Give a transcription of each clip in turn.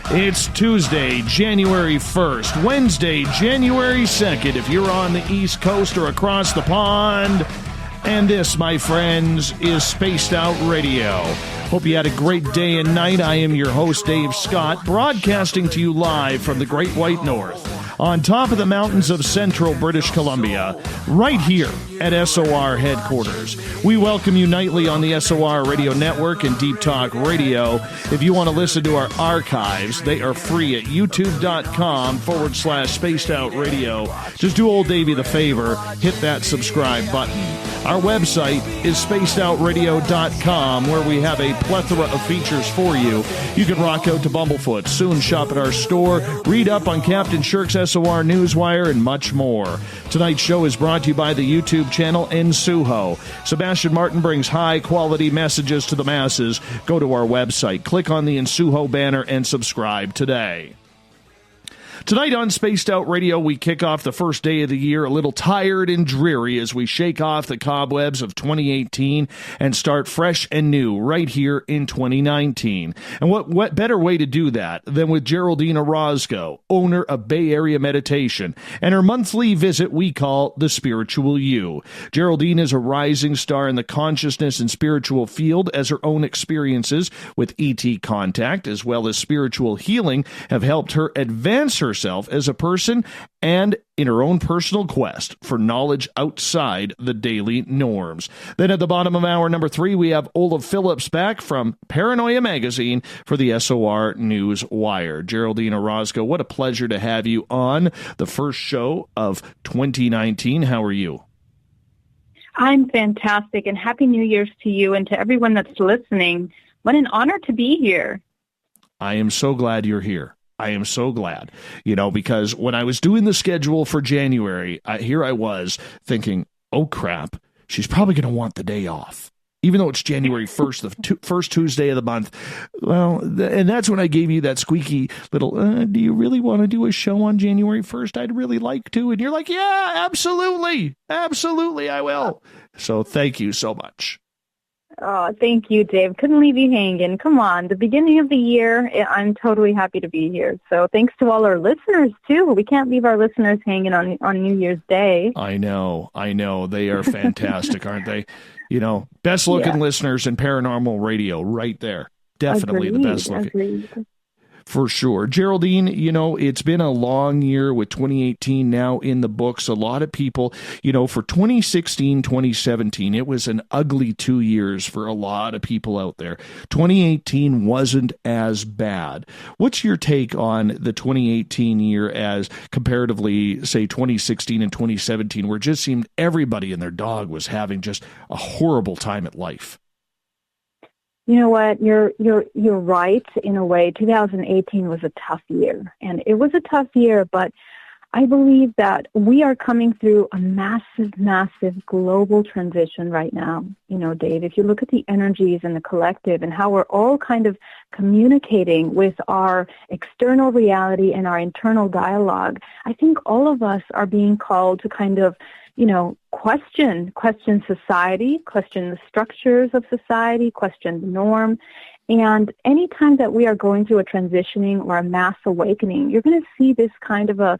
It's Tuesday, January 1st, Wednesday, January 2nd, if you're on the East Coast or across the pond. And this, my friends, is Spaced Out Radio. Hope you had a great day and night. I am your host, Dave Scott, broadcasting to you live from the Great White North, on top of the mountains of central British Columbia, right here at SOR headquarters. We welcome you nightly on the SOR Radio Network and Deep Talk Radio. If you want to listen to our archives, they are free at youtube.com/Spaced Out Radio. Just do old Davey the favor, hit that subscribe button. Our website is spacedoutradio.com, where we have a plethora of features for you. You can rock out to Bumblefoot, soon shop at our store, read up on Captain Shirk's SOR Newswire, and much more. Tonight's show is brought to you by the YouTube channel Ensuho. Sebastian Martin brings high-quality messages to the masses. Go to our website, click on the Ensuho banner, and subscribe today. Tonight on Spaced Out Radio, we kick off the first day of the year a little tired and dreary as we shake off the cobwebs of 2018 and start fresh and new right here in 2019. And what better way to do that than with Geraldine Orozco, owner of Bay Area Meditation, and her monthly visit we call The Spiritual You. Geraldine is a rising star in the consciousness and spiritual field, as her own experiences with ET contact as well as spiritual healing have helped her advance herself as a person and in her own personal quest for knowledge outside the daily norms. Then at the bottom of hour number 3, we have Olaf Phillips back from Paranoia Magazine for the SOR Newswire. Geraldine Orozco, what a pleasure to have you on the first show of 2019. How are you? I'm fantastic, and Happy New Year's to you and to everyone that's listening. What an honor to be here. I am so glad you're here. I am so glad, because when I was doing the schedule for January, here I was thinking, oh, crap, she's probably going to want the day off, even though it's January 1st, the first Tuesday of the month. Well, and that's when I gave you that squeaky little, do you really want to do a show on January 1st? I'd really like to. And you're like, yeah, absolutely. Absolutely, I will. So thank you so much. Oh, thank you, Dave. Couldn't leave you hanging. Come on, the beginning of the year, I'm totally happy to be here. So thanks to all our listeners, too. We can't leave our listeners hanging on New Year's Day. I know. They are fantastic, aren't they? Best-looking listeners in paranormal radio right there. Definitely the best-looking. Agreed. For sure. Geraldine, it's been a long year with 2018 now in the books. A lot of people, for 2016, 2017, it was an ugly 2 years for a lot of people out there. 2018 wasn't as bad. What's your take on the 2018 year as comparatively, say, 2016 and 2017, where it just seemed everybody and their dog was having just a horrible time at life? You know what? You're right in a way. 2018 was a tough year, and it was a tough year, but I believe that we are coming through a massive global transition right now. Dave, if you look at the energies in the collective and how we're all kind of communicating with our external reality and our internal dialogue, I think all of us are being called to kind of question society, question the structures of society, question the norm. And anytime that we are going through a transitioning or a mass awakening, you're going to see this kind of a,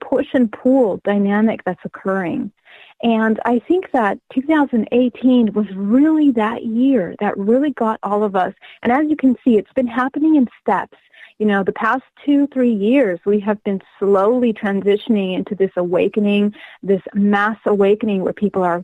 push and pull dynamic that's occurring. And I think that 2018 was really that year that really got all of us. And as you can see, it's been happening in steps. The past 2-3 years, we have been slowly transitioning into this awakening, this mass awakening where people are,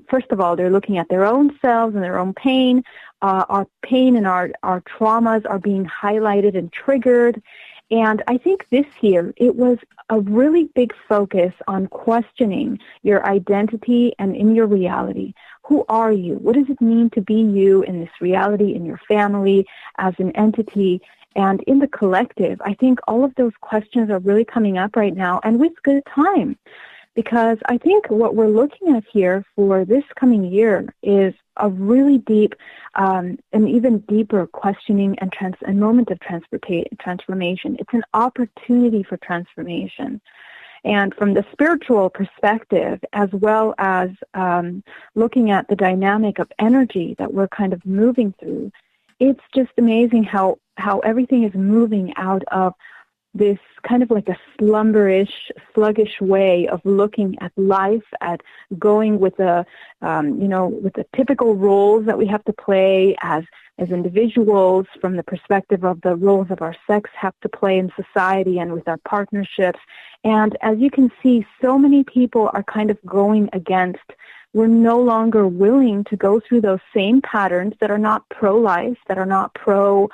first of all, they're looking at their own selves and their own pain. Our pain and our traumas are being highlighted and triggered. And I think this year it was a really big focus on questioning your identity and in your reality. Who are you? What does it mean to be you in this reality, in your family, as an entity? And in the collective, I think all of those questions are really coming up right now, and with good time. Because I think what we're looking at here for this coming year is a really deep and even deeper questioning and moment of transformation. It's an opportunity for transformation. And from the spiritual perspective, as well as looking at the dynamic of energy that we're kind of moving through, it's just amazing how everything is moving out of this kind of like a sluggish way of looking at life, at going with the, with the typical roles that we have to play as individuals, from the perspective of the roles of our sex have to play in society and with our partnerships. And as you can see, so many people are kind of going against. We're no longer willing to go through those same patterns that are not pro-life, that are not pro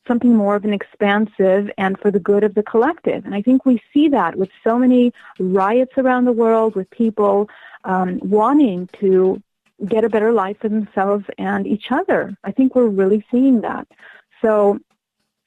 something more of an expansive and for the good of the collective. And I think we see that with so many riots around the world, with people wanting to get a better life for themselves and each other. I think we're really seeing that. So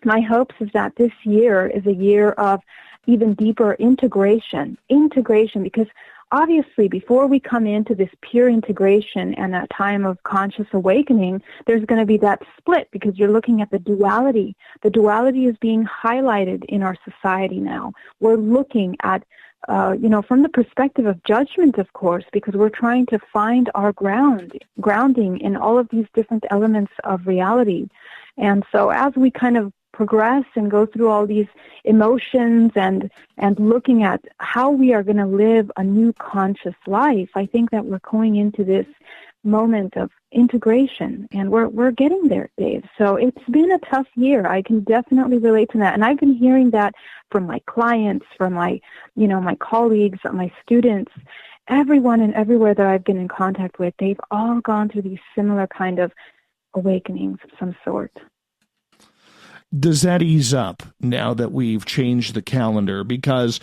my hopes is that this year is a year of even deeper integration, because obviously, before we come into this pure integration and that time of conscious awakening, there's going to be that split, because you're looking at the duality. The duality is being highlighted in our society now. We're looking at, from the perspective of judgment, of course, because we're trying to find our grounding in all of these different elements of reality. And so as we kind of progress and go through all these emotions and looking at how we are going to live a new conscious life, I think that we're going into this moment of integration, and we're getting there, Dave. So it's been a tough year. I can definitely relate to that, and I've been hearing that from my clients, from my colleagues, my students, everyone and everywhere that I've been in contact with. They've all gone through these similar kind of awakenings of some sort. Does that ease up now that we've changed the calendar? Because,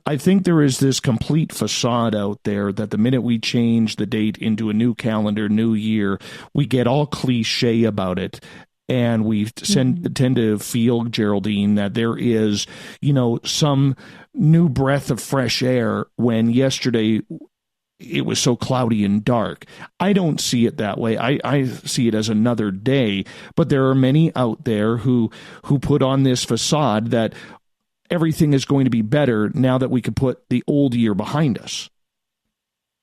I think there is this complete facade out there that the minute we change the date into a new calendar, new year, we get all cliche about it. And we tend to feel, Geraldine, that there is, some new breath of fresh air when yesterday it was so cloudy and dark. I don't see it that way. I see it as another day, but there are many out there who put on this facade that everything is going to be better now that we can put the old year behind us.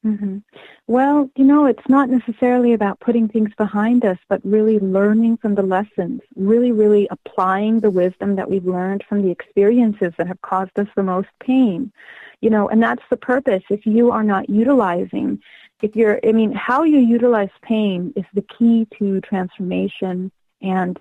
Mm-hmm. Well, it's not necessarily about putting things behind us, but really learning from the lessons, really, really applying the wisdom that we've learned from the experiences that have caused us the most pain. And that's the purpose. If you are not utilizing, how you utilize pain is the key to transformation and,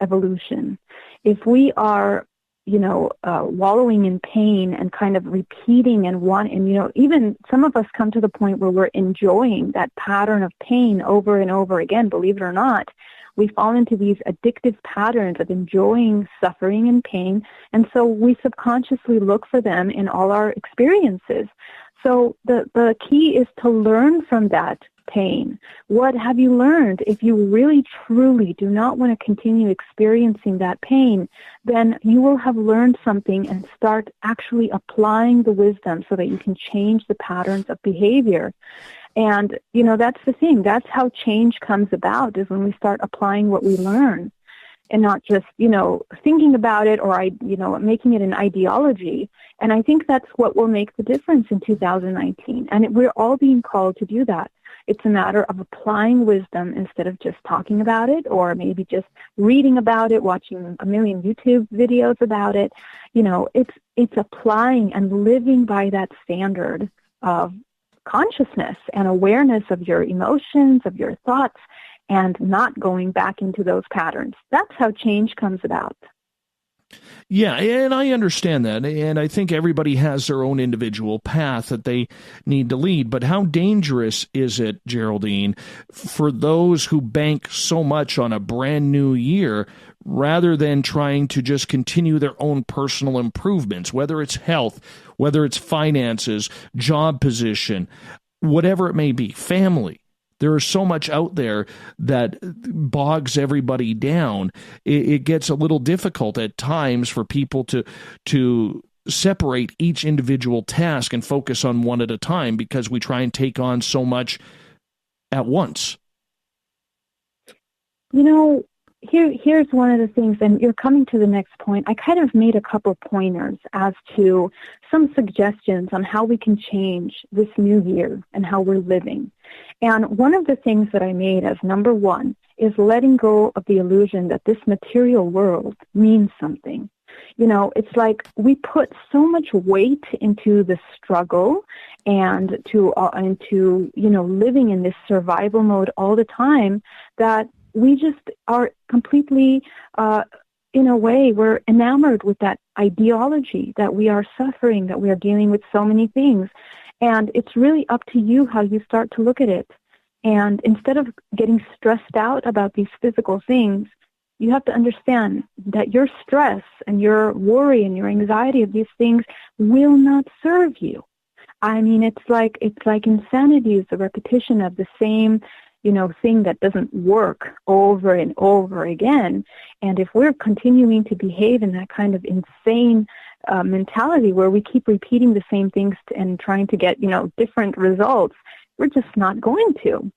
evolution. If we are, wallowing in pain and kind of repeating even some of us come to the point where we're enjoying that pattern of pain over and over again, believe it or not. We fall into these addictive patterns of enjoying suffering and pain, and so we subconsciously look for them in all our experiences. So the key is to learn from that pain. What have you learned? If you really, truly do not want to continue experiencing that pain, then you will have learned something and start actually applying the wisdom so that you can change the patterns of behavior. And, that's the thing. That's how change comes about, is when we start applying what we learn and not just, thinking about it or, making it an ideology. And I think that's what will make the difference in 2019. And we're all being called to do that. It's a matter of applying wisdom instead of just talking about it, or maybe just reading about it, watching a million YouTube videos about it. It's applying and living by that standard of consciousness and awareness of your emotions, of your thoughts, and not going back into those patterns. That's how change comes about. Yeah, and I understand that, and I think everybody has their own individual path that they need to lead, but how dangerous is it, Geraldine, for those who bank so much on a brand new year rather than trying to just continue their own personal improvements, whether it's health, whether it's finances, job position, whatever it may be, family? There is so much out there that bogs everybody down. It gets a little difficult at times for people to separate each individual task and focus on one at a time, because we try and take on so much at once. Here's one of the things, and you're coming to the next point. I kind of made a couple pointers as to some suggestions on how we can change this new year and how we're living. And one of the things that I made as number one is letting go of the illusion that this material world means something. You know, it's like we put so much weight into the struggle and into, you know, living in this survival mode all the time that we just are completely, in a way, we're enamored with that ideology that we are suffering, that we are dealing with so many things. And it's really up to you how you start to look at it. And instead of getting stressed out about these physical things, you have to understand that your stress and your worry and your anxiety of these things will not serve you. I mean, it's like insanity is the repetition of the same, you know, thing that doesn't work over and over again. And if we're continuing to behave in that kind of insane mentality where we keep repeating the same things and trying to get, you know, different results, we're just not going to.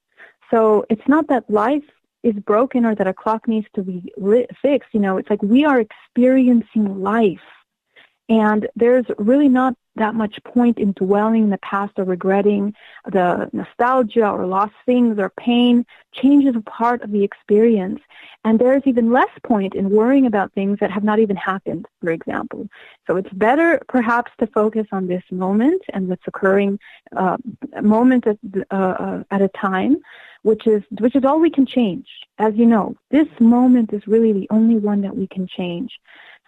So it's not that life is broken or that a clock needs to be fixed. You know, it's like we are experiencing life. And there's really not that much point in dwelling in the past or regretting the nostalgia or lost things or pain. Change is a part of the experience. And there's even less point in worrying about things that have not even happened, for example. So it's better perhaps to focus on this moment and what's occurring moment at a time, which is all we can change. As you know, this moment is really the only one that we can change.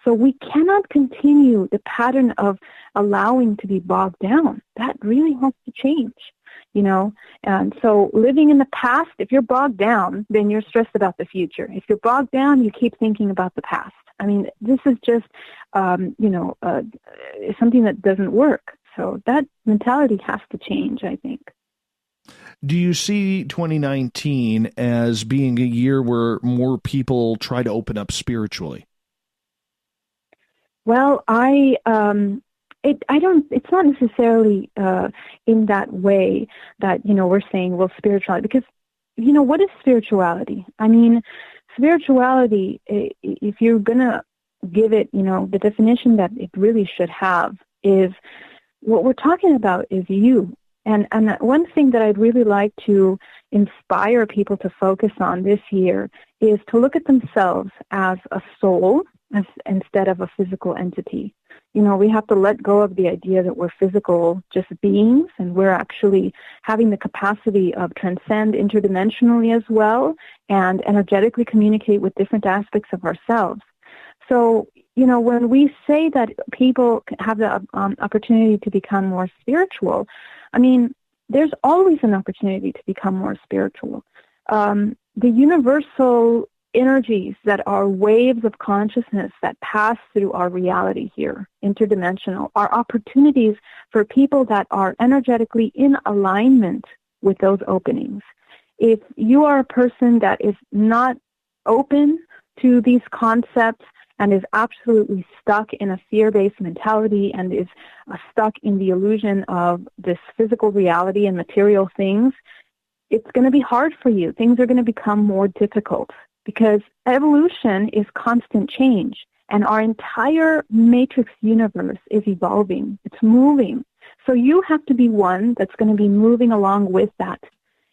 So we cannot continue the pattern of allowing to be bogged down. That really has to change, you know. And so living in the past, if you're bogged down, then you're stressed about the future. If you're bogged down, you keep thinking about the past. I mean, this is just, something that doesn't work. So that mentality has to change, I think. Do you see 2019 as being a year where more people try to open up spiritually? Well, it's not necessarily in that way that, you know, we're saying, well, spirituality, because, you know, what is spirituality? I mean, spirituality, if you're going to give it, you know, the definition that it really should have is what we're talking about is you. And one thing that I'd really like to inspire people to focus on this year is to look at themselves as a soul instead of a physical entity. You know, we have to let go of the idea that we're physical just beings, and we're actually having the capacity of transcend interdimensionally as well and energetically communicate with different aspects of ourselves. So, you know, when we say that people have the opportunity to become more spiritual, I mean, there's always an opportunity to become more spiritual. The universal energies that are waves of consciousness that pass through our reality here, interdimensional, are opportunities for people that are energetically in alignment with those openings. If you are a person that is not open to these concepts and is absolutely stuck in a fear-based mentality and is stuck in the illusion of this physical reality and material things, it's going to be hard for you. Things are going to become more difficult because evolution is constant change, and our entire matrix universe is evolving. It's moving. So you have to be one that's going to be moving along with that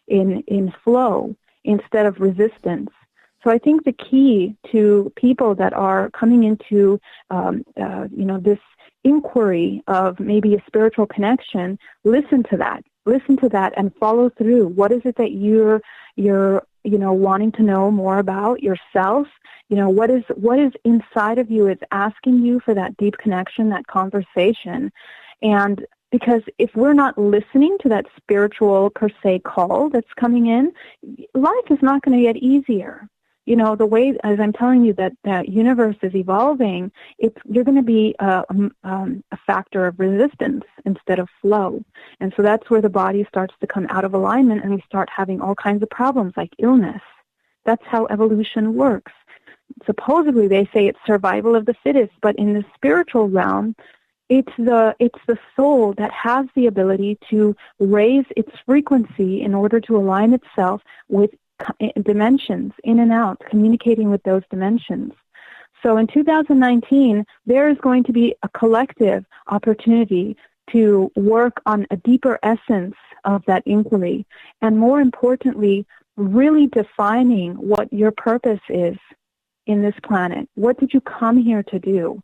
in flow instead of resistance. So I think the key to people that are coming into, this inquiry of maybe a spiritual connection, listen to that and follow through. What is it that you're wanting to know more about yourself? You know, what is inside of you is asking you for that deep connection, that conversation. And because if we're not listening to that spiritual per se call that's coming in, life is not going to get easier. You know, the way, as I'm telling you, that universe is evolving, you're going to be a factor of resistance instead of flow. And so that's where the body starts to come out of alignment, and we start having all kinds of problems like illness. That's how evolution works. Supposedly, they say it's survival of the fittest, but in the spiritual realm, it's the soul that has the ability to raise its frequency in order to align itself with dimensions, in and out, communicating with those dimensions. So in 2019, there is going to be a collective opportunity to work on a deeper essence of that inquiry, and more importantly, really defining what your purpose is in this planet. What did you come here to do?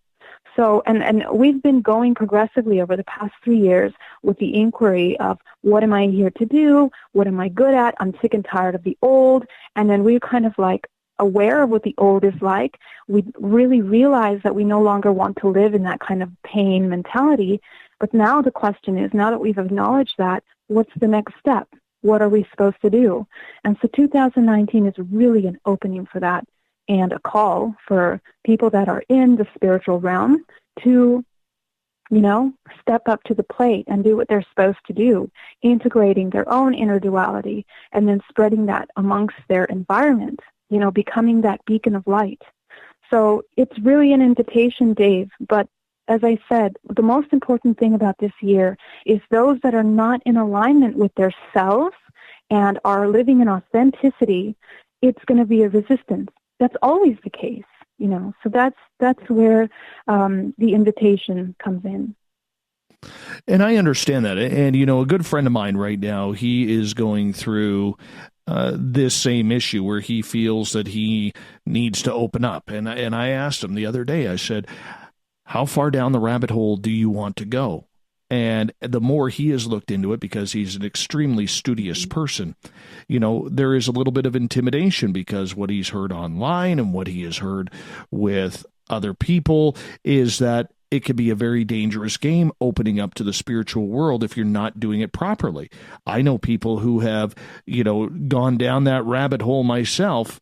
So, and we've been going progressively over the past 3 years with the inquiry of what am I here to do? What am I good at? I'm sick and tired of the old. And then we're kind of like aware of what the old is like. We really realize that we no longer want to live in that kind of pain mentality. But now the question is, now that we've acknowledged that, what's the next step? What are we supposed to do? And so 2019 is really an opening for that, and a call for people that are in the spiritual realm to, step up to the plate and do what they're supposed to do, integrating their own inner duality and then spreading that amongst their environment, becoming that beacon of light. So it's really an invitation, Dave, but as I said, the most important thing about this year is those that are not in alignment with their selves and are living in authenticity, it's going to be a resistance. That's always the case, So that's where the invitation comes in. And I understand that. And, a good friend of mine right now, he is going through this same issue where he feels that he needs to open up. And I asked him the other day, I said, how far down the rabbit hole do you want to go? And the more he has looked into it, because he's an extremely studious person, there is a little bit of intimidation because what he's heard online and what he has heard with other people is that it could be a very dangerous game opening up to the spiritual world if you're not doing it properly. I know people who have, gone down that rabbit hole myself,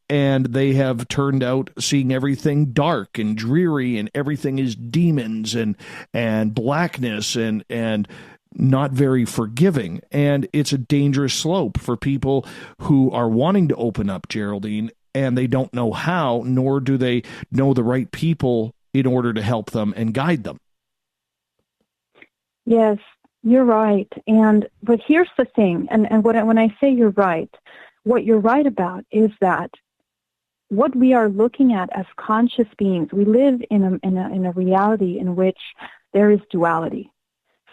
and they have turned out seeing everything dark and dreary, and everything is demons and blackness and not very forgiving. And it's a dangerous slope for people who are wanting to open up, Geraldine, and they don't know how, nor do they know the right people in order to help them and guide them. Yes, you're right. But here's the thing, and when I say you're right, what you're right about is that what we are looking at as conscious beings, we live in a reality in which there is duality.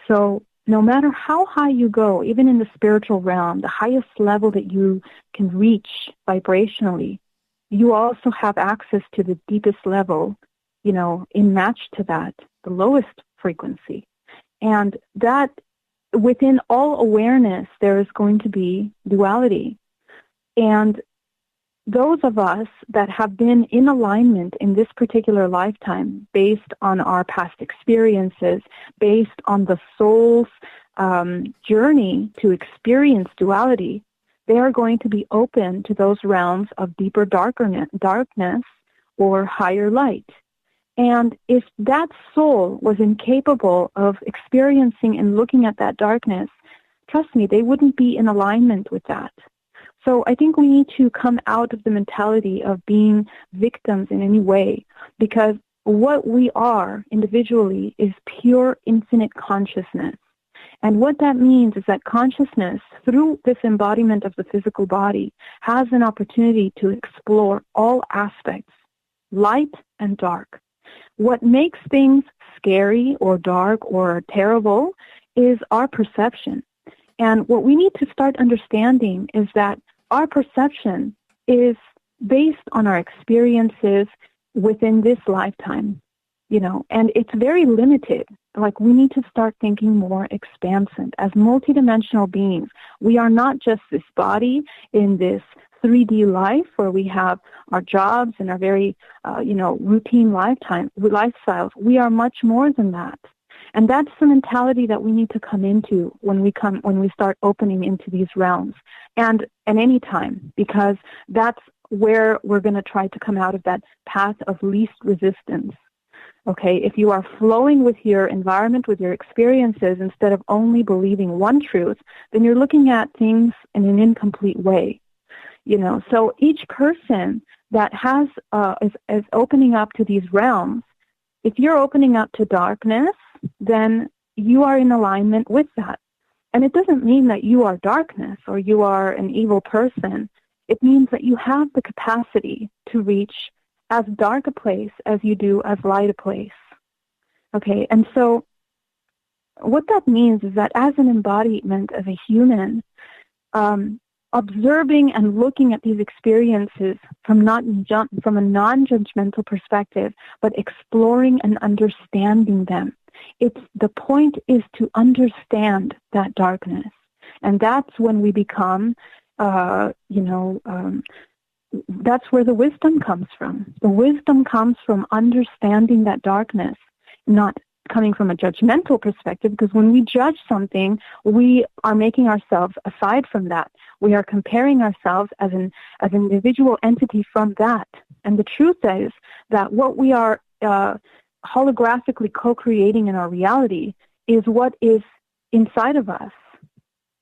So no matter how high you go, even in the spiritual realm, the highest level that you can reach vibrationally, you also have access to the deepest level, in match to that, the lowest frequency. And that within all awareness, there is going to be duality. And those of us that have been in alignment in this particular lifetime, based on our past experiences, based on the soul's journey to experience duality, they are going to be open to those realms of deeper darkness or higher light. And if that soul was incapable of experiencing and looking at that darkness, trust me, they wouldn't be in alignment with that. So I think we need to come out of the mentality of being victims in any way, because what we are individually is pure infinite consciousness. And what that means is that consciousness, through this embodiment of the physical body, has an opportunity to explore all aspects, light and dark. What makes things scary or dark or terrible is our perception. And what we need to start understanding is that our perception is based on our experiences within this lifetime, and it's very limited. Like, we need to start thinking more expansive. As multidimensional beings, we are not just this body in this 3D life where we have our jobs and our very, routine lifestyles. We are much more than that. And that's the mentality that we need to come into when we start opening into these realms, and at any time, because that's where we're going to try to come out of that path of least resistance. Okay, if you are flowing with your environment, with your experiences, instead of only believing one truth, then you're looking at things in an incomplete way. So each person that has is opening up to these realms, if you're opening up to darkness, then you are in alignment with that. And it doesn't mean that you are darkness or you are an evil person. It means that you have the capacity to reach as dark a place as you do as light a place. Okay, and so what that means is that as an embodiment of a human, observing and looking at these experiences from a non-judgmental perspective, but exploring and understanding them. The point is to understand that darkness. And that's when we become, that's where the wisdom comes from. The wisdom comes from understanding that darkness, not coming from a judgmental perspective, because when we judge something, we are making ourselves aside from that. We are comparing ourselves as an individual entity from that. And the truth is that what we are holographically co-creating in our reality is what is inside of us.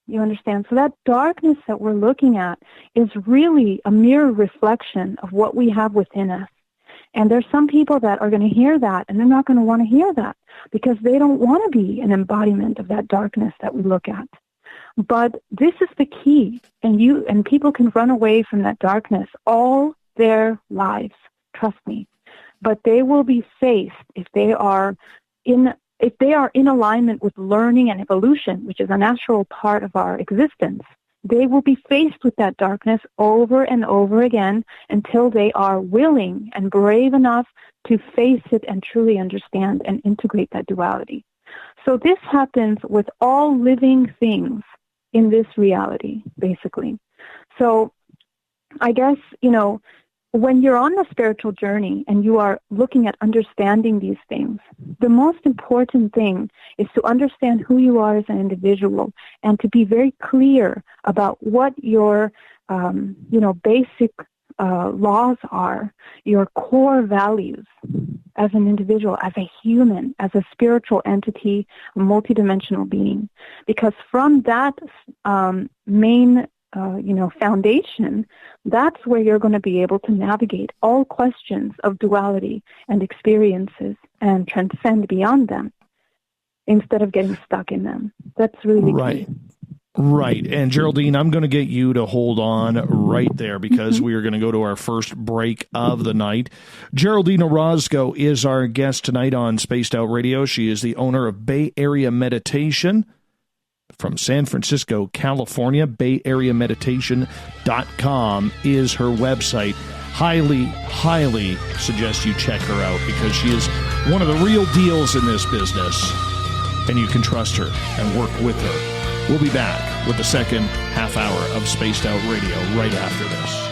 You understand? So that darkness that we're looking at is really a mirror reflection of what we have within us. And there's some people that are going to hear that, and they're not going to want to hear that because they don't want to be an embodiment of that darkness that we look at. But this is the key, and people can run away from that darkness all their lives, trust me. But they will be faced if they are in alignment with learning and evolution, which is a natural part of our existence. They will be faced with that darkness over and over again until they are willing and brave enough to face it and truly understand and integrate that duality. So this happens with all living things in this reality, basically. So I guess, when you're on the spiritual journey and you are looking at understanding these things, the most important thing is to understand who you are as an individual and to be very clear about what your, basic laws are, your core values as an individual, as a human, as a spiritual entity, a multidimensional being. Because from that main foundation, that's where you're going to be able to navigate all questions of duality and experiences and transcend beyond them instead of getting stuck in them. That's really right. key. Right. And Geraldine, I'm going to get you to hold on right there because we are going to go to our first break of the night. Geraldine Orozco is our guest tonight on Spaced Out Radio. She is the owner of Bay Area Meditation from San Francisco, California. BayAreaMeditation.com is her website. Highly, highly suggest you check her out because she is one of the real deals in this business, and you can trust her and work with her. We'll be back with the second half hour of Spaced Out Radio right after this.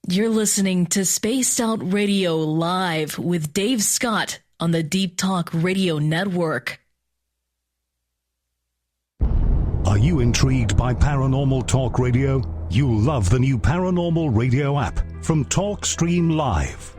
You're listening to Spaced Out Radio Live with Dave Scott on the Deep Talk Radio Network. Are you intrigued by Paranormal Talk Radio? You'll love the new Paranormal Radio app from TalkStream Live.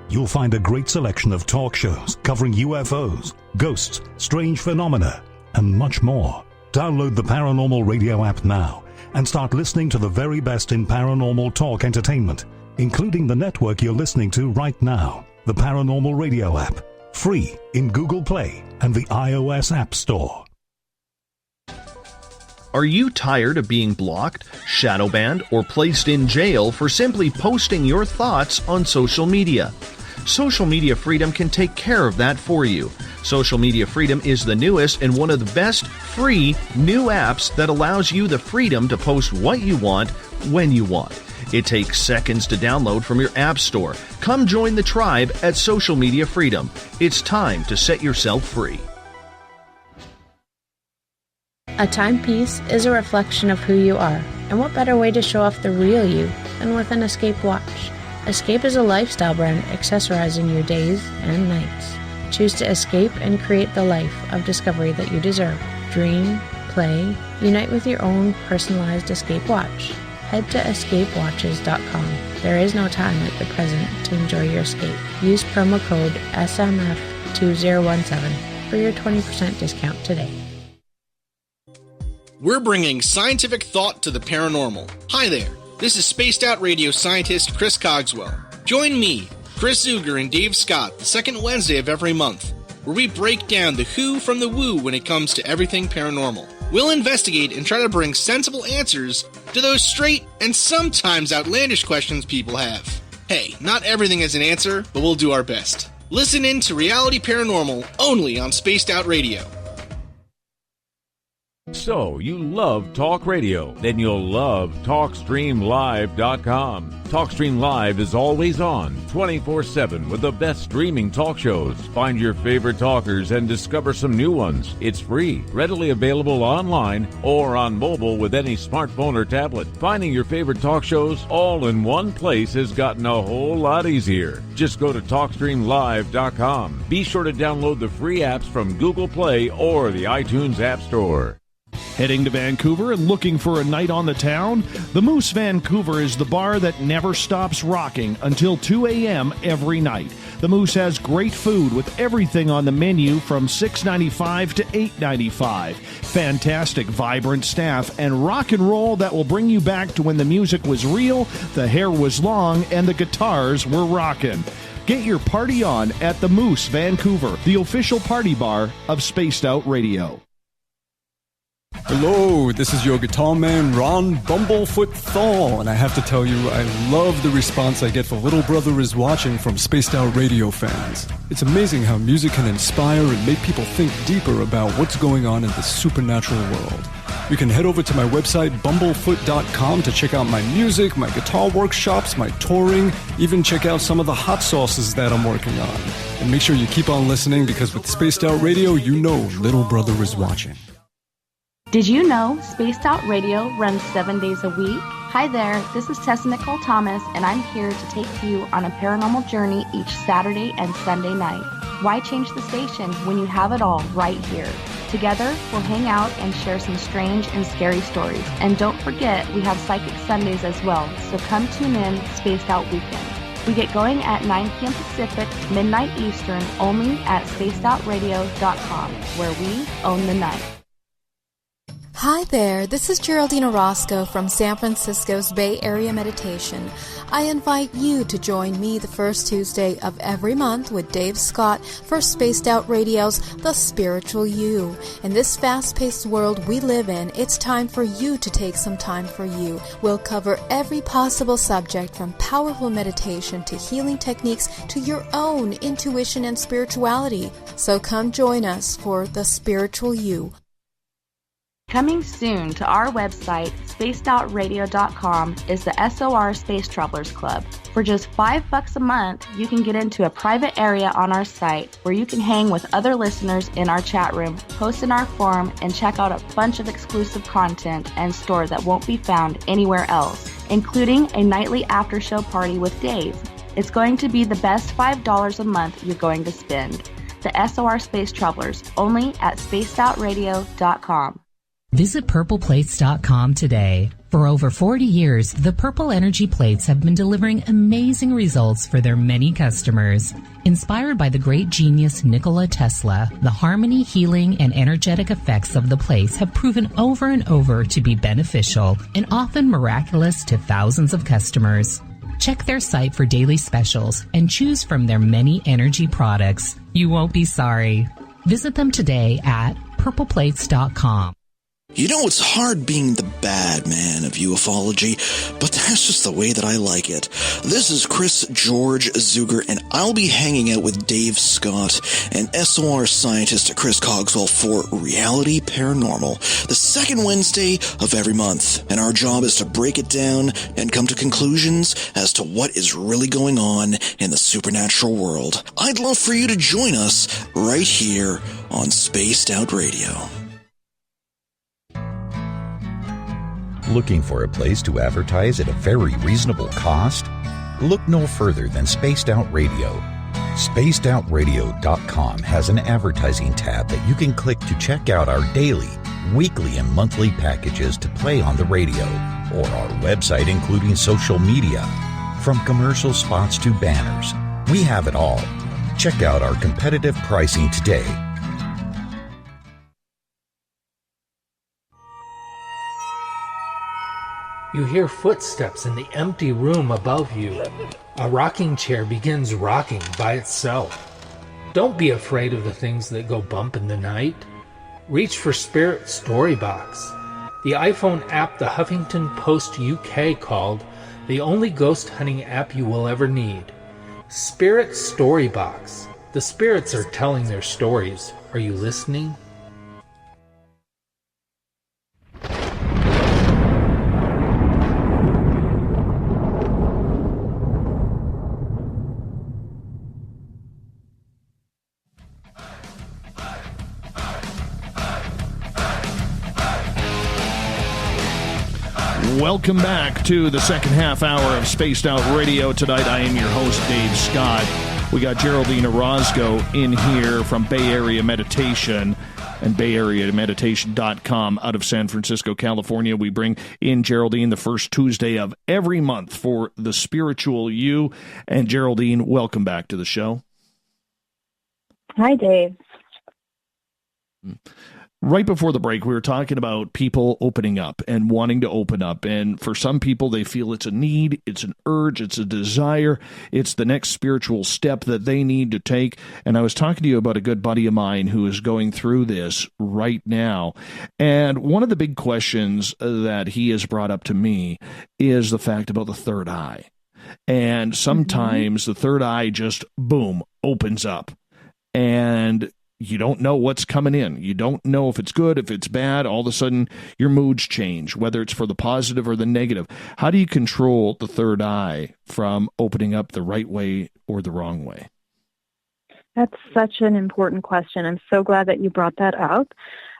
You'll find a great selection of talk shows covering UFOs, ghosts, strange phenomena, and much more. Download the Paranormal Radio app now and start listening to the very best in paranormal talk entertainment, including the network you're listening to right now, the Paranormal Radio app, free in Google Play and the iOS App Store. Are you tired of being blocked, shadow banned, or placed in jail for simply posting your thoughts on social media? Social Media Freedom can take care of that for you. Social Media Freedom is the newest and one of the best free new apps that allows you the freedom to post what you want when you want. It takes seconds to download from your app store. Come join the tribe at Social Media Freedom. It's time to set yourself free. A timepiece is a reflection of who you are, and what better way to show off the real you than with an Escape watch? Escape is a lifestyle brand accessorizing your days and nights. Choose to escape and create the life of discovery that you deserve. Dream, play, unite with your own personalized Escape watch. Head to escapewatches.com. There is no time like the present to enjoy your escape. Use promo code SMF2017 for your 20% discount today. We're bringing scientific thought to the paranormal. Hi there, this is Spaced Out Radio scientist Chris Cogswell. Join me, Chris Zuger, and Dave Scott the second Wednesday of every month, where we break down the who from the woo when it comes to everything paranormal. We'll investigate and try to bring sensible answers to those straight and sometimes outlandish questions people have. Hey, not everything has an answer, but we'll do our best. Listen in to Reality Paranormal only on Spaced Out Radio. So, you love talk radio? Then you'll love TalkStreamLive.com. TalkStream Live is always on, 24/7, with the best streaming talk shows. Find your favorite talkers and discover some new ones. It's free, readily available online or on mobile with any smartphone or tablet. Finding your favorite talk shows all in one place has gotten a whole lot easier. Just go to TalkStreamLive.com. Be sure to download the free apps from Google Play or the iTunes App Store. Heading to Vancouver and looking for a night on the town? The Moose Vancouver is the bar that never stops rocking until 2 a.m. every night. The Moose has great food with everything on the menu from $6.95 to $8.95. Fantastic, vibrant staff and rock and roll that will bring you back to when the music was real, the hair was long, and the guitars were rocking. Get your party on at the Moose Vancouver, the official party bar of Spaced Out Radio. Hello, this is your guitar man, Ron Bumblefoot Thal, and I have to tell you, I love the response I get for Little Brother is Watching from Spaced Out Radio fans. It's amazing how music can inspire and make people think deeper about what's going on in the supernatural world. You can head over to my website, bumblefoot.com, to check out my music, my guitar workshops, my touring, even check out some of the hot sauces that I'm working on. And make sure you keep on listening, because with Spaced Out Radio, you know Little Brother is watching. Did you know Spaced Out Radio runs 7 days a week? Hi there, this is Tessa Nicole Thomas, and I'm here to take you on a paranormal journey each Saturday and Sunday night. Why change the station when you have it all right here? Together, we'll hang out and share some strange and scary stories. And don't forget, we have Psychic Sundays as well, so come tune in Spaced Out Weekend. We get going at 9 p.m. Pacific, midnight Eastern, only at spacedoutradio.com, where we own the night. Hi there, this is Geraldine Orozco from San Francisco's Bay Area Meditation. I invite you to join me the first Tuesday of every month with Dave Scott for Spaced Out Radio's The Spiritual You. In this fast-paced world we live in, it's time for you to take some time for you. We'll cover every possible subject, from powerful meditation to healing techniques to your own intuition and spirituality. So come join us for The Spiritual You. Coming soon to our website, spacedoutradio.com, is the SOR Space Travelers Club. For just $5 a month, you can get into a private area on our site where you can hang with other listeners in our chat room, post in our forum, and check out a bunch of exclusive content and store that won't be found anywhere else, including a nightly after-show party with Dave. It's going to be the best $5 a month you're going to spend. The SOR Space Travelers, only at spacedoutradio.com. Visit purpleplates.com today. For over 40 years, the Purple Energy Plates have been delivering amazing results for their many customers. Inspired by the great genius Nikola Tesla, the harmony, healing, and energetic effects of the plates have proven over and over to be beneficial and often miraculous to thousands of customers. Check their site for daily specials and choose from their many energy products. You won't be sorry. Visit them today at purpleplates.com. You know, it's hard being the bad man of ufology, but that's just the way that I like it. This is Chris George Zuger, and I'll be hanging out with Dave Scott and SOR scientist Chris Cogswell for Reality Paranormal, the second Wednesday of every month. And our job is to break it down and come to conclusions as to what is really going on in the supernatural world. I'd love for you to join us right here on Spaced Out Radio. Looking for a place to advertise at a very reasonable cost? Look no further than Spaced Out Radio. SpacedOutRadio.com has an advertising tab that you can click to check out our daily, weekly, and monthly packages to play on the radio, or our website including social media. From commercial spots to banners, we have it all. Check out our competitive pricing today. You hear footsteps in the empty room above you. A rocking chair begins rocking by itself. Don't be afraid of the things that go bump in the night. Reach for Spirit's story box. The iPhone app the Huffington Post UK called the only ghost hunting app you will ever need. Spirit Storybox. The spirits are telling their stories. Are you listening? Welcome back to the second half hour of Spaced Out Radio. Tonight I am your host, Dave Scott. We got Geraldine Orozco in here from Bay Area Meditation and BayAreaMeditation.com out of San Francisco, California. We bring in Geraldine the first Tuesday of every month for the spiritual you. And Geraldine, welcome back to the show. Hi, Dave. Right before the break, we were talking about people opening up and wanting to open up. And for some people, they feel it's a need, it's an urge, it's a desire, it's the next spiritual step that they need to take. And I was talking to you about a good buddy of mine who is going through this right now. And one of the big questions that he has brought up to me is the fact about the third eye. And sometimes the third eye just, boom, opens up. And you don't know what's coming in. You don't know if it's good, if it's bad. All of a sudden, your moods change, whether it's for the positive or the negative. How do you control the third eye from opening up the right way or the wrong way? That's such an important question. I'm so glad that you brought that up.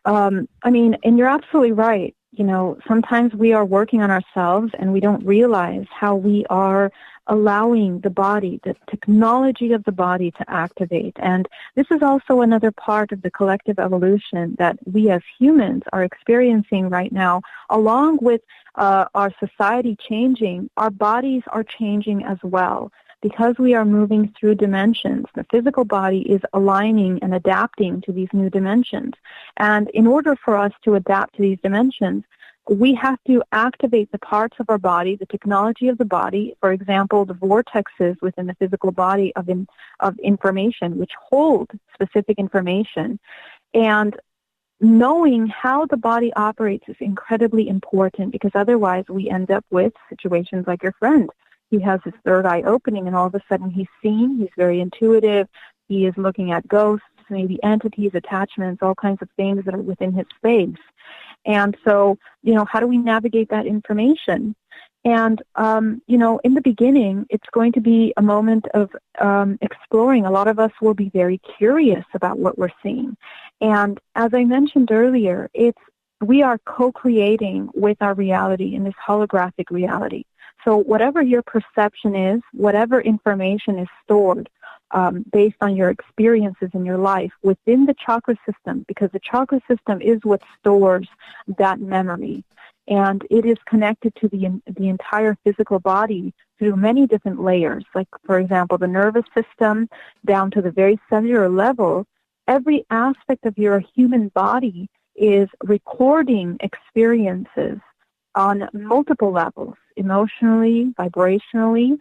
And you're absolutely right. You know, sometimes we are working on ourselves and we don't realize how we are allowing the body, the technology of the body to activate. And this is also another part of the collective evolution that we as humans are experiencing right now. Along with our society changing, our bodies are changing as well. Because we are moving through dimensions, the physical body is aligning and adapting to these new dimensions. And in order for us to adapt to these dimensions, we have to activate the parts of our body, the technology of the body, for example, the vortexes within the physical body of information, which hold specific information. And knowing how the body operates is incredibly important, because otherwise we end up with situations like your friend. He has his third eye opening, and all of a sudden he's seeing, he's very intuitive, he is looking at ghosts, maybe entities, attachments, all kinds of things that are within his space. And so, how do we navigate that information? And, in the beginning, it's going to be a moment of exploring. A lot of us will be very curious about what we're seeing. And as I mentioned earlier, we are co-creating with our reality in this holographic reality. So whatever your perception is, whatever information is stored based on your experiences in your life within the chakra system, because the chakra system is what stores that memory. And it is connected to the entire physical body through many different layers. Like, for example, the nervous system down to the very cellular level. Every aspect of your human body is recording experiences on multiple levels, emotionally, vibrationally,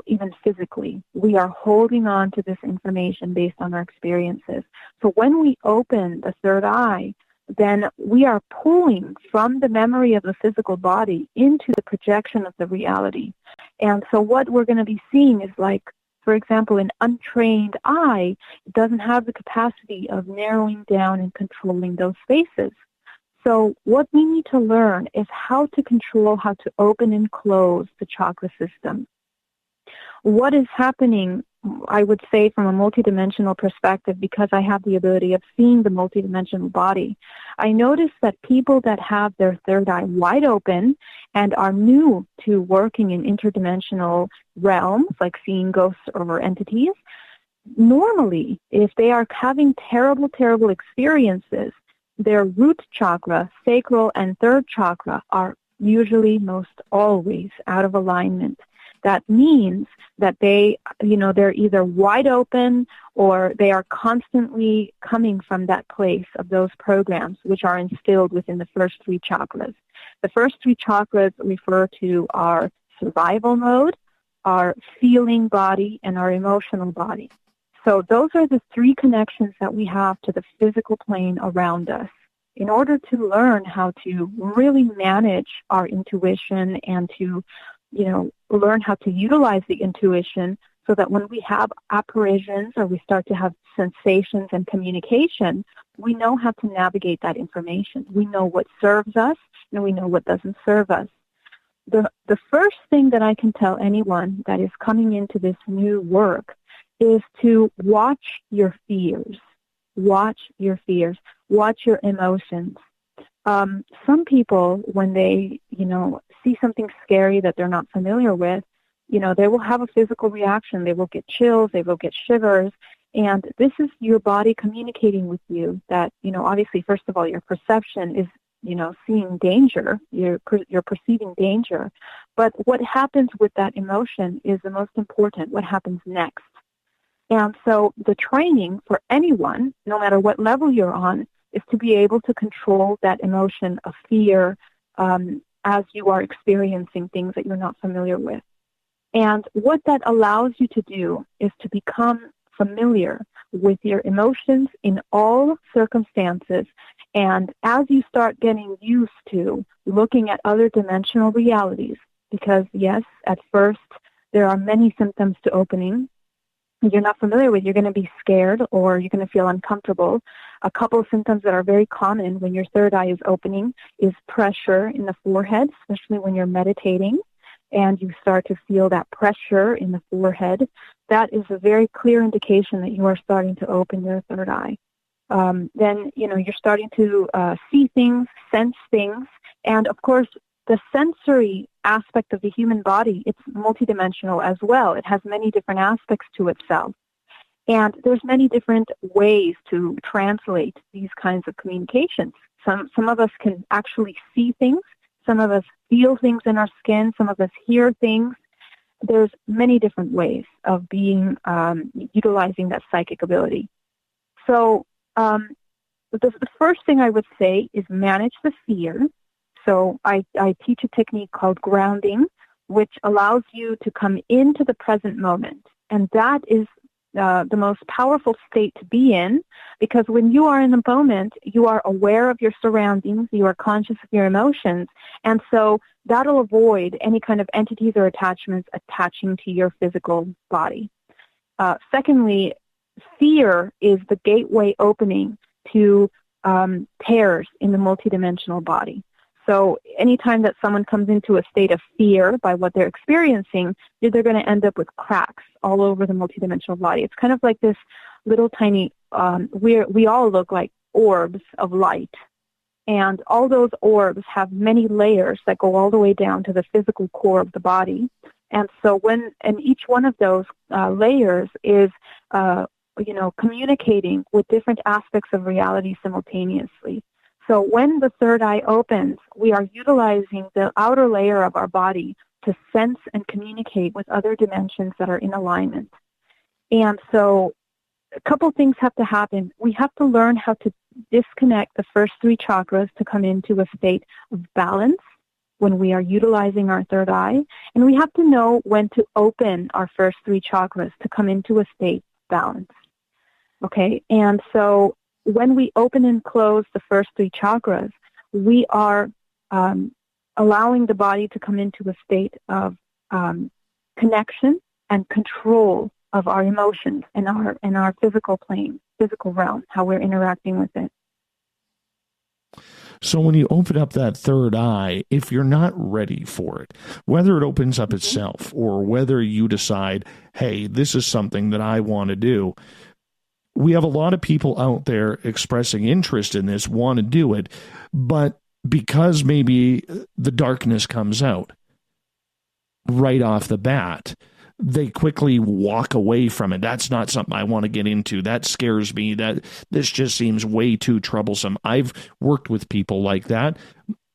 even physically. We are holding on to this information based on our experiences. So when we open the third eye, then we are pulling from the memory of the physical body into the projection of the reality. And so what we're going to be seeing is, like, for example, an untrained eye doesn't have the capacity of narrowing down and controlling those spaces. So what we need to learn is how to control, how to open and close the chakra system. What is happening, I would say, from a multidimensional perspective, because I have the ability of seeing the multidimensional body, I notice that people that have their third eye wide open and are new to working in interdimensional realms, like seeing ghosts or entities, normally, if they are having terrible experiences, their root chakra, sacral, and third chakra are usually most always out of alignment. That means that they're either wide open or they are constantly coming from that place of those programs which are instilled within the first three chakras. The first three chakras refer to our survival mode, our feeling body, and our emotional body. So those are the three connections that we have to the physical plane around us in order to learn how to really manage our intuition and to, learn how to utilize the intuition so that when we have apparitions or we start to have sensations and communication, we know how to navigate that information. We know what serves us and we know what doesn't serve us. The first thing that I can tell anyone that is coming into this new work is to watch your fears. Watch your fears. Watch your emotions. Some people, when they, see something scary that they're not familiar with, they will have a physical reaction. They will get chills. They will get shivers. And this is your body communicating with you that, obviously, first of all, your perception is, seeing danger. You're perceiving danger. But what happens with that emotion is the most important. What happens next? And so the training for anyone, no matter what level you're on, is to be able to control that emotion of fear as you are experiencing things that you're not familiar with. And what that allows you to do is to become familiar with your emotions in all circumstances. And as you start getting used to looking at other dimensional realities, because yes, at first there are many symptoms to opening you're not familiar with, you're going to be scared or you're going to feel uncomfortable. A couple of symptoms that are very common when your third eye is opening is pressure in the forehead, especially when you're meditating and you start to feel that pressure in the forehead. That is a very clear indication that you are starting to open your third eye. Then, you're starting to see things, sense things, and of course, the sensory aspect of the human body, it's multidimensional as well. It has many different aspects to itself. And there's many different ways to translate these kinds of communications. Some of us can actually see things. Some of us feel things in our skin. Some of us hear things. There's many different ways of being utilizing that psychic ability. So the first thing I would say is manage the fear. So I teach a technique called grounding, which allows you to come into the present moment. And that is the most powerful state to be in, because when you are in the moment, you are aware of your surroundings, you are conscious of your emotions, and so that'll avoid any kind of entities or attachments attaching to your physical body. Secondly, fear is the gateway opening to tears in the multidimensional body. So anytime that someone comes into a state of fear by what they're experiencing, they're going to end up with cracks all over the multidimensional body. It's kind of like this little tiny, we all look like orbs of light. And all those orbs have many layers that go all the way down to the physical core of the body. And so and each one of those layers is, communicating with different aspects of reality simultaneously. So when the third eye opens, we are utilizing the outer layer of our body to sense and communicate with other dimensions that are in alignment. And so a couple things have to happen. We have to learn how to disconnect the first three chakras to come into a state of balance when we are utilizing our third eye. And we have to know when to open our first three chakras to come into a state of balance. Okay, and so when we open and close the first three chakras, we are allowing the body to come into a state of connection and control of our emotions and our physical plane, physical realm, how we're interacting with it. So when you open up that third eye, if you're not ready for it, whether it opens up itself or whether you decide, hey, this is something that I want to do, we have a lot of people out there expressing interest in this, want to do it, but because maybe the darkness comes out right off the bat, they quickly walk away from it. That's not something I want to get into. That scares me. This just seems way too troublesome. I've worked with people like that.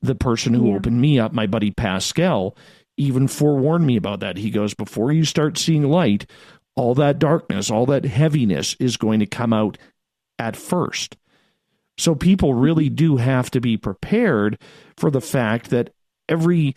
The person who opened me up, my buddy Pascal, even forewarned me about that. He goes, before you start seeing light, all that darkness, all that heaviness is going to come out at first. So people really do have to be prepared for the fact that every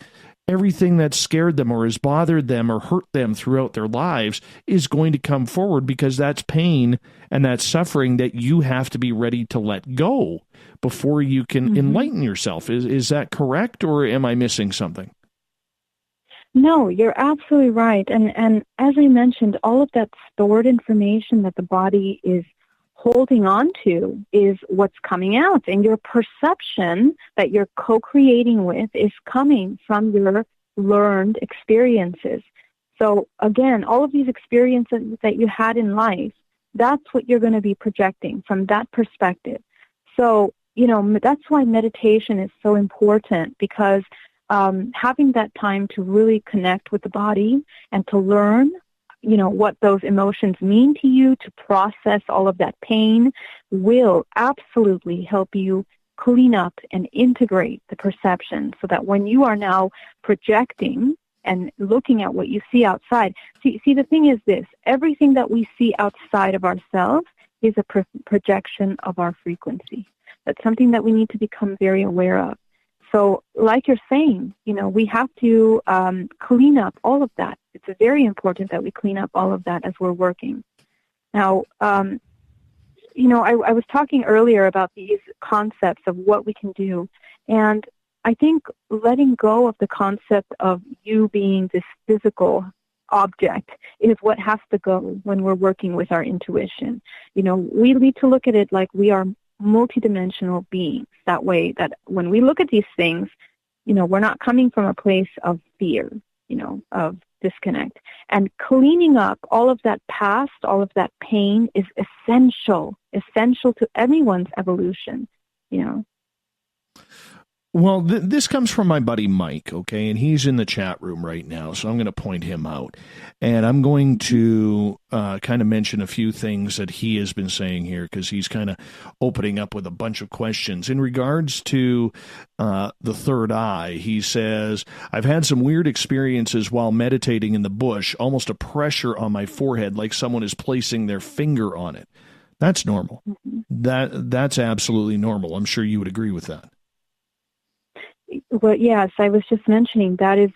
everything that scared them or has bothered them or hurt them throughout their lives is going to come forward, because that's pain and that's suffering that you have to be ready to let go before you can enlighten yourself. Is that correct, or am I missing something? No, you're absolutely right. And as I mentioned, all of that stored information that the body is holding on to is what's coming out. And your perception that you're co-creating with is coming from your learned experiences. So again, all of these experiences that you had in life, that's what you're going to be projecting from that perspective. So, that's why meditation is so important, because having that time to really connect with the body and to learn, what those emotions mean to you, to process all of that pain, will absolutely help you clean up and integrate the perception, so that when you are now projecting and looking at what you see outside, see the thing is this: everything that we see outside of ourselves is a projection of our frequency. That's something that we need to become very aware of. So like you're saying, we have to clean up all of that. It's very important that we clean up all of that as we're working. Now, I was talking earlier about these concepts of what we can do. And I think letting go of the concept of you being this physical object is what has to go when we're working with our intuition. We need to look at it like we are multidimensional beings. That way, that when we look at these things, we're not coming from a place of fear, of disconnect. And cleaning up all of that past, all of that pain is essential to everyone's evolution, Well, this comes from my buddy Mike, okay, and he's in the chat room right now, so I'm going to point him out. And I'm going to kind of mention a few things that he has been saying here, because he's kind of opening up with a bunch of questions. In regards to the third eye, he says, I've had some weird experiences while meditating in the bush, almost a pressure on my forehead, like someone is placing their finger on it. That's normal. That's absolutely normal. I'm sure you would agree with that. Well, yes, I was just mentioning that is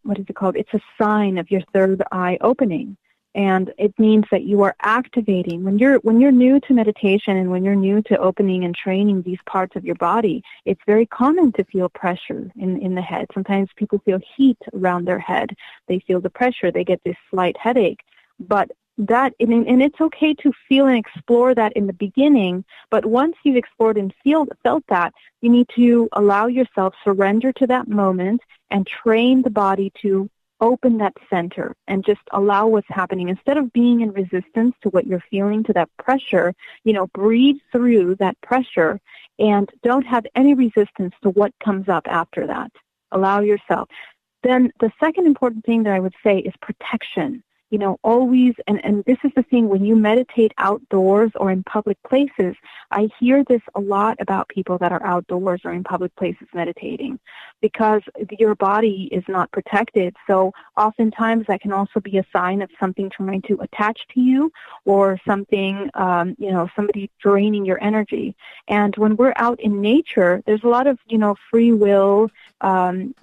what is it called? It's a sign of your third eye opening, and it means that you are activating. When you're new to meditation and when you're new to opening and training these parts of your body, it's very common to feel pressure in the head. Sometimes people feel heat around their head. They feel the pressure. They get this slight headache, but and it's okay to feel and explore that in the beginning, but once you've explored and felt that, you need to allow yourself, surrender to that moment, and train the body to open that center and just allow what's happening. Instead of being in resistance to what you're feeling, to that pressure, breathe through that pressure and don't have any resistance to what comes up after that. Allow yourself. Then the second important thing that I would say is protection. Always, and this is the thing, when you meditate outdoors or in public places, I hear this a lot about people that are outdoors or in public places meditating, because your body is not protected. So oftentimes that can also be a sign of something trying to attach to you, or something, somebody draining your energy. And when we're out in nature, there's a lot of, free will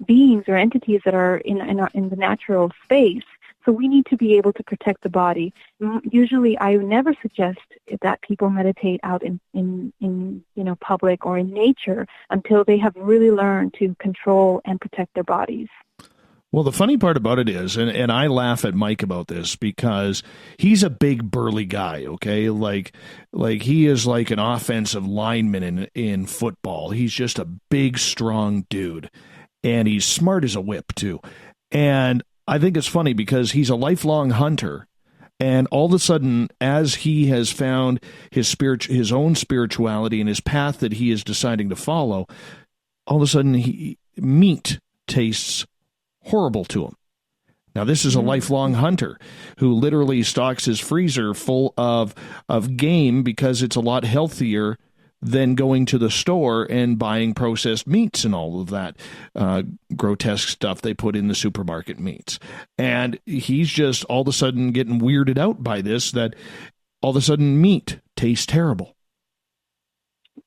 beings or entities that are in the natural space. So we need to be able to protect the body. Usually, I would never suggest that people meditate out in public or in nature until they have really learned to control and protect their bodies. Well, the funny part about it is, and I laugh at Mike about this, because he's a big burly guy, okay? Like he is like an offensive lineman in football. He's just a big, strong dude, and he's smart as a whip too. And I think it's funny because he's a lifelong hunter, and all of a sudden, as he has found his own spirituality and his path that he is deciding to follow, all of a sudden meat tastes horrible to him. Now, this is a lifelong hunter who literally stocks his freezer full of game because it's a lot healthier than going to the store and buying processed meats and all of that grotesque stuff they put in the supermarket meats. And he's just all of a sudden getting weirded out by this, that all of a sudden meat tastes terrible.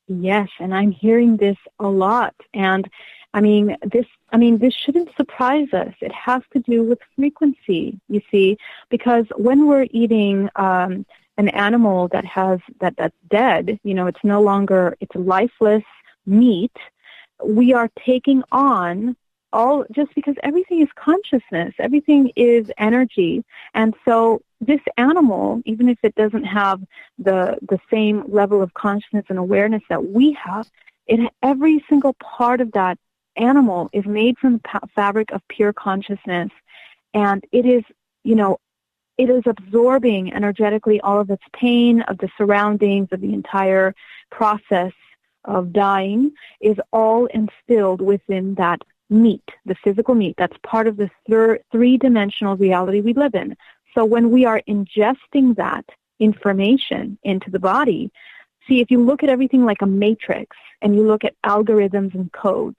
Yes, and I'm hearing this a lot. And This shouldn't surprise us. It has to do with frequency, you see, because when we're eating an animal that's dead, it's no longer, it's lifeless meat, we are taking on just because everything is consciousness, everything is energy. And so this animal, even if it doesn't have the same level of consciousness and awareness that we have, every single part of that animal is made from the fabric of pure consciousness. And it is absorbing energetically all of its pain, of the surroundings, of the entire process of dying, is all instilled within that meat, the physical meat. That's part of the three-dimensional reality we live in. So when we are ingesting that information into the body, see, if you look at everything like a matrix and you look at algorithms and codes,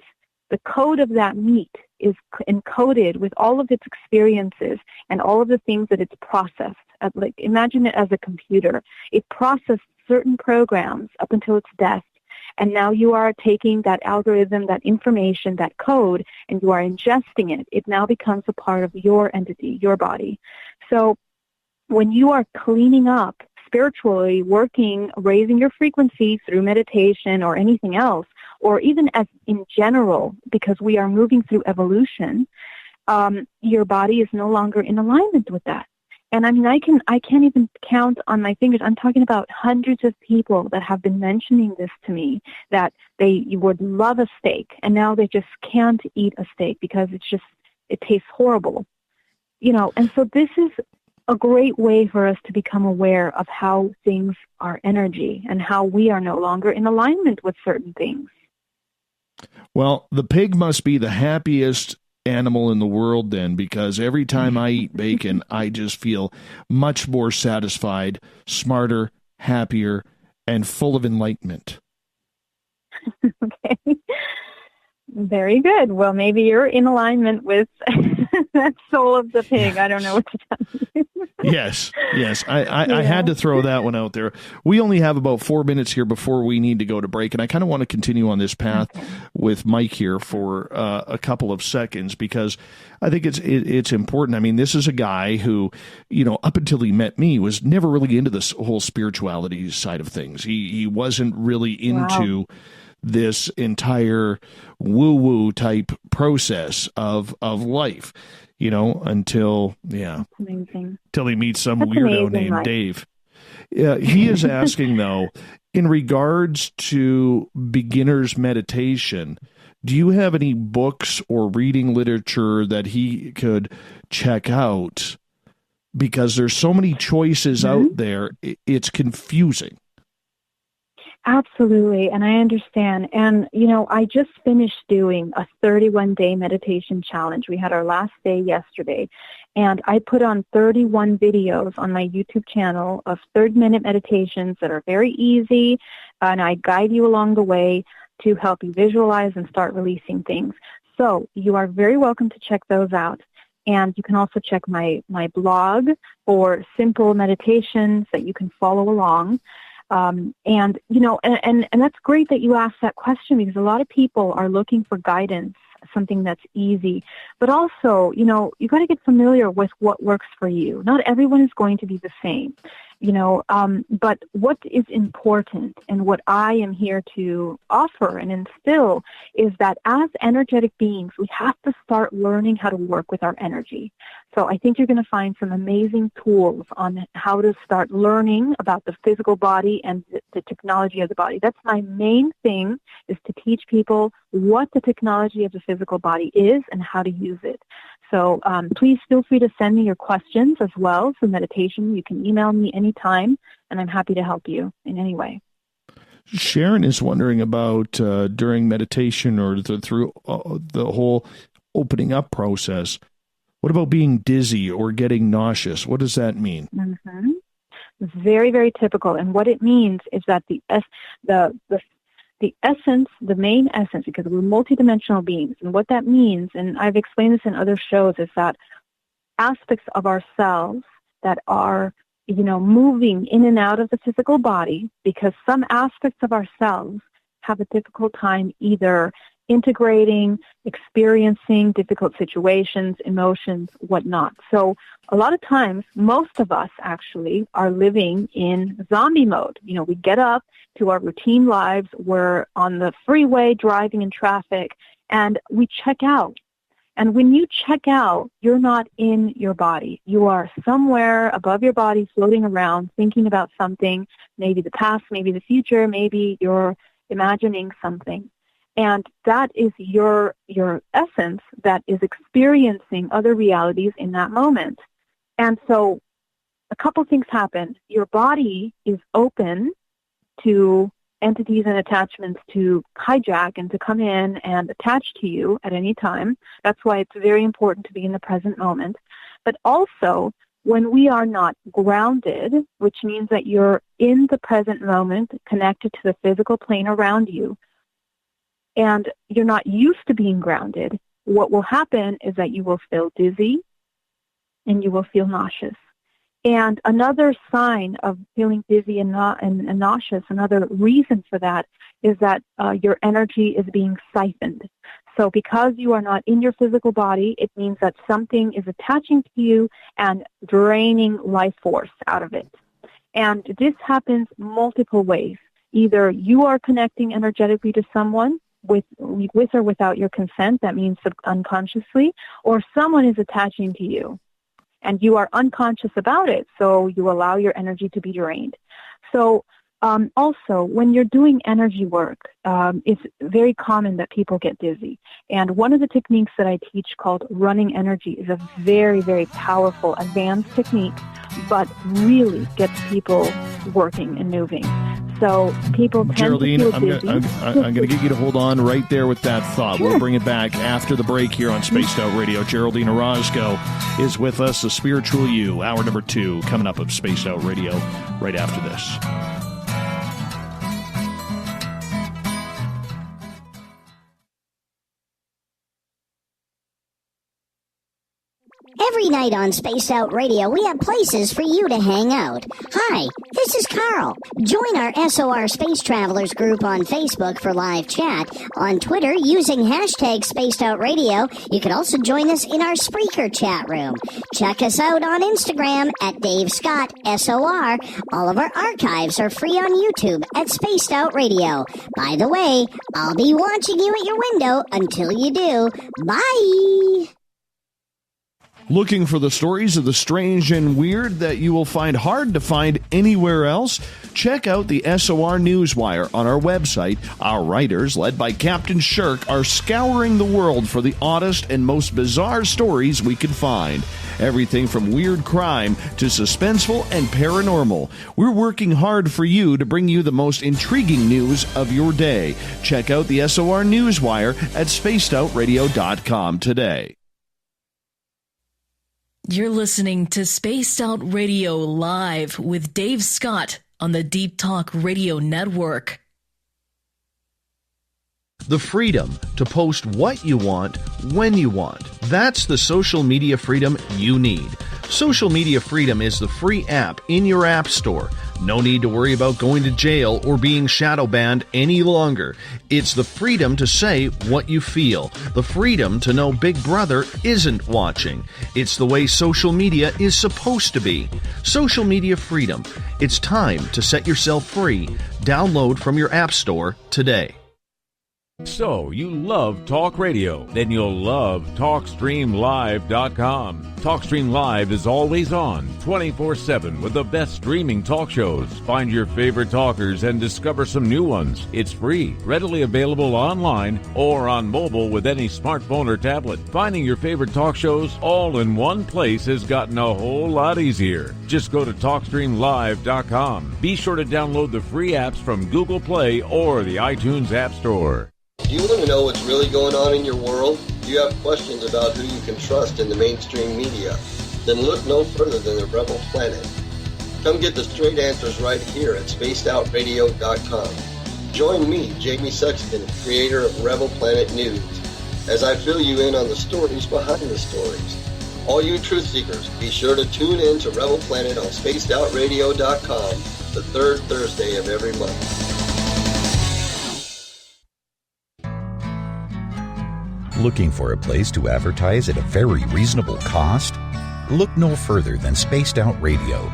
the code of that meat is encoded with all of its experiences and all of the things that it's processed. Like, imagine it as a computer. It processed certain programs up until its death. And now you are taking that algorithm, that information, that code, and you are ingesting it. It now becomes a part of your entity, your body. So when you are cleaning up spiritually, working, raising your frequency through meditation or anything else, or even as in general, because we are moving through evolution, your body is no longer in alignment with that. And I can't even count on my fingers. I'm talking about hundreds of people that have been mentioning this to me, that they would love a steak, and now they just can't eat a steak because it tastes horrible. And so this is a great way for us to become aware of how things are energy and how we are no longer in alignment with certain things. Well, the pig must be the happiest animal in the world then, because every time I eat bacon, I just feel much more satisfied, smarter, happier, and full of enlightenment. Okay. Very good. Well, maybe you're in alignment with that soul of the pig. I don't know what to tell you. Yes. I had to throw that one out there. We only have about 4 minutes here before we need to go to break, and I kind of want to continue on this path with Mike here for a couple of seconds, because I think it's important. This is a guy who, up until he met me, was never really into this whole spirituality side of things. He wasn't really into this entire woo-woo type process of life, until he meets some weirdo named Dave. He is asking, though, in regards to beginner's meditation, do you have any books or reading literature that he could check out? Because there's so many choices out there, it's confusing. Absolutely, and I understand. And, I just finished doing a 31-day meditation challenge. We had our last day yesterday, and I put on 31 videos on my YouTube channel of 30-minute meditations that are very easy, and I guide you along the way to help you visualize and start releasing things. So you are very welcome to check those out. And you can also check my blog for simple meditations that you can follow along. And that's great that you asked that question, because a lot of people are looking for guidance, something that's easy. But also, you got to get familiar with what works for you. Not everyone is going to be the same, but what is important and what I am here to offer and instill is that as energetic beings, we have to start learning how to work with our energy. So I think you're going to find some amazing tools on how to start learning about the physical body and the technology of the body. That's my main thing, is to teach people what the technology of the physical body is and how to use it. So please feel free to send me your questions as well for meditation. You can email me anytime, and I'm happy to help you in any way. Sharon is wondering about during meditation or through the whole opening up process, what about being dizzy or getting nauseous? What does that mean? Mm-hmm. Very, very typical. And what it means is that the essence, the main essence, because we're multidimensional beings, and what that means, and I've explained this in other shows, is that aspects of ourselves that are, moving in and out of the physical body, because some aspects of ourselves have a difficult time either integrating, experiencing difficult situations, emotions, whatnot. So a lot of times, most of us actually are living in zombie mode. You know, we get up to our routine lives, we're on the freeway driving in traffic, and we check out. And when you check out, you're not in your body. You are somewhere above your body, floating around, thinking about something, maybe the past, maybe the future, maybe you're imagining something. And that is your essence that is experiencing other realities in that moment. And so a couple things happen. Your body is open to entities and attachments to hijack and to come in and attach to you at any time. That's why it's very important to be in the present moment. But also, when we are not grounded, which means that you're in the present moment, connected to the physical plane around you, and you're not used to being grounded, what will happen is that you will feel dizzy and you will feel nauseous. And another sign of feeling dizzy and nauseous, another reason for that is that your energy is being siphoned. So because you are not in your physical body, it means that something is attaching to you and draining life force out of it. And this happens multiple ways. Either you are connecting energetically to someone with or without your consent, that means unconsciously, or someone is attaching to you. And you are unconscious about it, so you allow your energy to be drained. So also, when you're doing energy work, it's very common that people get dizzy. And one of the techniques that I teach called running energy is a very, very powerful, advanced technique, but really gets people working and moving. So people tend Geraldine, to feel dizzy. I'm going to get you to hold on right there with that thought. Sure. We'll bring it back after the break here on Spaced Out Radio. Geraldine Orozco is with us, The Spiritual You, hour number 2, coming up of Spaced Out Radio right after this. Every night on Spaced Out Radio, we have places for you to hang out. Hi, this is Carl. Join our SOR Space Travelers group on Facebook for live chat. On Twitter, using hashtag Spaced Out Radio. You can also join us in our Spreaker chat room. Check us out on Instagram at Dave Scott SOR. All of our archives are free on YouTube at Spaced Out Radio. By the way, I'll be watching you at your window until you do. Bye! Looking for the stories of the strange and weird that you will find hard to find anywhere else? Check out the SOR Newswire on our website. Our writers, led by Captain Shirk, are scouring the world for the oddest and most bizarre stories we can find. Everything from weird crime to suspenseful and paranormal. We're working hard for you to bring you the most intriguing news of your day. Check out the SOR Newswire at spacedoutradio.com today. You're listening to Spaced Out Radio Live with Dave Scott on the Deep Talk Radio Network. The freedom to post what you want, when you want. That's the social media freedom you need. Social Media Freedom is the free app in your app store. No need to worry about going to jail or being shadow banned any longer. It's the freedom to say what you feel. The freedom to know Big Brother isn't watching. It's the way social media is supposed to be. Social Media Freedom. It's time to set yourself free. Download from your app store today. So, you love talk radio? Then you'll love TalkStreamLive.com. TalkStream Live is always on, 24/7, with the best streaming talk shows. Find your favorite talkers and discover some new ones. It's free, readily available online or on mobile with any smartphone or tablet. Finding your favorite talk shows all in one place has gotten a whole lot easier. Just go to TalkStreamLive.com. Be sure to download the free apps from Google Play or the iTunes App Store. Do you want to know what's really going on in your world? Do you have questions about who you can trust in the mainstream media? Then look no further than the Rebel Planet. Come get the straight answers right here at spacedoutradio.com. Join me, Jamie Sexton, creator of Rebel Planet News, as I fill you in on the stories behind the stories. All you truth seekers, be sure to tune in to Rebel Planet on spacedoutradio.com the third Thursday of every month. Looking for a place to advertise at a very reasonable cost? Look no further than Spaced Out Radio.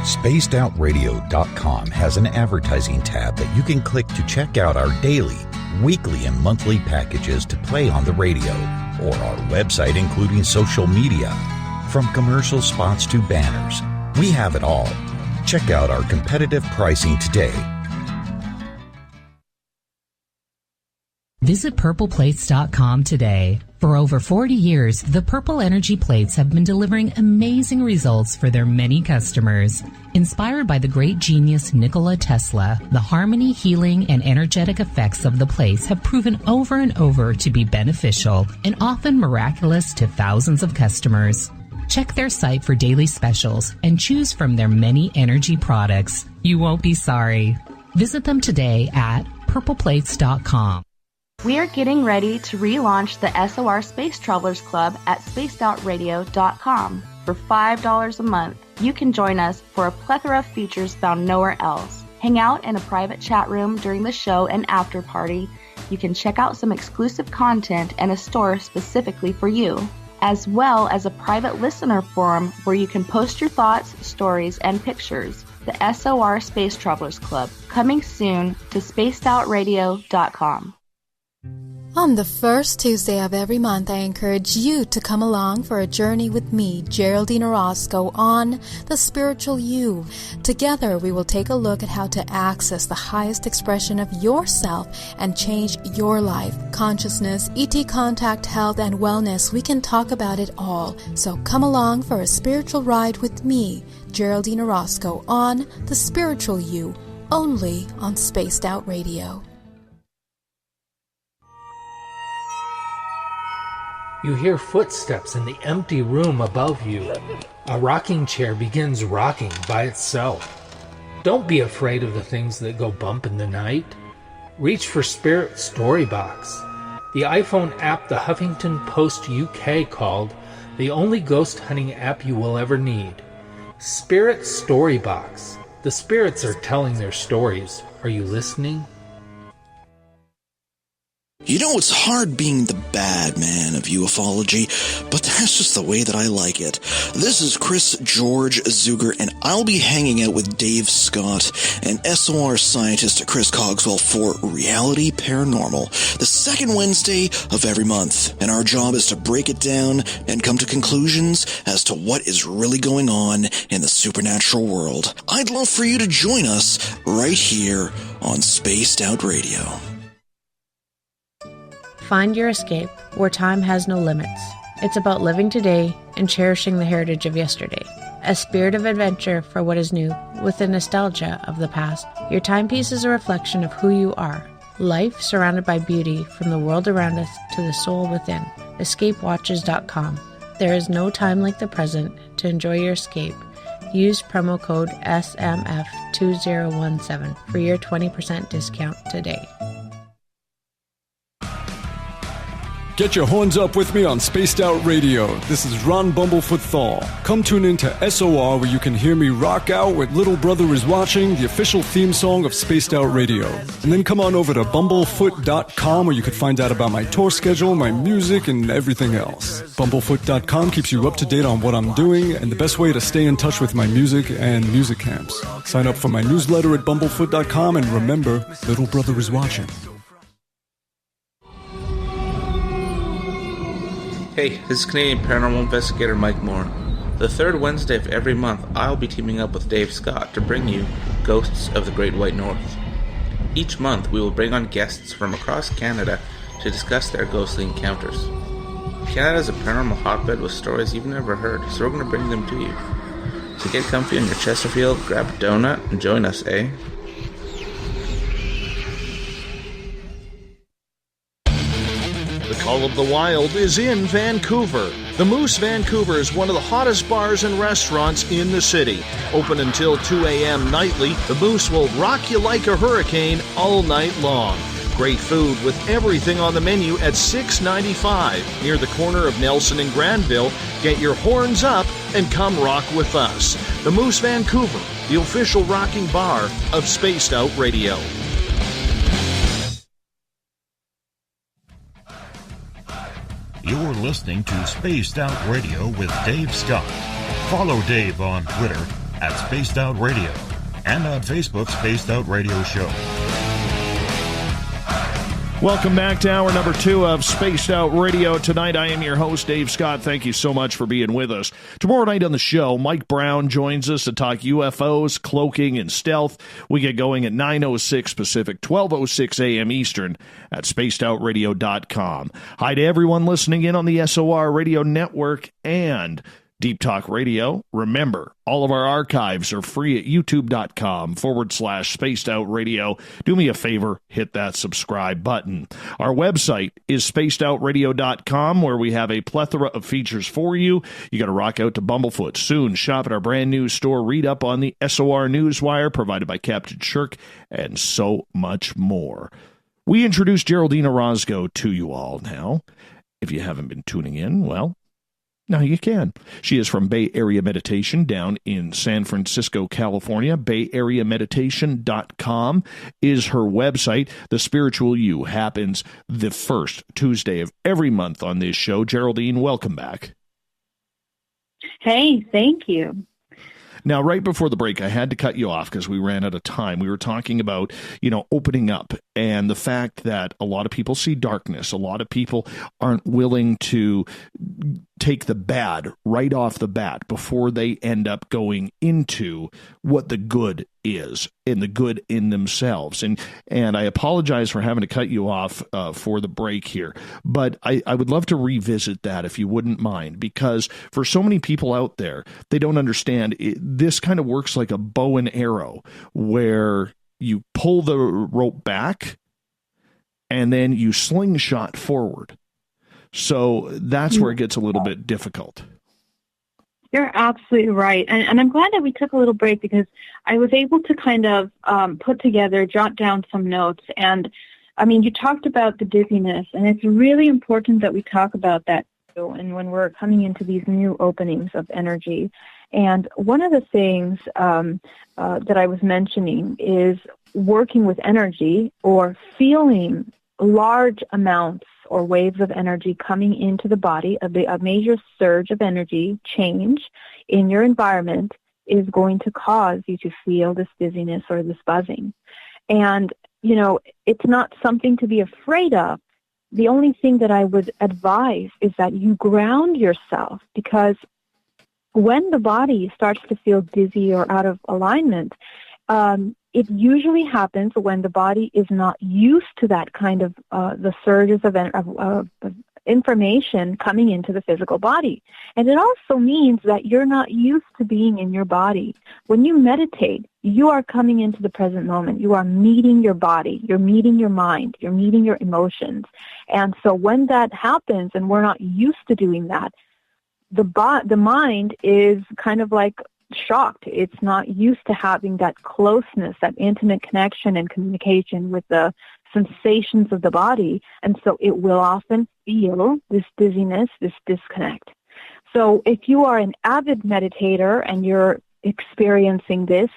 SpacedOutRadio.com has an advertising tab that you can click to check out our daily, weekly, and monthly packages to play on the radio, or our website including social media. From commercial spots to banners, we have it all. Check out our competitive pricing today. Visit purpleplates.com today. For over 40 years, the Purple Energy Plates have been delivering amazing results for their many customers. Inspired by the great genius Nikola Tesla, the harmony, healing, and energetic effects of the plates have proven over and over to be beneficial and often miraculous to thousands of customers. Check their site for daily specials and choose from their many energy products. You won't be sorry. Visit them today at purpleplates.com. We are getting ready to relaunch the SOR Space Travelers Club at spacedoutradio.com. For $5 a month, you can join us for a plethora of features found nowhere else. Hang out in a private chat room during the show and after party. You can check out some exclusive content and a store specifically for you, as well as a private listener forum where you can post your thoughts, stories, and pictures. The SOR Space Travelers Club, coming soon to spacedoutradio.com. On the first Tuesday of every month, I encourage you to come along for a journey with me, Geraldine Orozco, on The Spiritual You. Together, we will take a look at how to access the highest expression of yourself and change your life. Consciousness, ET contact, health, and wellness, we can talk about it all. So come along for a spiritual ride with me, Geraldine Orozco, on The Spiritual You, only on Spaced Out Radio. You hear footsteps in the empty room above you. A rocking chair begins rocking by itself. Don't be afraid of the things that go bump in the night. Reach for Spirit Storybox, the iPhone app the Huffington Post UK called the only ghost hunting app you will ever need. Spirit Storybox. The spirits are telling their stories. Are you listening? You know, it's hard being the bad man of ufology, but that's just the way that I like it. This is Chris George Zuger, and I'll be hanging out with Dave Scott and SOR scientist Chris Cogswell for Reality Paranormal, the second Wednesday of every month. And our job is to break it down and come to conclusions as to what is really going on in the supernatural world. I'd love for you to join us right here on Spaced Out Radio. Find your escape where time has no limits. It's about living today and cherishing the heritage of yesterday. A spirit of adventure for what is new with the nostalgia of the past. Your timepiece is a reflection of who you are. Life surrounded by beauty from the world around us to the soul within. EscapeWatches.com. There is no time like the present to enjoy your escape. Use promo code SMF2017 for your 20% discount today. Get your horns up with me on Spaced Out Radio. This is Ron Bumblefoot Thal. Come tune in to SOR where you can hear me rock out with Little Brother is Watching, the official theme song of Spaced Out Radio. And then come on over to bumblefoot.com where you can find out about my tour schedule, my music, and everything else. Bumblefoot.com keeps you up to date on what I'm doing and the best way to stay in touch with my music and music camps. Sign up for my newsletter at bumblefoot.com and remember, Little Brother is Watching. Hey, this is Canadian Paranormal Investigator Mike Moore. The third Wednesday of every month, I'll be teaming up with Dave Scott to bring you Ghosts of the Great White North. Each month, we will bring on guests from across Canada to discuss their ghostly encounters. Canada is a paranormal hotbed with stories you've never heard, so we're going to bring them to you. So get comfy on your Chesterfield, grab a donut, and join us, eh? The Call of the Wild is in Vancouver. The Moose Vancouver is one of the hottest bars and restaurants in the city. Open until 2 a.m. nightly, the Moose will rock you like a hurricane all night long. Great food with everything on the menu at $6.95 near the corner of Nelson and Granville. Get your horns up and come rock with us. The Moose Vancouver, the official rocking bar of Spaced Out Radio. You're listening to Spaced Out Radio with Dave Scott. Follow Dave on Twitter at Spaced Out Radio and on Facebook, Spaced Out Radio Show. Welcome back to hour number 2 of Spaced Out Radio. Tonight, I am your host, Dave Scott. Thank you so much for being with us. Tomorrow night on the show, Mike Brown joins us to talk UFOs, cloaking, and stealth. We get going at 9:06 Pacific, 12:06 a.m. Eastern at spacedoutradio.com. Hi to everyone listening in on the SOR Radio Network and Deep Talk Radio. Remember, all of our archives are free at youtube.com/Spaced Out Radio. Do me a favor, hit that subscribe button. Our website is spacedoutradio.com, where we have a plethora of features for you. You got to rock out to Bumblefoot soon. Shop at our brand new store. Read up on the SOR Newswire provided by Captain Shirk, and so much more. We introduced Geraldine Orozco to you all now. If you haven't been tuning in, well, now you can. She is from Bay Area Meditation down in San Francisco, California. BayAreaMeditation.com is her website. The Spiritual You happens the first Tuesday of every month on this show. Geraldine, welcome back. Hey, thank you. Now, right before the break, I had to cut you off because we ran out of time. We were talking about, opening up and the fact that a lot of people see darkness. A lot of people aren't willing to take the bad right off the bat before they end up going into what the good is and the good in themselves. And I apologize for having to cut you off for the break here, but I would love to revisit that if you wouldn't mind, because for so many people out there, they don't understand this kind of works like a bow and arrow, where you pull the rope back and then you slingshot forward. So that's where it gets a little bit difficult. You're absolutely right. And I'm glad that we took a little break, because I was able to kind of jot down some notes. And, you talked about the dizziness, and it's really important that we talk about that too, and when we're coming into these new openings of energy. And one of the things that I was mentioning is working with energy or feeling large amounts or waves of energy coming into the body. A major surge of energy change in your environment is going to cause you to feel this dizziness or this buzzing. And, it's not something to be afraid of. The only thing that I would advise is that you ground yourself, because when the body starts to feel dizzy or out of alignment, it usually happens when the body is not used to that kind of the surges of information coming into the physical body. And it also means that you're not used to being in your body. When you meditate, you are coming into the present moment. You are meeting your body. You're meeting your mind. You're meeting your emotions. And so when that happens and we're not used to doing that, the mind is kind of like shocked. It's not used to having that closeness, that intimate connection and communication with the sensations of the body, and so it will often feel this dizziness, this disconnect. So if you are an avid meditator and you're experiencing this,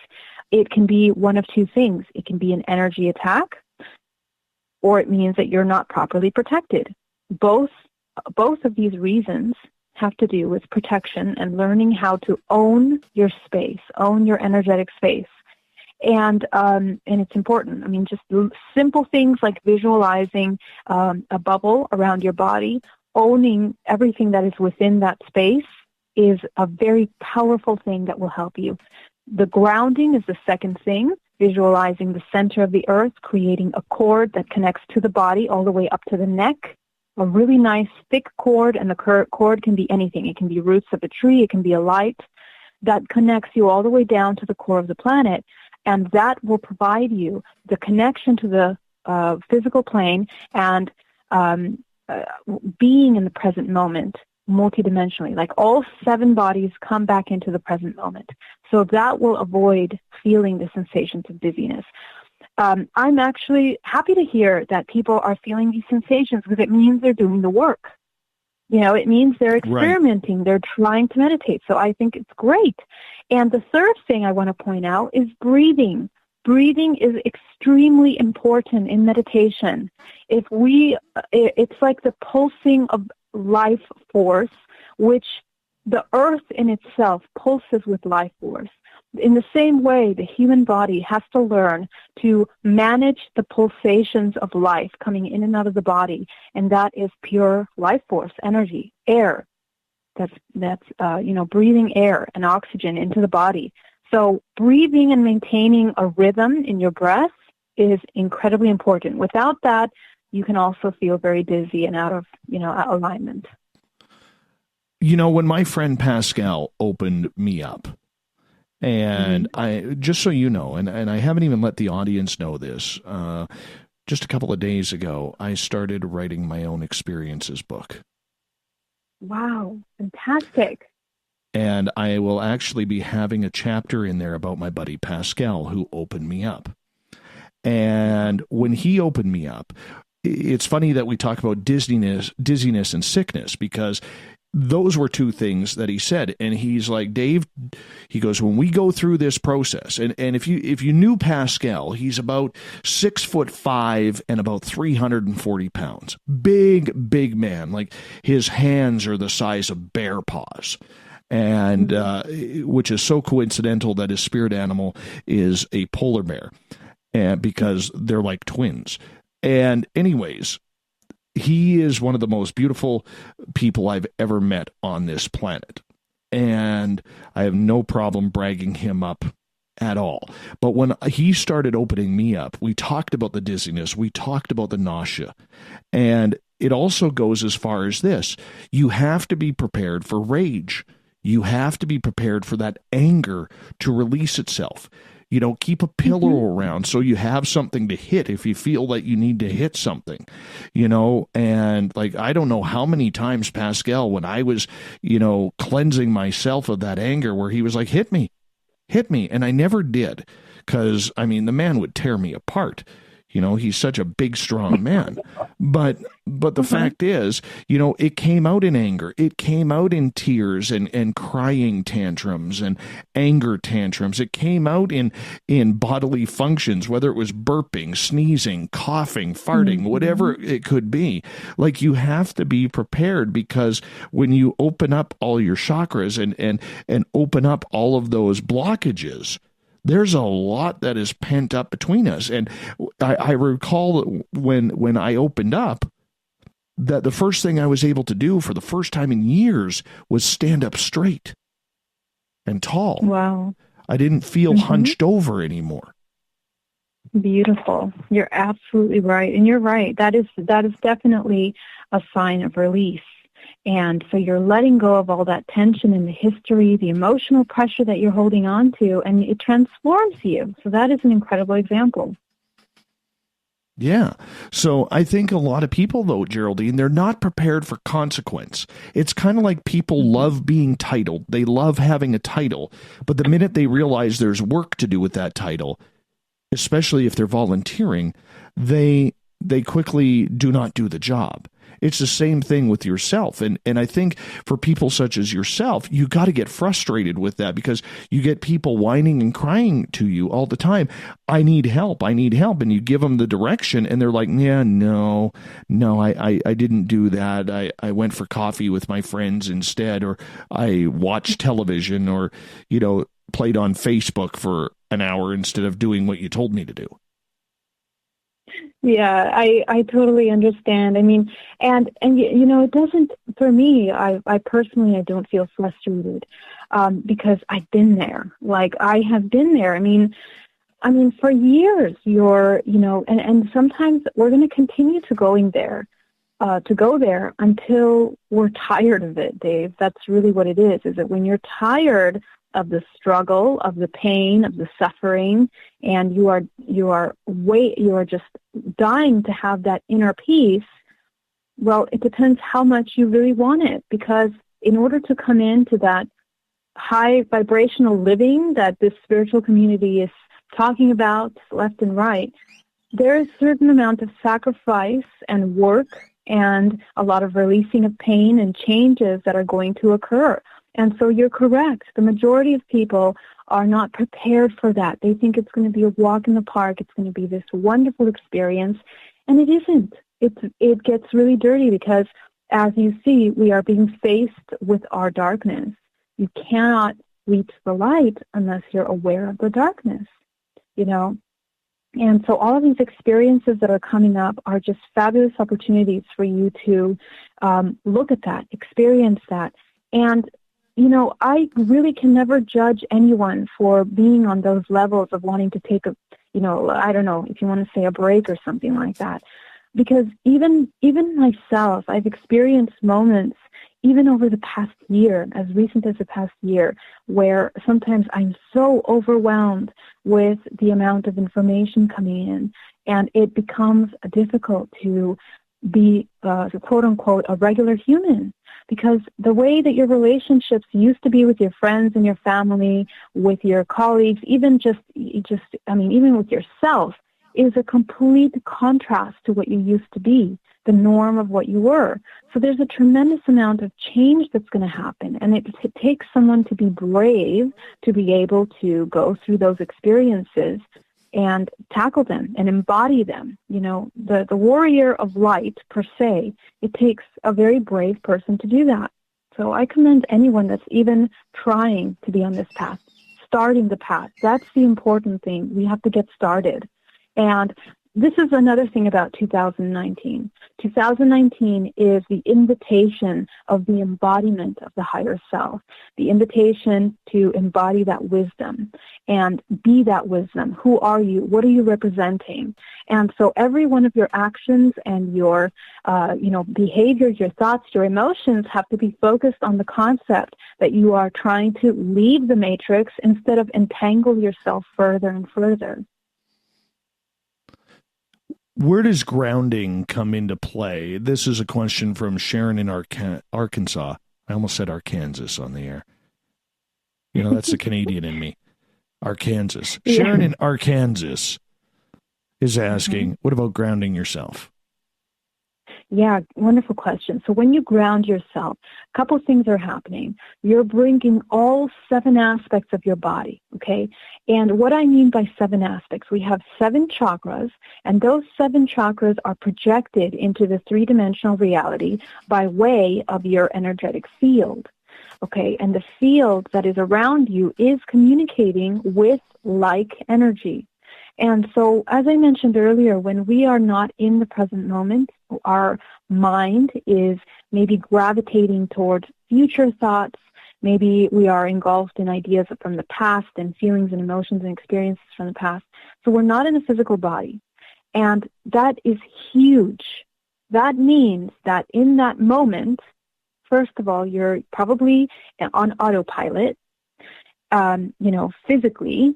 it can be one of two things. It can be an energy attack, or it means that you're not properly protected. Both of these reasons have to do with protection and learning how to own your space, own your energetic space. And it's important. Just simple things like visualizing a bubble around your body, owning everything that is within that space is a very powerful thing that will help you. The grounding is the second thing, visualizing the center of the earth, creating a cord that connects to the body all the way up to the neck. A really nice thick cord, and the cord can be anything. It can be roots of a tree. It can be a light that connects you all the way down to the core of the planet, and that will provide you the connection to the physical plane and being in the present moment multidimensionally. Like all 7 bodies come back into the present moment. So that will avoid feeling the sensations of dizziness. I'm actually happy to hear that people are feeling these sensations, because it means they're doing the work. It means they're experimenting. Right. They're trying to meditate. So I think it's great. And the third thing I want to point out is breathing. Breathing is extremely important in meditation. It's like the pulsing of life force, which the earth in itself pulses with life force. In the same way, the human body has to learn to manage the pulsations of life coming in and out of the body, and that is pure life force, energy, air. That's breathing air and oxygen into the body. So breathing and maintaining a rhythm in your breath is incredibly important. Without that, you can also feel very dizzy and out of alignment. When my friend Pascal opened me up, and I, just so you know, and I haven't even let the audience know this, just a couple of days ago, I started writing my own experiences book. Wow, fantastic. And I will actually be having a chapter in there about my buddy Pascal, who opened me up. And when he opened me up, it's funny that we talk about dizziness and sickness, because those were two things that he said. And he's like, Dave, he goes, when we go through this process, and if you knew Pascal, he's about 6'5" and about 340 pounds. Big man. Like, his hands are the size of bear paws. And which is so coincidental that his spirit animal is a polar bear, and because they're like twins. And anyways, he is one of the most beautiful people I've ever met on this planet. And I have no problem bragging him up at all. But when he started opening me up, we talked about the dizziness, we talked about the nausea. And it also goes as far as this. You have to be prepared for rage. You have to be prepared for that anger to release itself. Keep a pillow around so you have something to hit if you feel that you need to hit something, and like, I don't know how many times, Pascal, when I was, cleansing myself of that anger, where he was like, hit me. And I never did, because, the man would tear me apart. He's such a big, strong man. But the fact is, it came out in anger. It came out in tears and crying tantrums and anger tantrums. It came out in bodily functions, whether it was burping, sneezing, coughing, farting, whatever it could be. Like, you have to be prepared, because when you open up all your chakras and open up all of those blockages, there's a lot that is pent up between us. And I recall when I opened up, that the first thing I was able to do for the first time in years was stand up straight and tall. Wow. I didn't feel hunched over anymore. Beautiful. You're absolutely right. And you're right. That is definitely a sign of release. And so you're letting go of all that tension in the history, the emotional pressure that you're holding on to, and it transforms you. So that is an incredible example. Yeah. So I think a lot of people, though, Geraldine, they're not prepared for consequence. It's kind of like people love being titled. They love having a title. But the minute they realize there's work to do with that title, especially if they're volunteering, they quickly do not do the job. It's the same thing with yourself. And I think for people such as yourself, you got to get frustrated with that, because you get people whining and crying to you all the time. I need help. And you give them the direction and they're like, yeah, no, I didn't do that. I went for coffee with my friends instead, or I watched television, or, played on Facebook for an hour instead of doing what you told me to do. Yeah, I totally understand. And it doesn't, for me, I personally, I don't feel frustrated, because I've been there. Like, I have been there. For years, and sometimes we're going to continue to go there until we're tired of it, Dave. That's really what it is that when you're tired of the struggle, of the pain, of the suffering, and you are just dying to have that inner peace. Well, it depends how much you really want it, because in order to come into that high vibrational living that this spiritual community is talking about left and right, there is a certain amount of sacrifice and work and a lot of releasing of pain and changes that are going to occur. And so you're correct. The majority of people are not prepared for that. They think it's going to be a walk in the park. It's going to be this wonderful experience. And it isn't. It gets really dirty, because as you see, we are being faced with our darkness. You cannot reach the light unless you're aware of the darkness, you know. And so all of these experiences that are coming up are just fabulous opportunities for you to look at that, experience that. And, you know, I really can never judge anyone for being on those levels of wanting to take a, you know, I don't know if you want to say a break or something like that. Because even myself, I've experienced moments, even over the past year, as recent as the past year, where sometimes I'm so overwhelmed with the amount of information coming in, and it becomes difficult to be, quote-unquote, a regular human. Because the way that your relationships used to be with your friends and your family, with your colleagues, even even with yourself, is a complete contrast to what you used to be, the norm of what you were. So there's a tremendous amount of change that's going to happen, and it takes someone to be brave to be able to go through those experiences and tackle them and embody them. You know, the warrior of light, per se, it takes a very brave person to do that. So I commend anyone that's even trying to be on this path, starting the path. That's the important thing. We have to get started. And this is another thing about 2019. 2019 is the invitation of the embodiment of the higher self, the invitation to embody that wisdom and be that wisdom. Who are you? What are you representing? And so every one of your actions and your behavior, your thoughts, your emotions have to be focused on the concept that you are trying to leave the matrix instead of entangle yourself further and further. Where does grounding come into play? This is a question from Sharon in Arkansas. I almost said Arkansas on the air. You know, that's the Canadian in me. Arkansas. Yeah. Sharon in Arkansas is asking, what about grounding yourself? Yeah, wonderful question. So when you ground yourself, a couple things are happening. You're bringing all 7 aspects of your body, okay? And what I mean by 7 aspects, we have 7 chakras, and those 7 chakras are projected into the 3-dimensional reality by way of your energetic field, okay? And the field that is around you is communicating with like energy. And so, as I mentioned earlier, when we are not in the present moment, our mind is maybe gravitating towards future thoughts. Maybe we are engulfed in ideas from the past and feelings and emotions and experiences from the past. So we're not in a physical body. And that is huge. That means that in that moment, first of all, you're probably on autopilot, physically.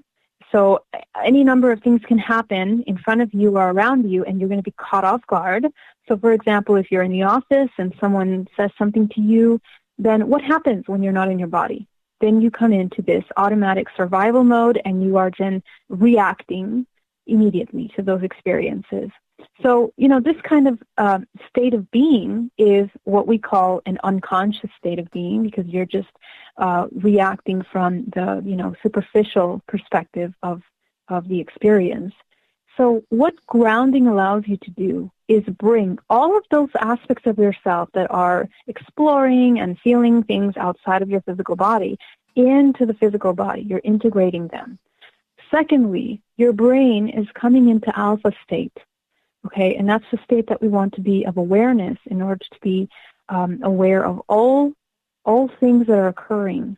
So any number of things can happen in front of you or around you, and you're going to be caught off guard. So, for example, if you're in the office and someone says something to you, then what happens when you're not in your body? Then you come into this automatic survival mode, and you are then reacting immediately to those experiences. So, this kind of state of being is what we call an unconscious state of being, because you're just reacting from the, superficial perspective of the experience. So what grounding allows you to do is bring all of those aspects of yourself that are exploring and feeling things outside of your physical body into the physical body. You're integrating them. Secondly, your brain is coming into alpha state. Okay, and that's the state that we want to be of awareness in order to be aware of all things that are occurring.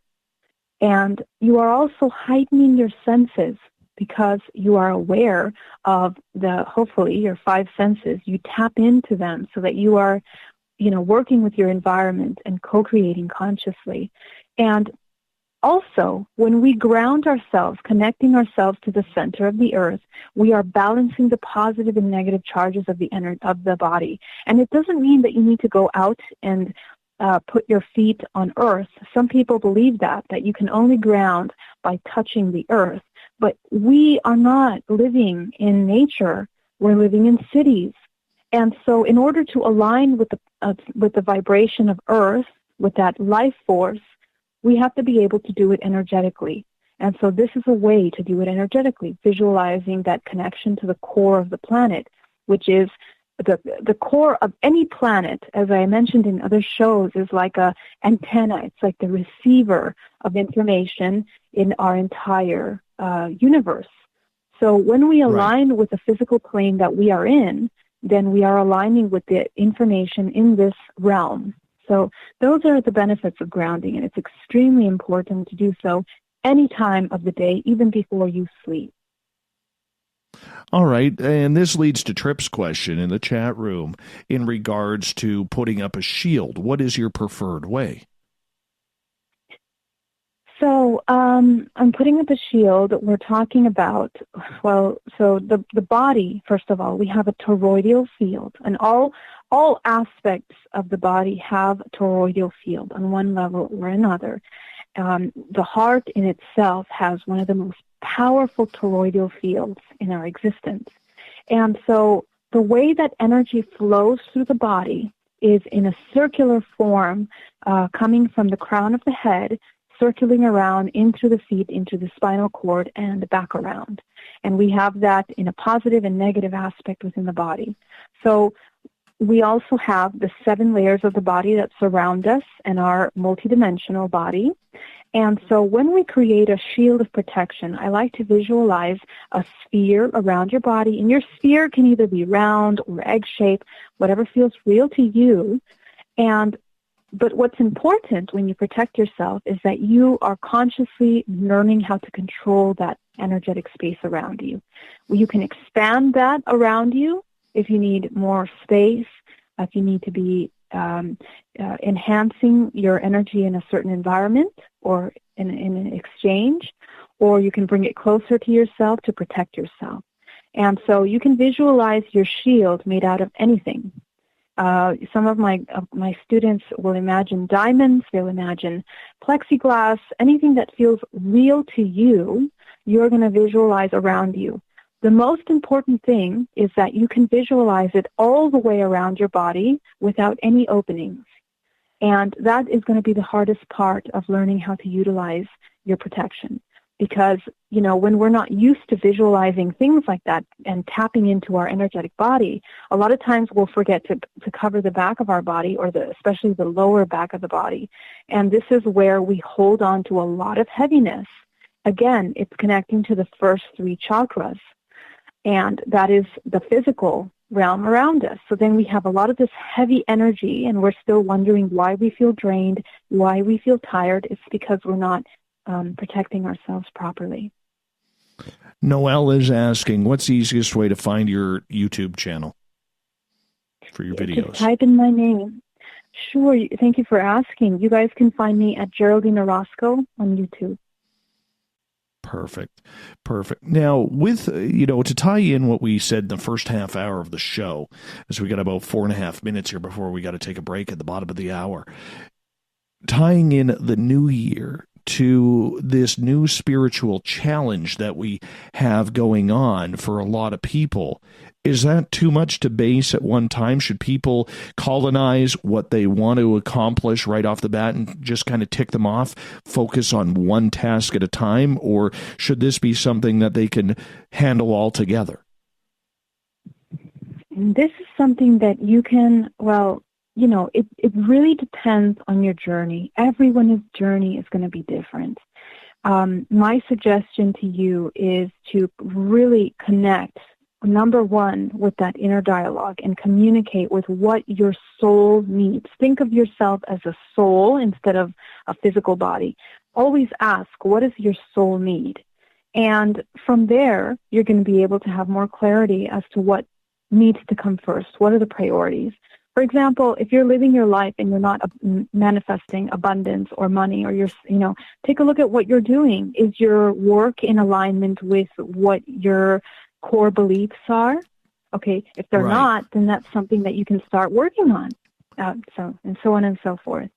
And you are also heightening your senses because you are aware of hopefully your 5 senses. You tap into them so that you are, working with your environment and co-creating consciously. And also, when we ground ourselves, connecting ourselves to the center of the earth, we are balancing the positive and negative charges of the body. And it doesn't mean that you need to go out and put your feet on earth. Some people believe that you can only ground by touching the earth. But we are not living in nature. We're living in cities. And so in order to align with the vibration of earth, with that life force, we have to be able to do it energetically. And so this is a way to do it energetically, visualizing that connection to the core of the planet, which is the core of any planet, as I mentioned in other shows, is like a antenna. It's like the receiver of information in our entire universe. So when we align with the physical plane that we are in, then we are aligning with the information in this realm. So those are the benefits of grounding, and it's extremely important to do so any time of the day, even before you sleep. All right, and this leads to Tripp's question in the chat room in regards to putting up a shield. What is your preferred way? So I'm putting up a shield. We're talking about, so the body, first of all, we have a toroidal field, and all aspects of the body have a toroidal field on one level or another. The heart in itself has one of the most powerful toroidal fields in our existence. And so the way that energy flows through the body is in a circular form, coming from the crown of the head, circling around into the feet, into the spinal cord, and back around. And we have that in a positive and negative aspect within the body. So we also have the 7 layers of the body that surround us and our multidimensional body. And so when we create a shield of protection, I like to visualize a sphere around your body. And your sphere can either be round or egg-shaped, whatever feels real to you. But what's important when you protect yourself is that you are consciously learning how to control that energetic space around you. You can expand that around you if you need more space, if you need to be enhancing your energy in a certain environment or in an exchange, or you can bring it closer to yourself to protect yourself. And so you can visualize your shield made out of anything. Some of my students will imagine diamonds, they'll imagine plexiglass, anything that feels real to you, you're going to visualize around you. The most important thing is that you can visualize it all the way around your body without any openings. And that is going to be the hardest part of learning how to utilize your protection. Because, when we're not used to visualizing things like that and tapping into our energetic body, a lot of times we'll forget to cover the back of our body, or especially the lower back of the body. And this is where we hold on to a lot of heaviness. Again, it's connecting to the first 3 chakras. And that is the physical realm around us. So then we have a lot of this heavy energy, and we're still wondering why we feel drained, why we feel tired. It's because we're not protecting ourselves properly. Noelle is asking, what's the easiest way to find your YouTube channel for your videos? Just type in my name. Sure. Thank you for asking. You guys can find me at Geraldine Orozco on YouTube. Perfect. Now, with, to tie in what we said in the first half hour of the show, as we got about 4.5 minutes here before we got to take a break at the bottom of the hour, tying in the new year to this new spiritual challenge that we have going on for a lot of people. Is that too much to base at one time? Should people colonize what they want to accomplish right off the bat and just kind of tick them off, focus on one task at a time? Or should this be something that they can handle all together? This is something that you can, it really depends on your journey. Everyone's journey is going to be different. My suggestion to you is to really connect, number one, with that inner dialogue and communicate with what your soul needs. Think of yourself as a soul instead of a physical body. Always ask, what does your soul need? And from there, you're going to be able to have more clarity as to what needs to come first. What are the priorities? For example, if you're living your life and you're not manifesting abundance or money, or take a look at what you're doing. Is your work in alignment with what your core beliefs are? Okay, if they're not, then that's something that you can start working on. So on and so forth.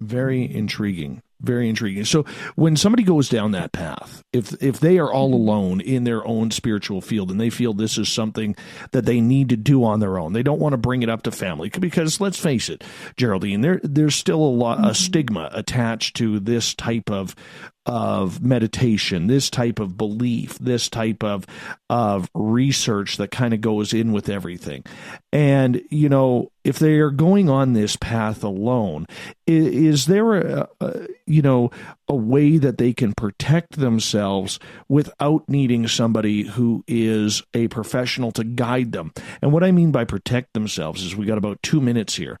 Very intriguing. Very intriguing. So when somebody goes down that path, if they are all alone in their own spiritual field and they feel this is something that they need to do on their own, they don't want to bring it up to family, because let's face it, Geraldine, there's still a stigma attached to this type of of meditation, this type of belief, this type of research that kind of goes in with everything. And, you know, if they are going on this path alone, is there a way that they can protect themselves without needing somebody who is a professional to guide them? And what I mean by protect themselves is, we got about 2 minutes here.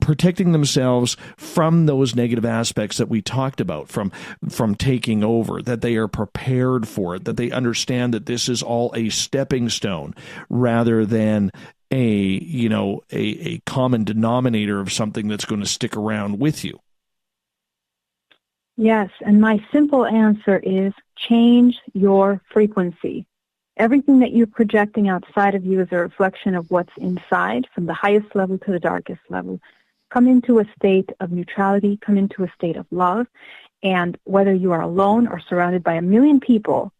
Protecting themselves from those negative aspects that we talked about, from taking over, that they are prepared for it, that they understand that this is all a stepping stone rather than a common denominator of something that's going to stick around with you. Yes, and my simple answer is change your frequency. Everything that you're projecting outside of you is a reflection of what's inside, from the highest level to the darkest level. Come into a state of neutrality, come into a state of love, and whether you are alone or surrounded by a million people,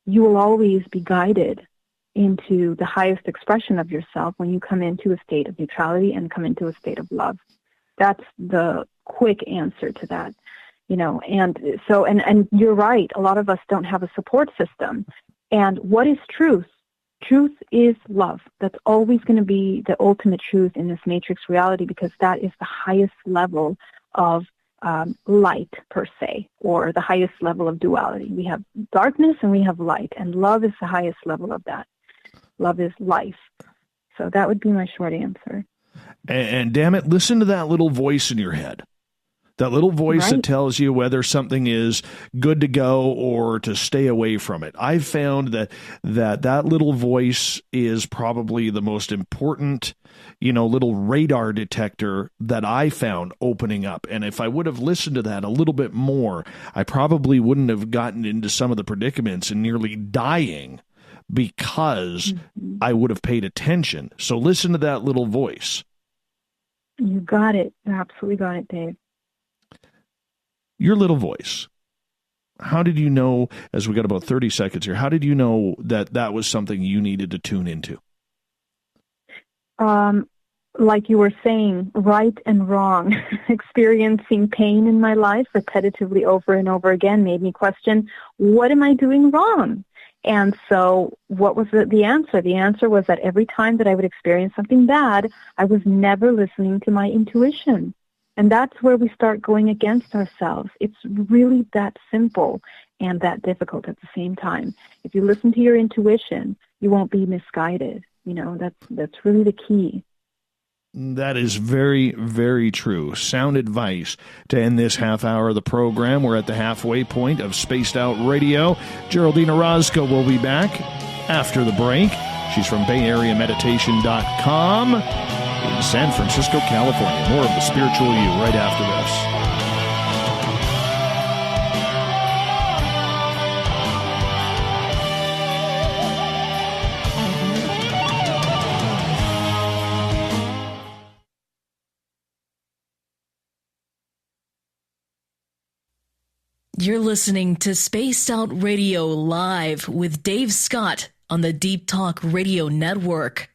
you will always be guided into the highest expression of yourself when you come into a state of neutrality and come into a state of love. That's the quick answer to that. You know, and so, and you're right, a lot of us don't have a support system. And what is truth? Truth is love. That's always going to be the ultimate truth in this matrix reality, because that is the highest level of light, per se, or the highest level of duality. We have darkness and we have light, and love is the highest level of that. Love is life. So that would be my short answer. And damn it, listen to that little voice in your head. That little voice that tells you whether something is good to go or to stay away from it. I've found that little voice is probably the most important, little radar detector that I found opening up. And if I would have listened to that a little bit more, I probably wouldn't have gotten into some of the predicaments and nearly dying because I would have paid attention. So listen to that little voice. You got it. You absolutely got it, Dave. Your little voice. How did you know, as we got about 30 seconds here, how did you know that was something you needed to tune into? Like you were saying, right and wrong. Experiencing pain in my life repetitively over and over again made me question, what am I doing wrong? And so what was the answer? The answer was that every time that I would experience something bad, I was never listening to my intuition. And that's where we start going against ourselves. It's really that simple and that difficult at the same time. If you listen to your intuition, you won't be misguided. That's really the key. That is very, very true. Sound advice to end this half hour of the program. We're at the halfway point of Spaced Out Radio. Geraldine Orozco will be back after the break. She's from BayAreaMeditation.com. in San Francisco, California. More of the Spiritual You right after this. You're listening to Spaced Out Radio Live with Dave Scott on the Deep Talk Radio Network.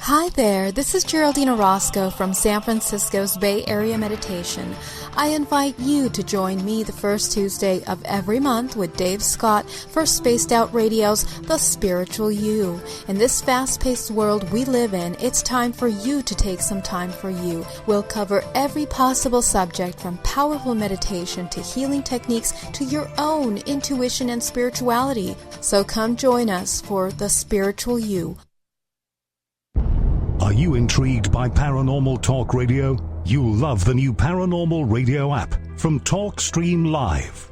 Hi there, this is Geraldine Orozco from San Francisco's Bay Area Meditation. I invite you to join me the first Tuesday of every month with Dave Scott for Spaced Out Radio's The Spiritual You. In this fast-paced world we live in, it's time for you to take some time for you. We'll cover every possible subject, from powerful meditation to healing techniques to your own intuition and spirituality. So come join us for The Spiritual You. Are you intrigued by Paranormal Talk Radio? You'll love the new Paranormal Radio app from TalkStream Live.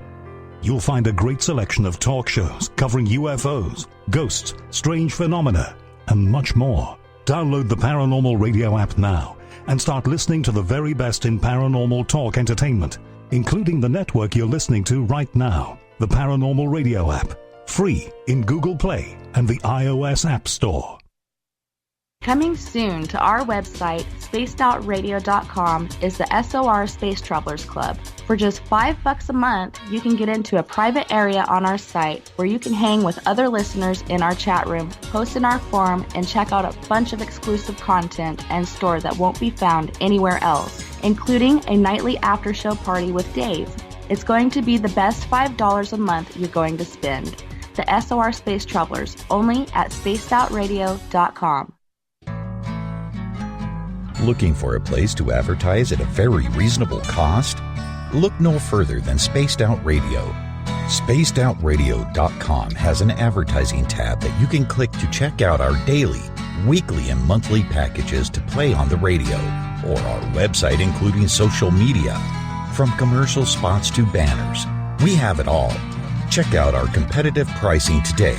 You'll find a great selection of talk shows covering UFOs, ghosts, strange phenomena, and much more. Download the Paranormal Radio app now and start listening to the very best in paranormal talk entertainment, including the network you're listening to right now, the Paranormal Radio app, free in Google Play and the iOS App Store. Coming soon to our website, spacedoutradio.com, is the SOR Space Travelers Club. For just $5 a month, you can get into a private area on our site where you can hang with other listeners in our chat room, post in our forum, and check out a bunch of exclusive content and store that won't be found anywhere else. including a nightly after show party with Dave. It's going to be the best $5 a month you're going to spend. The SOR Space Travelers, only at spacedoutradio.com. Looking for a place to advertise at a very reasonable cost? Look no further than Spaced Out Radio. SpacedOutRadio.com has an advertising tab that you can click to check out our daily, weekly, and monthly packages to play on the radio, or our website including social media. From commercial spots to banners, we have it all. Check out our competitive pricing today.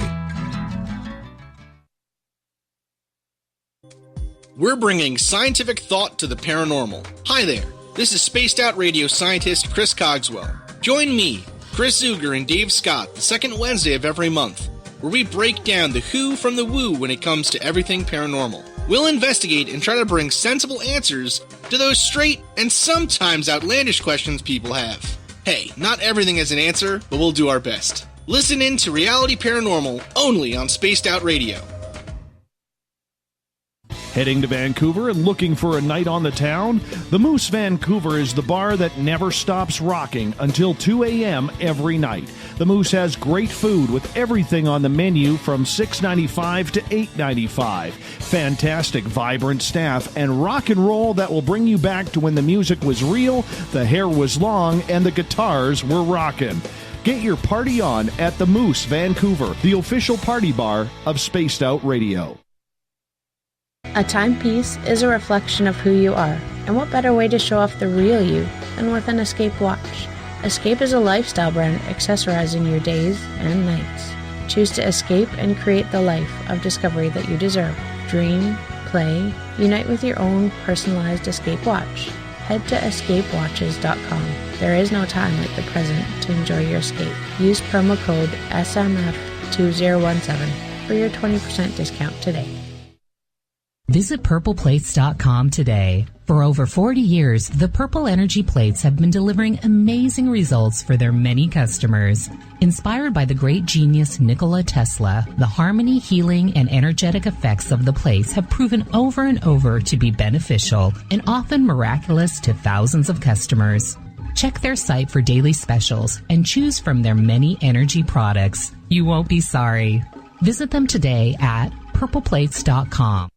We're bringing scientific thought to the paranormal. Hi there, this is Spaced Out Radio scientist Chris Cogswell. Join me, Chris Zuger, and Dave Scott the second Wednesday of every month, where we break down the who from the woo when it comes to everything paranormal. We'll investigate and try to bring sensible answers to those straight and sometimes outlandish questions people have. Hey, not everything has an answer, but we'll do our best. Listen in to Reality Paranormal only on Spaced Out Radio. Heading to Vancouver and looking for a night on the town? The Moose Vancouver is the bar that never stops rocking until 2 a.m. every night. The Moose has great food with everything on the menu from $6.95 to $8.95. Fantastic, vibrant staff and rock and roll that will bring you back to when the music was real, the hair was long, and the guitars were rocking. Get your party on at the Moose Vancouver, the official party bar of Spaced Out Radio. A timepiece is a reflection of who you are, and what better way to show off the real you than with an Escape watch? Escape is a lifestyle brand accessorizing your days and nights. Choose to escape and create the life of discovery that you deserve. Dream, play, unite with your own personalized Escape watch. Head to escapewatches.com. There is no time like the present to enjoy your escape. Use promo code SMF2017 for your 20% discount today. Visit purpleplates.com today. For over 40 years, the Purple Energy Plates have been delivering amazing results for their many customers. Inspired by the great genius Nikola Tesla, the harmony, healing, and energetic effects of the plates have proven over and over to be beneficial and often miraculous to thousands of customers. Check their site for daily specials and choose from their many energy products. You won't be sorry. Visit them today at purpleplates.com.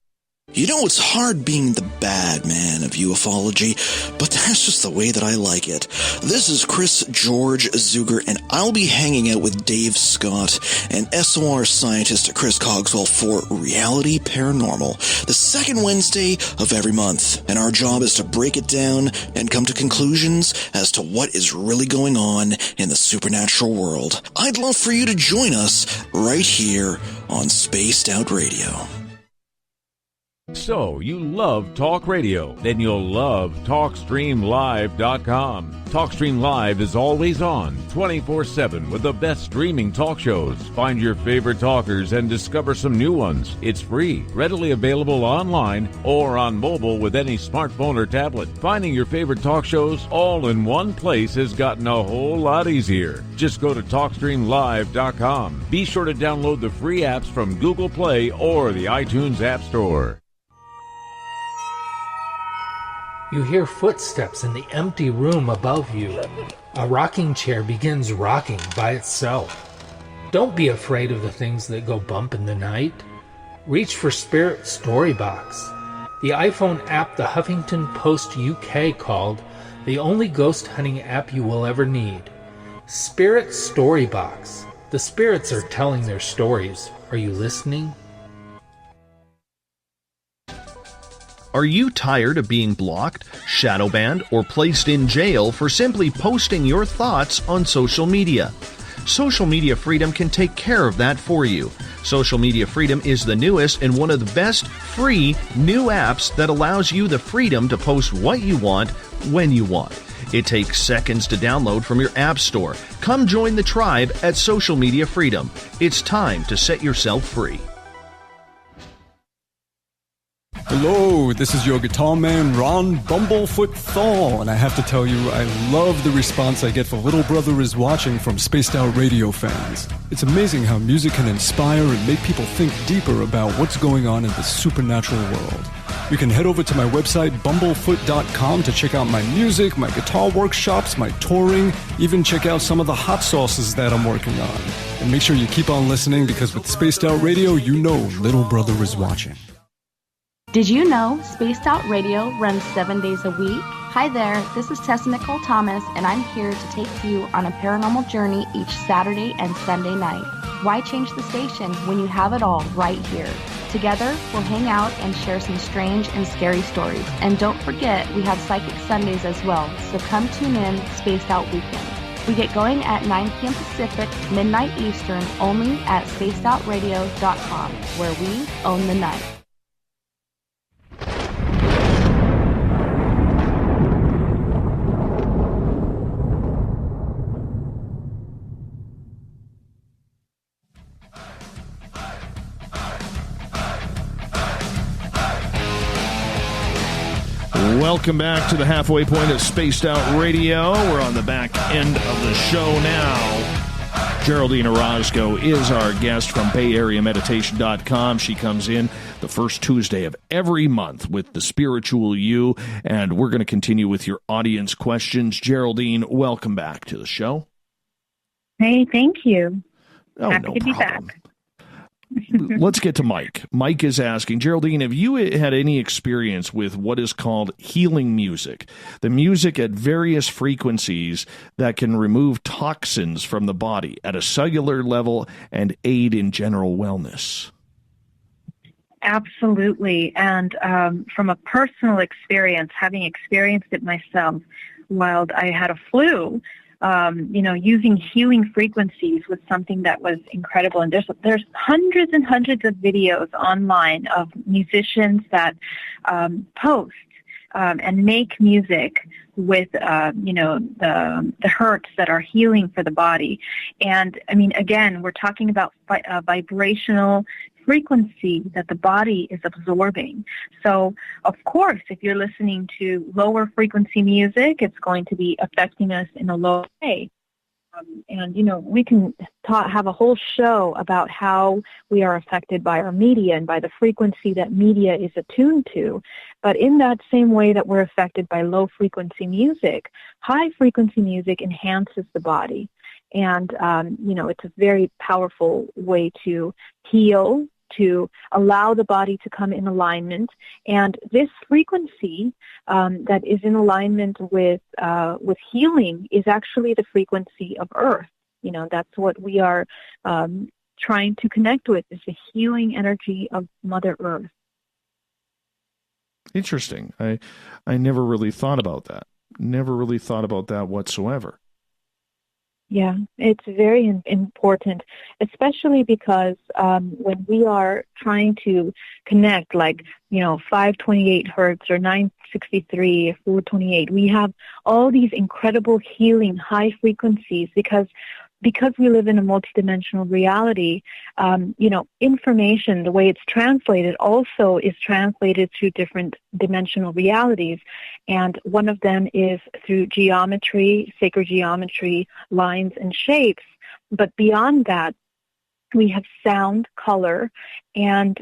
You know, it's hard being the bad man of ufology, but that's just the way that I like it. This is Chris George Zuger, and I'll be hanging out with Dave Scott and SOR scientist Chris Cogswell for Reality Paranormal, the second Wednesday of every month. And our job is to break it down and come to conclusions as to what is really going on in the supernatural world. I'd love for you to join us right here on Spaced Out Radio. So, you love talk radio? Then you'll love TalkStreamLive.com. TalkStream Live is always on, 24/7 with the best streaming talk shows. Find your favorite talkers and discover some new ones. It's free, readily available online or on mobile with any smartphone or tablet. Finding your favorite talk shows all in one place has gotten a whole lot easier. Just go to TalkStreamLive.com. Be sure to download the free apps from Google Play or the iTunes App Store. You hear footsteps in the empty room above you. A rocking chair begins rocking by itself. Don't be afraid of the things that go bump in the night. Reach for Spirit Storybox, the iPhone app the Huffington Post UK called the only ghost hunting app you will ever need. Spirit Storybox. The spirits are telling their stories. Are you listening? Are you tired of being blocked, shadow banned, or placed in jail for simply posting your thoughts on social media? Social Media Freedom can take care of that for you. Social Media Freedom is the newest and one of the best free new apps that allows you the freedom to post what you want, when you want. It takes seconds to download from your app store. Come join the tribe at Social Media Freedom. It's time to set yourself free. Hello, this is your guitar man, Ron Bumblefoot Thal, and I have to tell you, I love the response I get for Little Brother is Watching from Spaced Out Radio fans. It's amazing how music can inspire and make people think deeper about what's going on in the supernatural world. You can head over to my website, bumblefoot.com, to check out my music, my guitar workshops, my touring, even check out some of the hot sauces that I'm working on. And make sure you keep on listening, because with Spaced Out Radio, you know Little Brother is watching. Did you know Spaced Out Radio runs 7 days a week? Hi there, this is Tessa Nicole Thomas, and I'm here to take you on a paranormal journey each Saturday and Sunday night. Why change the station when you have it all right here? Together, we'll hang out and share some strange and scary stories. And don't forget, we have Psychic Sundays as well, so come tune in Spaced Out Weekend. We get going at 9 p.m. Pacific, midnight Eastern, only at spacedoutradio.com, where we own the night. Welcome back to the halfway point of Spaced Out Radio. We're on the back end of the show now. Geraldine Orozco is our guest from BayAreaMeditation.com. She comes in the first Tuesday of every month with the Spiritual You, and we're going to continue with your audience questions. Geraldine, welcome back to the show. Hey, thank you. Oh, Happy no to be problem. back. Let's get to Mike. Mike is asking, Geraldine, have you had any experience with what is called healing music? The music at various frequencies that can remove toxins from the body at a cellular level and aid in general wellness. Absolutely. And from a personal experience, having experienced it myself while I had a flu, using healing frequencies was something that was incredible. And there's hundreds and hundreds of videos online of musicians that post and make music with, the hertz that are healing for the body. And, I mean, again, we're talking about vibrational frequency that the body is absorbing. So, of course, if you're listening to lower frequency music, it's going to be affecting us in a low way. We can have a whole show about how we are affected by our media and by the frequency that media is attuned to. But in that same way that we're affected by low frequency music, high frequency music enhances the body. And, it's a very powerful way to heal, to allow the body to come in alignment. And this frequency that is in alignment with healing is actually the frequency of Earth. That's what we are trying to connect with, is the healing energy of Mother Earth. Interesting. I never really thought about that. Never really thought about that whatsoever. Yeah, it's very important, especially because when we are trying to connect, 528 hertz or 963 or 428, we have all these incredible healing high frequencies because we live in a multidimensional reality. Information, the way it's translated, also is translated through different dimensional realities. And one of them is through geometry, sacred geometry, lines and shapes. But beyond that, we have sound, color, and,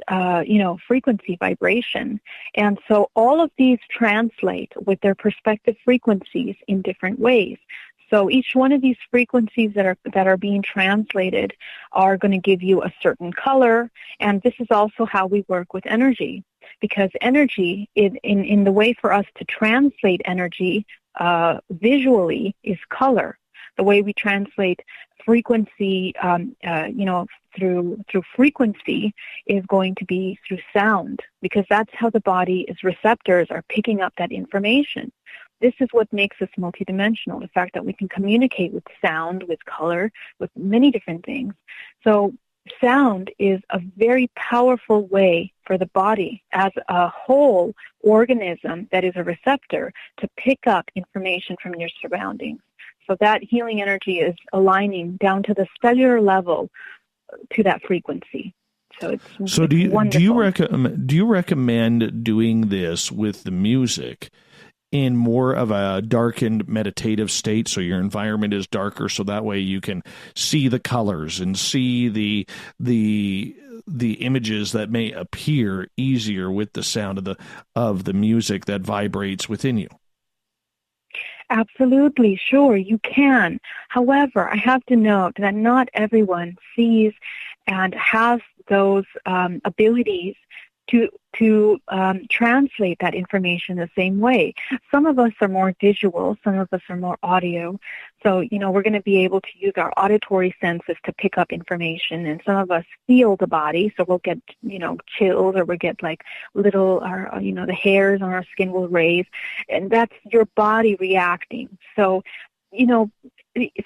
frequency, vibration. And so all of these translate with their respective frequencies in different ways. So each one of these frequencies that are being translated are going to give you a certain color, and this is also how we work with energy, because energy, in the way for us to translate energy visually, is color. The way we translate frequency, through frequency is going to be through sound, because that's how the body's receptors are picking up that information. This is what makes us multidimensional, the fact that we can communicate with sound, with color, with many different things. So sound is a very powerful way for the body as a whole organism that is a receptor to pick up information from your surroundings. So that healing energy is aligning down to the cellular level to that frequency. So do you recommend doing this with the music in more of a darkened meditative state, so your environment is darker, so that way you can see the colors and see the images that may appear easier with the sound of the music that vibrates within you? Absolutely, sure, you can. However, I have to note that not everyone sees and has those abilities to translate that information the same way. Some of us are more visual, some of us are more audio. So, we're going to be able to use our auditory senses to pick up information, and some of us feel the body, so we'll get, chills, or we'll get like little, the hairs on our skin will raise, and that's your body reacting. So,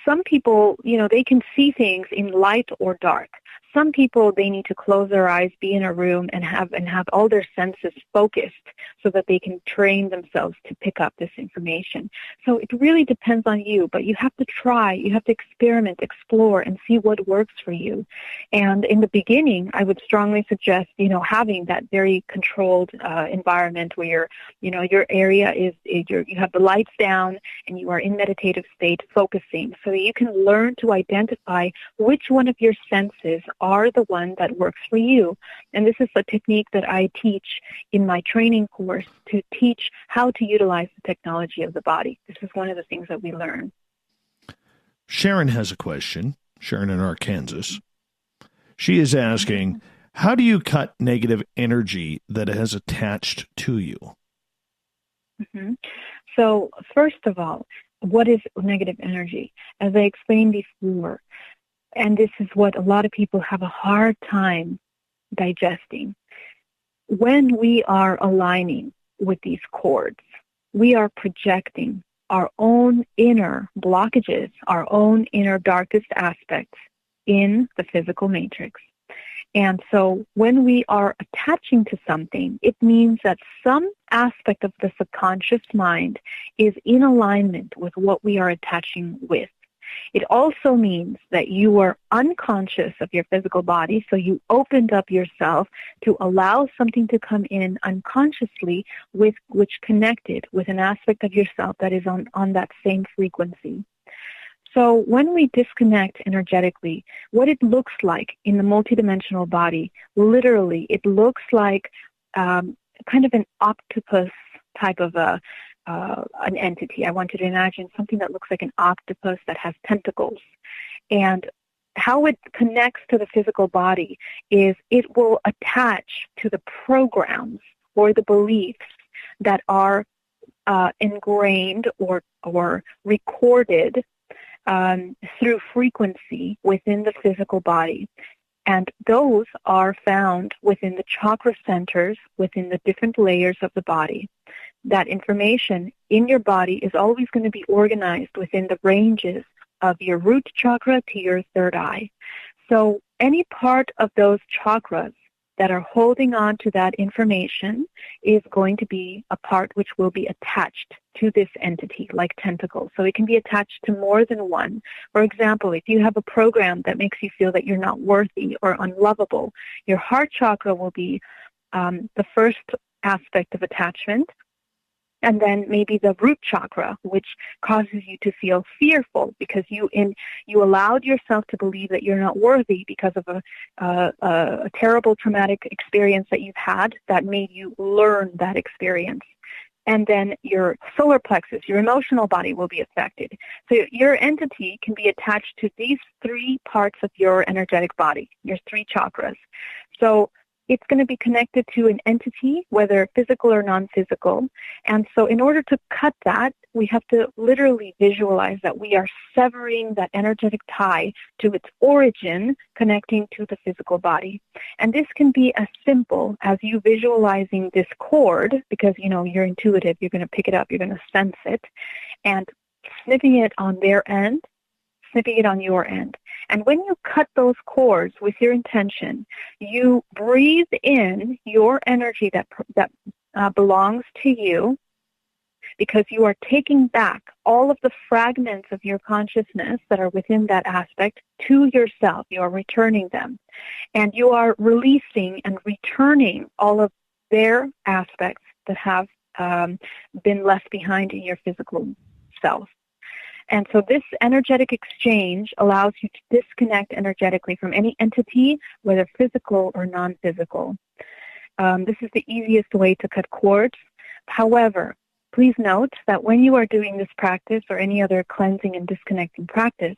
some people, they can see things in light or dark. Some people, they need to close their eyes, be in a room, and have all their senses focused so that they can train themselves to pick up this information. So it really depends on you, but you have to try, you have to experiment, explore, and see what works for you. And in the beginning, I would strongly suggest, having that very controlled environment where your area is you have the lights down and you are in meditative state focusing, so that you can learn to identify which one of your senses are the one that works for you. And this is a technique that I teach in my training course to teach how to utilize the technology of the body. This is one of the things that we learn. Sharon has a question. Sharon in Arkansas. She is asking, how do you cut negative energy that has attached to you? Mm-hmm. So first of all, what is negative energy? As I explained before, and this is what a lot of people have a hard time digesting. When we are aligning with these cords, we are projecting our own inner blockages, our own inner darkest aspects in the physical matrix. And so when we are attaching to something, it means that some aspect of the subconscious mind is in alignment with what we are attaching with. It also means that you are unconscious of your physical body, so you opened up yourself to allow something to come in unconsciously which connected with an aspect of yourself that is on that same frequency. So when we disconnect energetically, what it looks like in the multidimensional body, literally, it looks like kind of an octopus type of an entity. I want you to imagine something that looks like an octopus that has tentacles. And how it connects to the physical body is it will attach to the programs or the beliefs that are ingrained or recorded through frequency within the physical body. And those are found within the chakra centers, within the different layers of the body. That information in your body is always going to be organized within the ranges of your root chakra to your third eye. So any part of those chakras that are holding on to that information is going to be a part which will be attached to this entity like tentacles. So it can be attached to more than one. For example, if you have a program that makes you feel that you're not worthy or unlovable, your heart chakra will be the first aspect of attachment. And then maybe the root chakra, which causes you to feel fearful because you allowed yourself to believe that you're not worthy because of a terrible traumatic experience that you've had that made you learn that experience. And then your solar plexus, your emotional body will be affected. So your entity can be attached to these three parts of your energetic body, your three chakras. So it's going to be connected to an entity, whether physical or non-physical. And so in order to cut that, we have to literally visualize that we are severing that energetic tie to its origin, connecting to the physical body. And this can be as simple as you visualizing this cord, because, you're intuitive, you're going to pick it up, you're going to sense it, and snipping it on their end, snipping it on your end. And when you cut those cords with your intention, you breathe in your energy that belongs to you, because you are taking back all of the fragments of your consciousness that are within that aspect to yourself. You are returning them. And you are releasing and returning all of their aspects that have been left behind in your physical self. And so this energetic exchange allows you to disconnect energetically from any entity, whether physical or non-physical. This is the easiest way to cut cords. However, please note that when you are doing this practice or any other cleansing and disconnecting practice,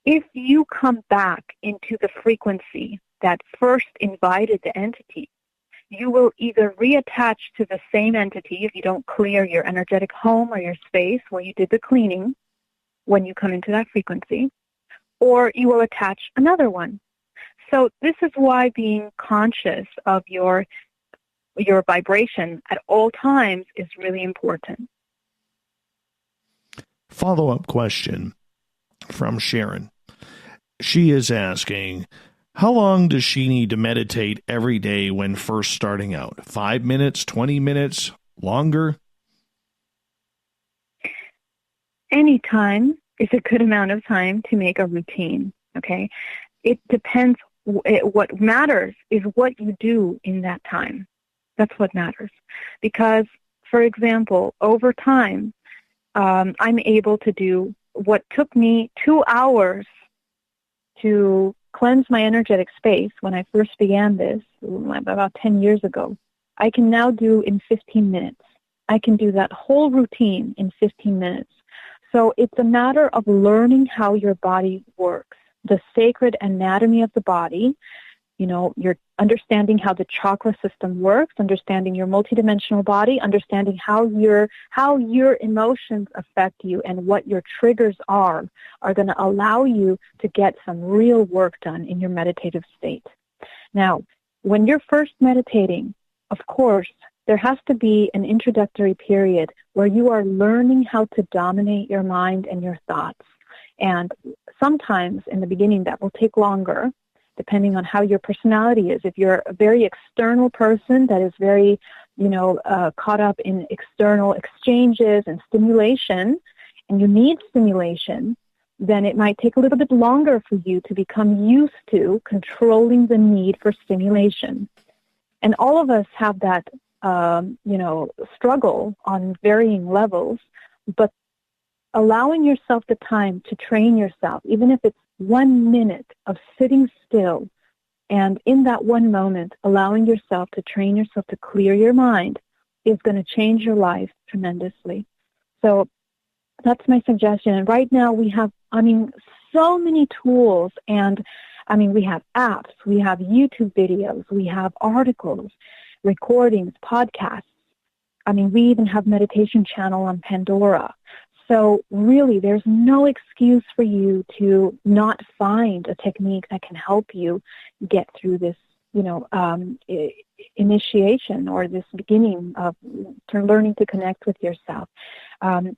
if you come back into the frequency that first invited the entity, you will either reattach to the same entity if you don't clear your energetic home or your space where you did the cleaning when you come into that frequency, or you will attach another one. So this is why being conscious of your vibration at all times is really important. Follow-up question from Sharon. She is asking, how long does she need to meditate every day when first starting out? 5 minutes, 20 minutes, longer? Any time is a good amount of time to make a routine, okay? It depends. What matters is what you do in that time. That's what matters. Because, for example, over time, I'm able to do what took me 2 hours to cleanse my energetic space when I first began this, about 10 years ago. I can now do in 15 minutes. I can do that whole routine in 15 minutes. So it's a matter of learning how your body works, the sacred anatomy of the body. You know, you're understanding how the chakra system works, understanding your multidimensional body, understanding how your emotions affect you and what your triggers are going to allow you to get some real work done in your meditative state. Now, when you're first meditating, of course, there has to be an introductory period where you are learning how to dominate your mind and your thoughts. And sometimes in the beginning that will take longer, depending on how your personality is. If you're a very external person that is very, caught up in external exchanges and stimulation, and you need stimulation, then it might take a little bit longer for you to become used to controlling the need for stimulation. And all of us have that struggle on varying levels, but allowing yourself the time to train yourself, even if it's 1 minute of sitting still, and in that one moment, allowing yourself to train yourself to clear your mind is going to change your life tremendously. So that's my suggestion. And right now we have, so many tools, and we have apps, we have YouTube videos, we have articles, recordings, podcasts. We even have meditation channel on Pandora. So really, there's no excuse for you to not find a technique that can help you get through this, initiation or this beginning of learning to connect with yourself.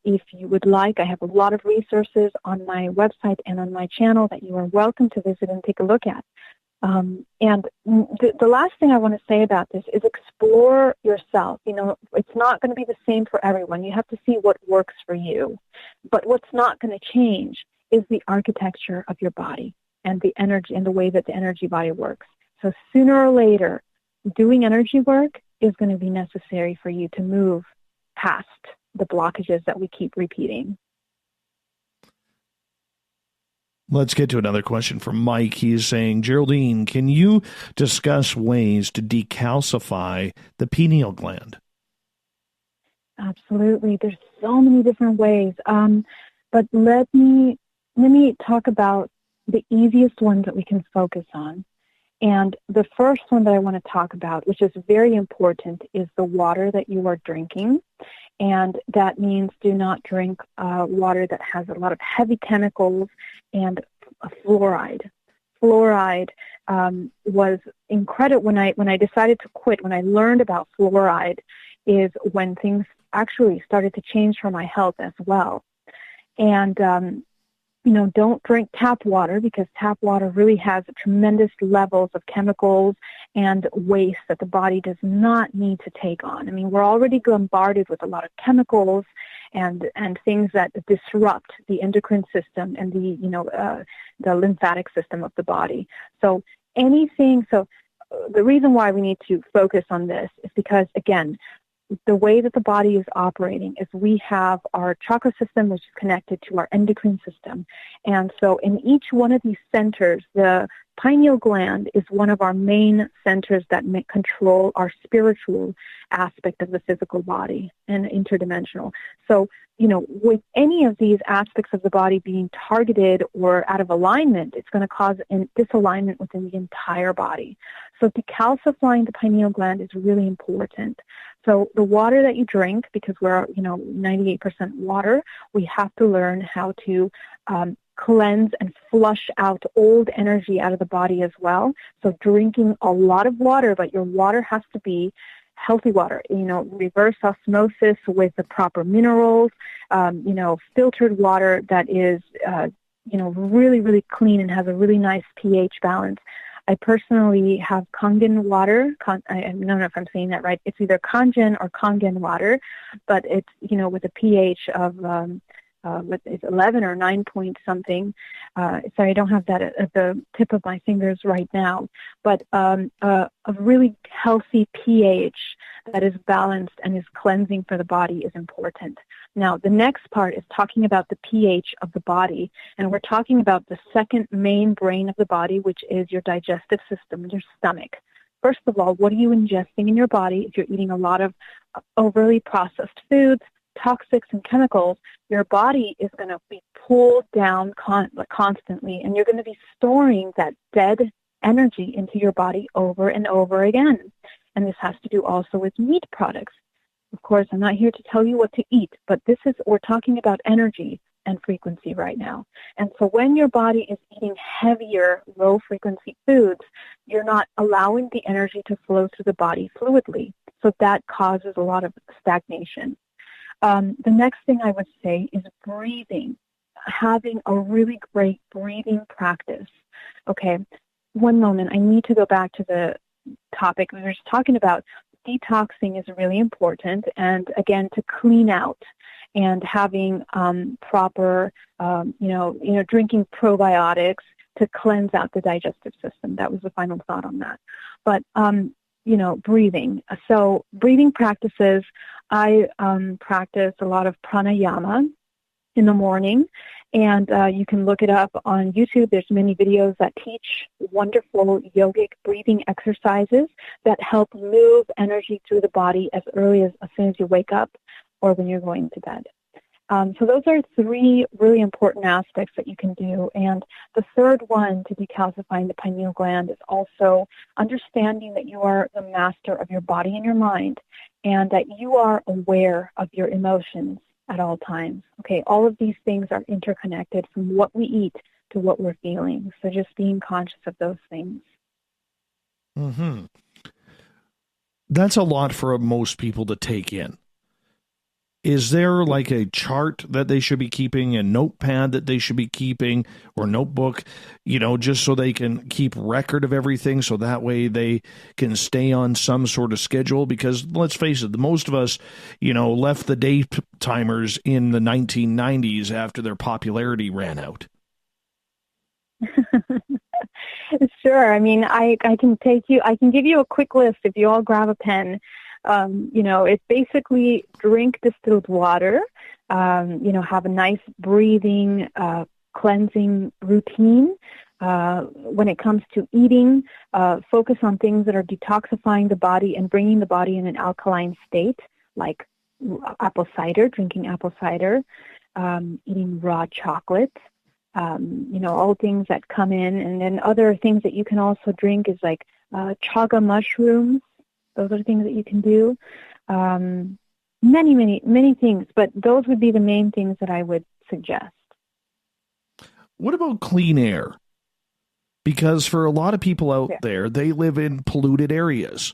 If you would like, I have a lot of resources on my website and on my channel that you are welcome to visit and take a look at. And the last thing I want to say about this is explore yourself. It's not going to be the same for everyone. You have to see what works for you. But what's not going to change is the architecture of your body and the energy and the way that the energy body works. So sooner or later, doing energy work is going to be necessary for you to move past the blockages that we keep repeating. Let's get to another question from Mike. He's saying, Geraldine, can you discuss ways to decalcify the pineal gland? Absolutely. There's so many different ways. But let me talk about the easiest ones that we can focus on. And the first one that I want to talk about, which is very important, is the water that you are drinking. And that means do not drink water that has a lot of heavy chemicals and fluoride. Fluoride was incredible when I decided to quit. When I learned about fluoride, is when things actually started to change for my health as well. And don't drink tap water, because tap water really has tremendous levels of chemicals and waste that the body does not need to take on. I mean, we're already bombarded with a lot of chemicals and things that disrupt the endocrine system and the lymphatic system of the body. So the reason why we need to focus on this is because, again, the way that the body is operating is we have our chakra system, which is connected to our endocrine system. And so in each one of these centers, the pineal gland is one of our main centers that control our spiritual aspect of the physical body and interdimensional. So, with any of these aspects of the body being targeted or out of alignment, it's going to cause a disalignment within the entire body. So decalcifying the pineal gland is really important. So the water that you drink, because we're, 98% water, we have to learn how to cleanse and flush out old energy out of the body as well. So drinking a lot of water, but your water has to be healthy water, reverse osmosis with the proper minerals, filtered water that is, really, really clean and has a really nice pH balance. I personally have Kangen water. I don't know if I'm saying that right. It's either Kangen or Kangen water, but it's, with a pH of it's 11 or 9 point something. Sorry, I don't have that at the tip of my fingers right now. But a really healthy pH that is balanced and is cleansing for the body is important. Now, the next part is talking about the pH of the body, and we're talking about the second main brain of the body, which is your digestive system, your stomach. First of all, what are you ingesting in your body? If you're eating a lot of overly processed foods, toxics, and chemicals, your body is going to be pulled down constantly, and you're going to be storing that dead energy into your body over and over again. And this has to do also with meat products. Of course, I'm not here to tell you what to eat, but we're talking about energy and frequency right now. And so when your body is eating heavier, low-frequency foods, you're not allowing the energy to flow through the body fluidly. So that causes a lot of stagnation. The next thing I would say is breathing, having a really great breathing practice. Okay, one moment. I need to go back to the topic. We were just talking about detoxing is really important, and again, to clean out and having proper, drinking probiotics to cleanse out the digestive system. That was the final thought on that. But breathing. So breathing practices, I practice a lot of pranayama in the morning, and you can look it up on YouTube. There's many videos that teach wonderful yogic breathing exercises that help move energy through the body as soon as you wake up or when you're going to bed. So those are three really important aspects that you can do. And the third one to decalcifying the pineal gland is also understanding that you are the master of your body and your mind, and that you are aware of your emotions at all times. Okay, all of these things are interconnected from what we eat to what we're feeling. So just being conscious of those things. Mm-hmm. That's a lot for most people to take in. Is there like a chart that they should be keeping, a notepad that they should be keeping, or notebook, just so they can keep record of everything, so that way they can stay on some sort of schedule? Because let's face it, most of us, left the day timers in the 1990s after their popularity ran out. Sure. I mean, I can give you a quick list if you all grab a pen. It's basically drink distilled water, have a nice breathing, cleansing routine. When it comes to eating, focus on things that are detoxifying the body and bringing the body in an alkaline state, like apple cider, drinking apple cider, eating raw chocolate, all things that come in. And then other things that you can also drink is like chaga mushrooms. Those are things that you can do. Many, many, many things, but those would be the main things that I would suggest. What about clean air? Because for a lot of people out there, they live in polluted areas.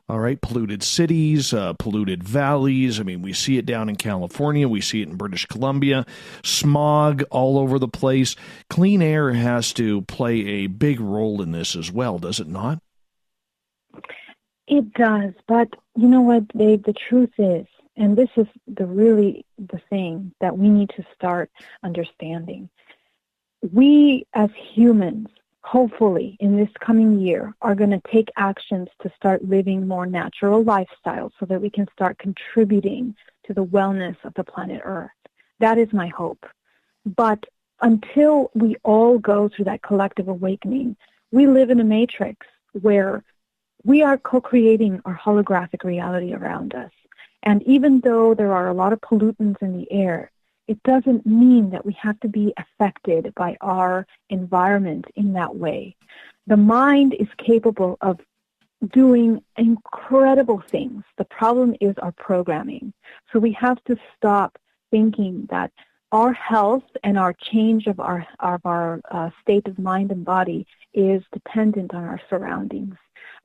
All right, polluted cities, polluted valleys. I mean, we see it down in California. We see it in British Columbia. Smog all over the place. Clean air has to play a big role in this as well, does it not? It does, but you know what, Dave? The truth is, and this is the thing that we need to start understanding. We as humans, hopefully in this coming year, are going to take actions to start living more natural lifestyles so that we can start contributing to the wellness of the planet Earth. That is my hope. But until we all go through that collective awakening, we live in a matrix where we are co-creating our holographic reality around us. And even though there are a lot of pollutants in the air, it doesn't mean that we have to be affected by our environment in that way. The mind is capable of doing incredible things. The problem is our programming. So we have to stop thinking that our health and our change of our state of mind and body is dependent on our surroundings.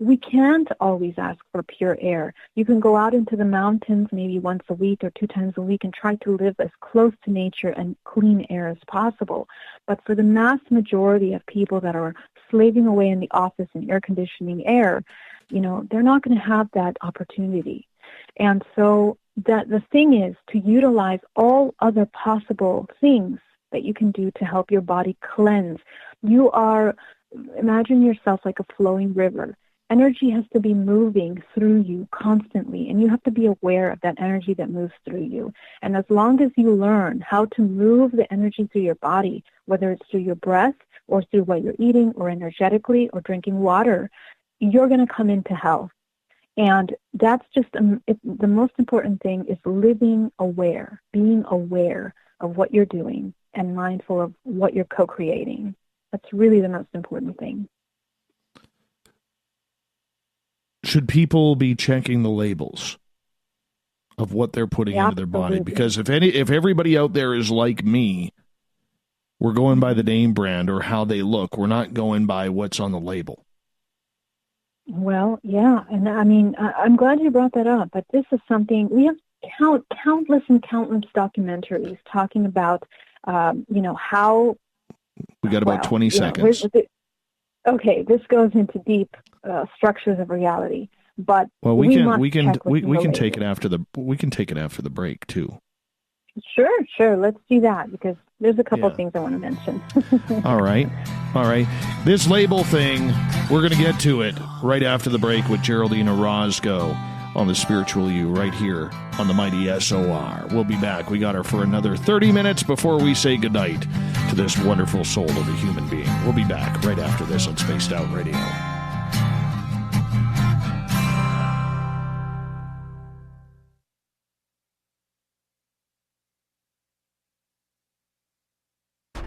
We can't always ask for pure air. You can go out into the mountains maybe once a week or 2 times a week and try to live as close to nature and clean air as possible. But for the mass majority of people that are slaving away in the office in air conditioning air, they're not going to have that opportunity. And so the thing is to utilize all other possible things that you can do to help your body cleanse. Imagine yourself like a flowing river. Energy has to be moving through you constantly, and you have to be aware of that energy that moves through you. And as long as you learn how to move the energy through your body, whether it's through your breath or through what you're eating or energetically or drinking water, you're going to come into health. And that's just the most important thing is living aware, being aware of what you're doing and mindful of what you're co-creating. That's really the most important thing. Should people be checking the labels of what they're putting into their body? Because if everybody out there is like me, we're going by the name brand or how they look. We're not going by what's on the label. Well, yeah, and I mean, I'm glad you brought that up. But this is something we have countless and countless documentaries talking about. How we got about 20 seconds. Okay, this goes into deep structures of reality, but we can take it after the break too. Sure, let's do that because there's a couple of things I want to mention. All right. This label thing, we're going to get to it right after the break with Geraldine Orozco on the Spiritual You right here on the Mighty SOR. We'll be back. We got her for another 30 minutes before we say goodnight to this wonderful soul of a human being. We'll be back right after this on Spaced Out Radio.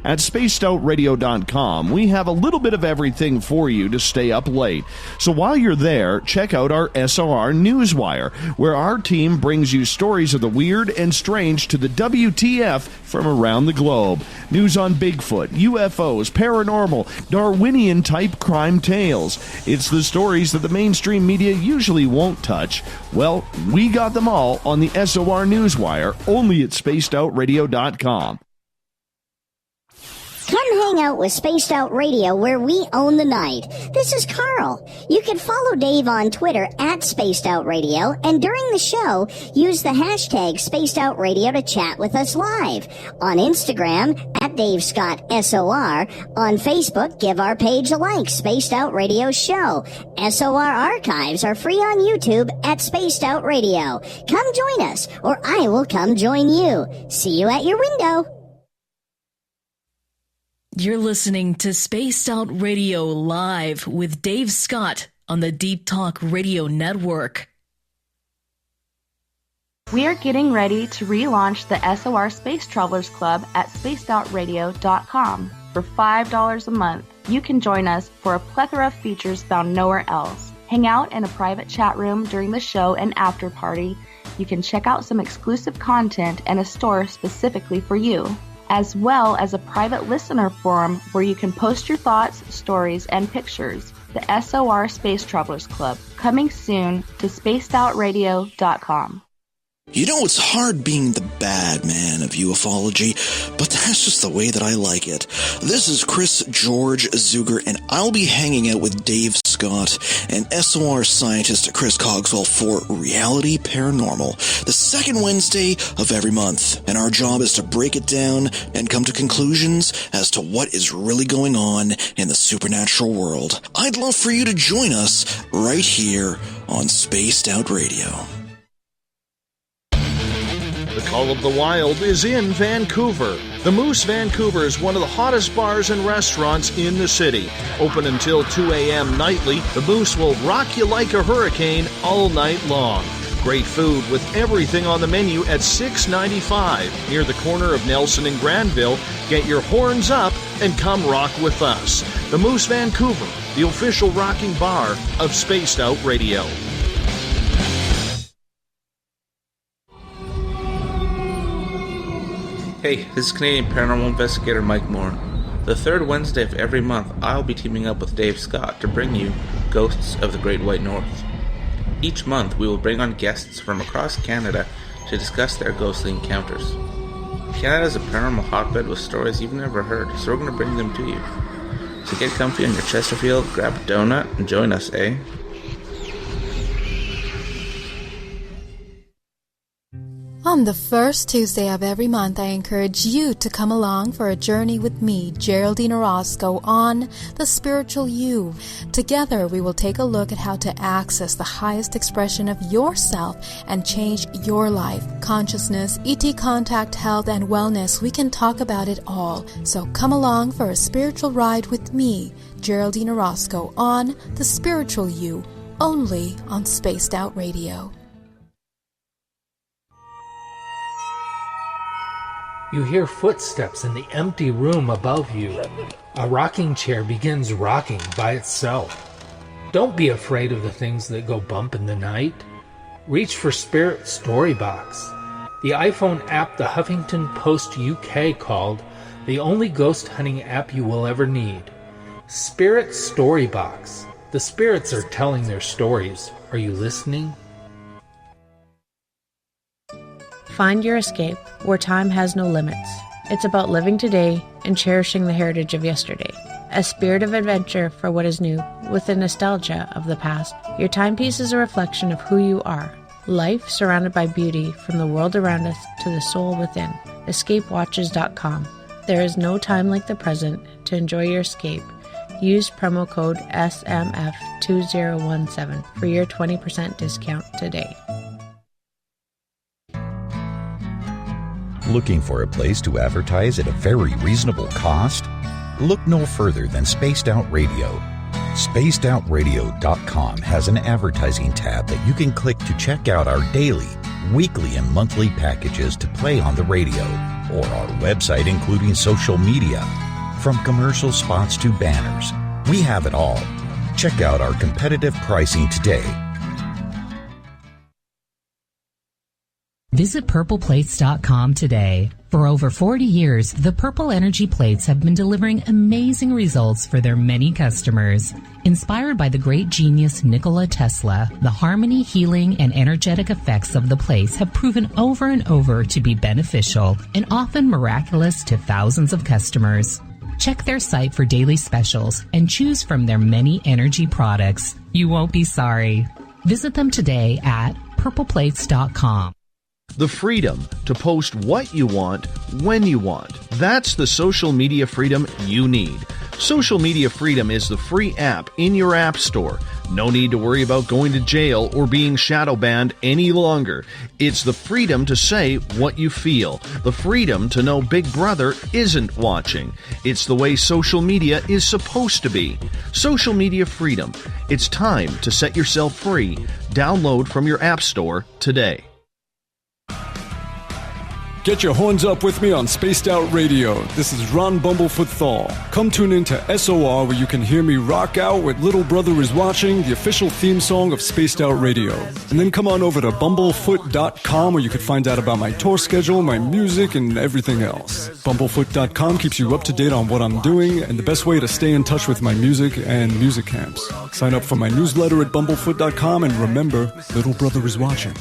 At spacedoutradio.com, we have a little bit of everything for you to stay up late. So while you're there, check out our SOR Newswire, where our team brings you stories of the weird and strange to the WTF from around the globe. News on Bigfoot, UFOs, paranormal, Darwinian-type crime tales. It's the stories that the mainstream media usually won't touch. Well, we got them all on the SOR Newswire, only at spacedoutradio.com. Come hang out with Spaced Out Radio, where we own the night. This is Carl. You can follow Dave on Twitter at Spaced Out Radio, and during the show, use the hashtag Spaced Out Radio to chat with us live. On Instagram, at Dave Scott SOR. On Facebook, give our page a like, Spaced Out Radio Show. SOR archives are free on YouTube at Spaced Out Radio. Come join us, or I will come join you. See you at your window. You're listening to Spaced Out Radio Live with Dave Scott on the Deep Talk Radio Network. We are getting ready to relaunch the SOR Space Travelers Club at spacedoutradio.com. For $5 a month, you can join us for a plethora of features found nowhere else. Hang out in a private chat room during the show and after party. You can check out some exclusive content and a store specifically for you, as well as a private listener forum where you can post your thoughts, stories, and pictures. the SOR Space Travelers Club, coming soon to spacedoutradio.com. You know, it's hard being the bad man of ufology, but that's just the way that I like it. This is Chris George Zuger, and I'll be hanging out with Dave Scott and SOR scientist Chris Cogswell for Reality Paranormal, the second Wednesday of every month. And our job is to break it down and come to conclusions as to what is really going on in the supernatural world. I'd love for you to join us right here on Spaced Out Radio. The Call of the Wild is in Vancouver. The Moose Vancouver is one of the hottest bars and restaurants in the city. Open until 2 a.m. nightly, the Moose will rock you like a hurricane all night long. Great food with everything on the menu at $6.95 near the corner of Nelson and Granville. Get your horns up and come rock with us. The Moose Vancouver, the official rocking bar of Spaced Out Radio. Hey, this is Canadian Paranormal Investigator Mike Moore. The third Wednesday of every month, I'll be teaming up with Dave Scott to bring you Ghosts of the Great White North. Each month, we will bring on guests from across Canada to discuss their ghostly encounters. Canada is a paranormal hotbed with stories you've never heard, so we're going to bring them to you. So get comfy on your Chesterfield, grab a donut, and join us, eh? On the first Tuesday of every month, I encourage you to come along for a journey with me, Geraldine Orozco, on The Spiritual You. Together, we will take a look at how to access the highest expression of yourself and change your life. Consciousness, ET contact, health, and wellness, we can talk about it all. So come along for a spiritual ride with me, Geraldine Orozco, on The Spiritual You, only on Spaced Out Radio. You hear footsteps in the empty room above you. A rocking chair begins rocking by itself. Don't be afraid of the things that go bump in the night. Reach for Spirit Storybox, the iPhone app the Huffington Post UK called the only ghost hunting app you will ever need. Spirit Storybox. The spirits are telling their stories. Are you listening? Find your escape where time has no limits. It's about living today and cherishing the heritage of yesterday. A spirit of adventure for what is new, with the nostalgia of the past. Your timepiece is a reflection of who you are. Life surrounded by beauty from the world around us to the soul within. EscapeWatches.com. There is no time like the present to enjoy your escape. Use promo code SMF2017 for your 20% discount today. Looking for a place to advertise at a very reasonable cost? Look no further than Spaced Out Radio. SpacedOutRadio.com has an advertising tab that you can click to check out our daily, weekly, and monthly packages to play on the radio, or our website including social media. From commercial spots to banners, we have it all. Check out our competitive pricing today. Visit purpleplates.com today. For over 40 years, the Purple Energy Plates have been delivering amazing results for their many customers. Inspired by the great genius Nikola Tesla, the harmony, healing, and energetic effects of the plates have proven over and over to be beneficial and often miraculous to thousands of customers. Check their site for daily specials and choose from their many energy products. You won't be sorry. Visit them today at purpleplates.com. The freedom to post what you want, when you want. That's the social media freedom you need. Social Media Freedom is the free app in your app store. No need to worry about going to jail or being shadow banned any longer. It's the freedom to say what you feel. The freedom to know Big Brother isn't watching. It's the way social media is supposed to be. Social Media Freedom. It's time to set yourself free. Download from your app store today. Get your horns up with me on Spaced Out Radio. This is Ron Bumblefoot Thal. Come tune in to SOR where you can hear me rock out with Little Brother is Watching, the official theme song of Spaced Out Radio. And then come on over to bumblefoot.com where you can find out about my tour schedule, my music, and everything else. Bumblefoot.com keeps you up to date on what I'm doing and the best way to stay in touch with my music and music camps. Sign up for my newsletter at bumblefoot.com and remember, Little Brother is watching.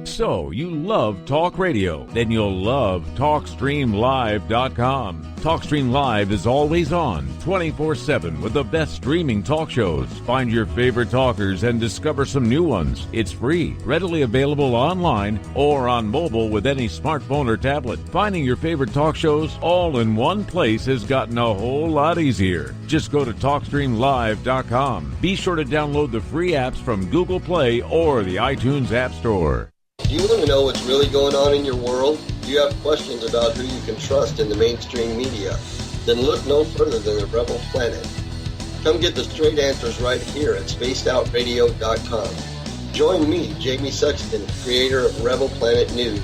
So, you love talk radio? Then you'll love TalkStreamLive.com. TalkStream Live is always on, 24/7 with the best streaming talk shows. Find your favorite talkers and discover some new ones. It's free, readily available online or on mobile with any smartphone or tablet. Finding your favorite talk shows all in one place has gotten a whole lot easier. Just go to TalkStreamLive.com. Be sure to download the free apps from Google Play or the iTunes App Store. Do you want to know what's really going on in your world? Do you have questions about who you can trust in the mainstream media? Then look no further than the Rebel Planet. Come get the straight answers right here at spacedoutradio.com. Join me, Jamie Sexton, creator of Rebel Planet News,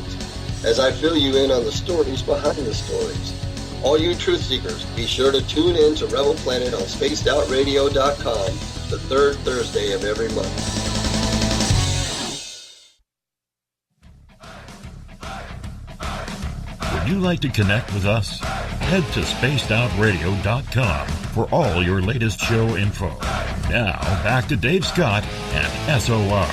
as I fill you in on the stories behind the stories. All you truth seekers, be sure to tune in to Rebel Planet on spacedoutradio.com the third Thursday of every month. Would you like to connect with us? Head to spacedoutradio.com for all your latest show info. Now, back to Dave Scott and SOR.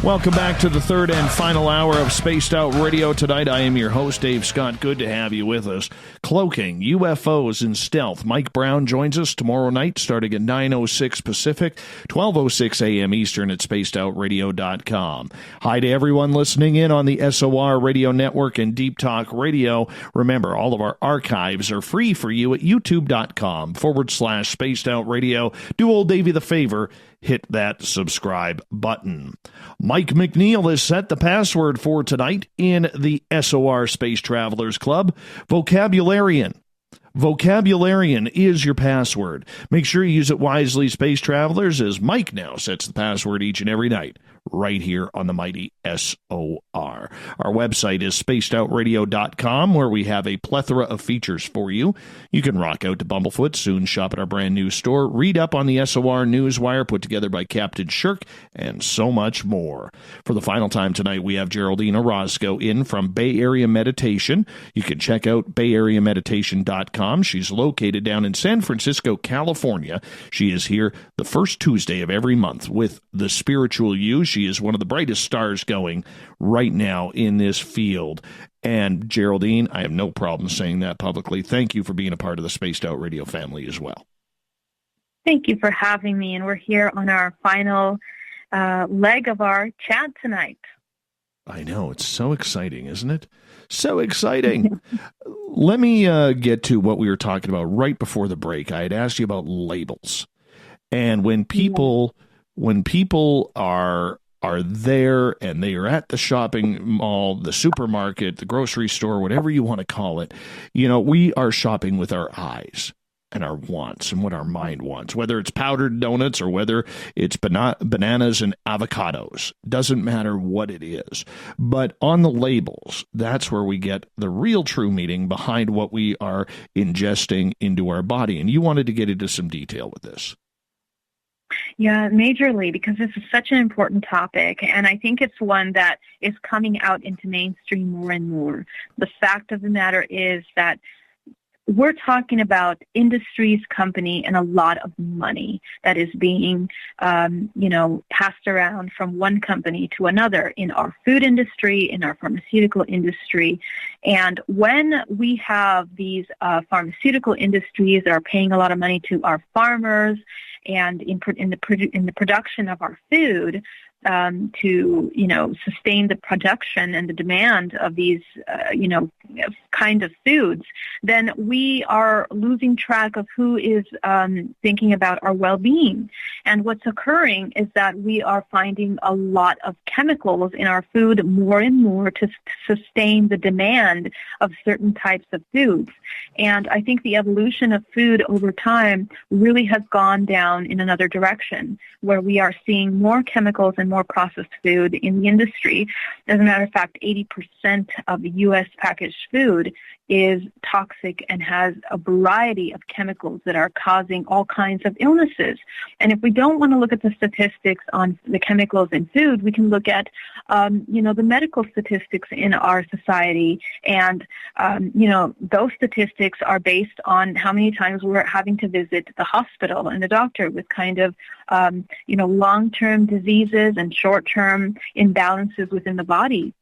Welcome back to the third and final hour of Spaced Out Radio. Tonight, I am your host, Dave Scott. Good to have you with us. Cloaking, UFOs, and stealth. Mike Brown joins us tomorrow night, starting at 9:06 Pacific, 12:06 a.m. Eastern at spacedoutradio.com. Hi to everyone listening in on the SOR Radio Network and Deep Talk Radio. Remember, all of our archives are free for you at youtube.com/Spaced Out Radio. Do old Davey the favor. Hit that subscribe button. Mike McNeil has set the password for tonight in the SOR Space Travelers Club. Vocabularian. Vocabularian is your password. Make sure you use it wisely, Space Travelers, as Mike now sets the password each and every night, right here on the mighty SOR. Our website is spacedoutradio.com, where we have a plethora of features for you. You can rock out to Bumblefoot, soon shop at our brand new store, read up on the SOR Newswire put together by Captain Shirk, and so much more. For the final time tonight, we have Geraldine Orozco in from Bay Area Meditation. You can check out bayareameditation.com. She's located down in San Francisco, California. She is here the first Tuesday of every month with The Spiritual You. She is one of the brightest stars going right now in this field. And Geraldine, I have no problem saying that publicly. Thank you for being a part of the Spaced Out Radio family as well. Thank you for having me, and we're here on our final leg of our chat tonight. I know. It's so exciting, isn't it? So exciting. Let me get to what we were talking about right before the break. I had asked you about labels. And when people are there and they are at the shopping mall, the supermarket, the grocery store, whatever you want to call it, we are shopping with our eyes and our wants and what our mind wants, whether it's powdered donuts or whether it's bananas and avocados. Doesn't matter what it is. But on the labels, that's where we get the real true meaning behind what we are ingesting into our body. And you wanted to get into some detail with this. Yeah, majorly, because this is such an important topic, and I think it's one that is coming out into mainstream more and more. The fact of the matter is that we're talking about industries, company, and a lot of money that is being, passed around from one company to another in our food industry, in our pharmaceutical industry. And when we have these pharmaceutical industries that are paying a lot of money to our farmers and in the production of our food, to sustain the production and the demand of these kind of foods, then we are losing track of who is thinking about our well-being. And what's occurring is that we are finding a lot of chemicals in our food more and more to sustain the demand demand of certain types of foods. And I think the evolution of food over time really has gone down in another direction, where we are seeing more chemicals and more processed food in the industry. As a matter of fact, 80% of the U.S. packaged food is toxic and has a variety of chemicals that are causing all kinds of illnesses. And if we don't want to look at the statistics on the chemicals in food, we can look at, the medical statistics in our society. And, those statistics are based on how many times we're having to visit the hospital and the doctor with kind of, long-term diseases and short-term imbalances within the body.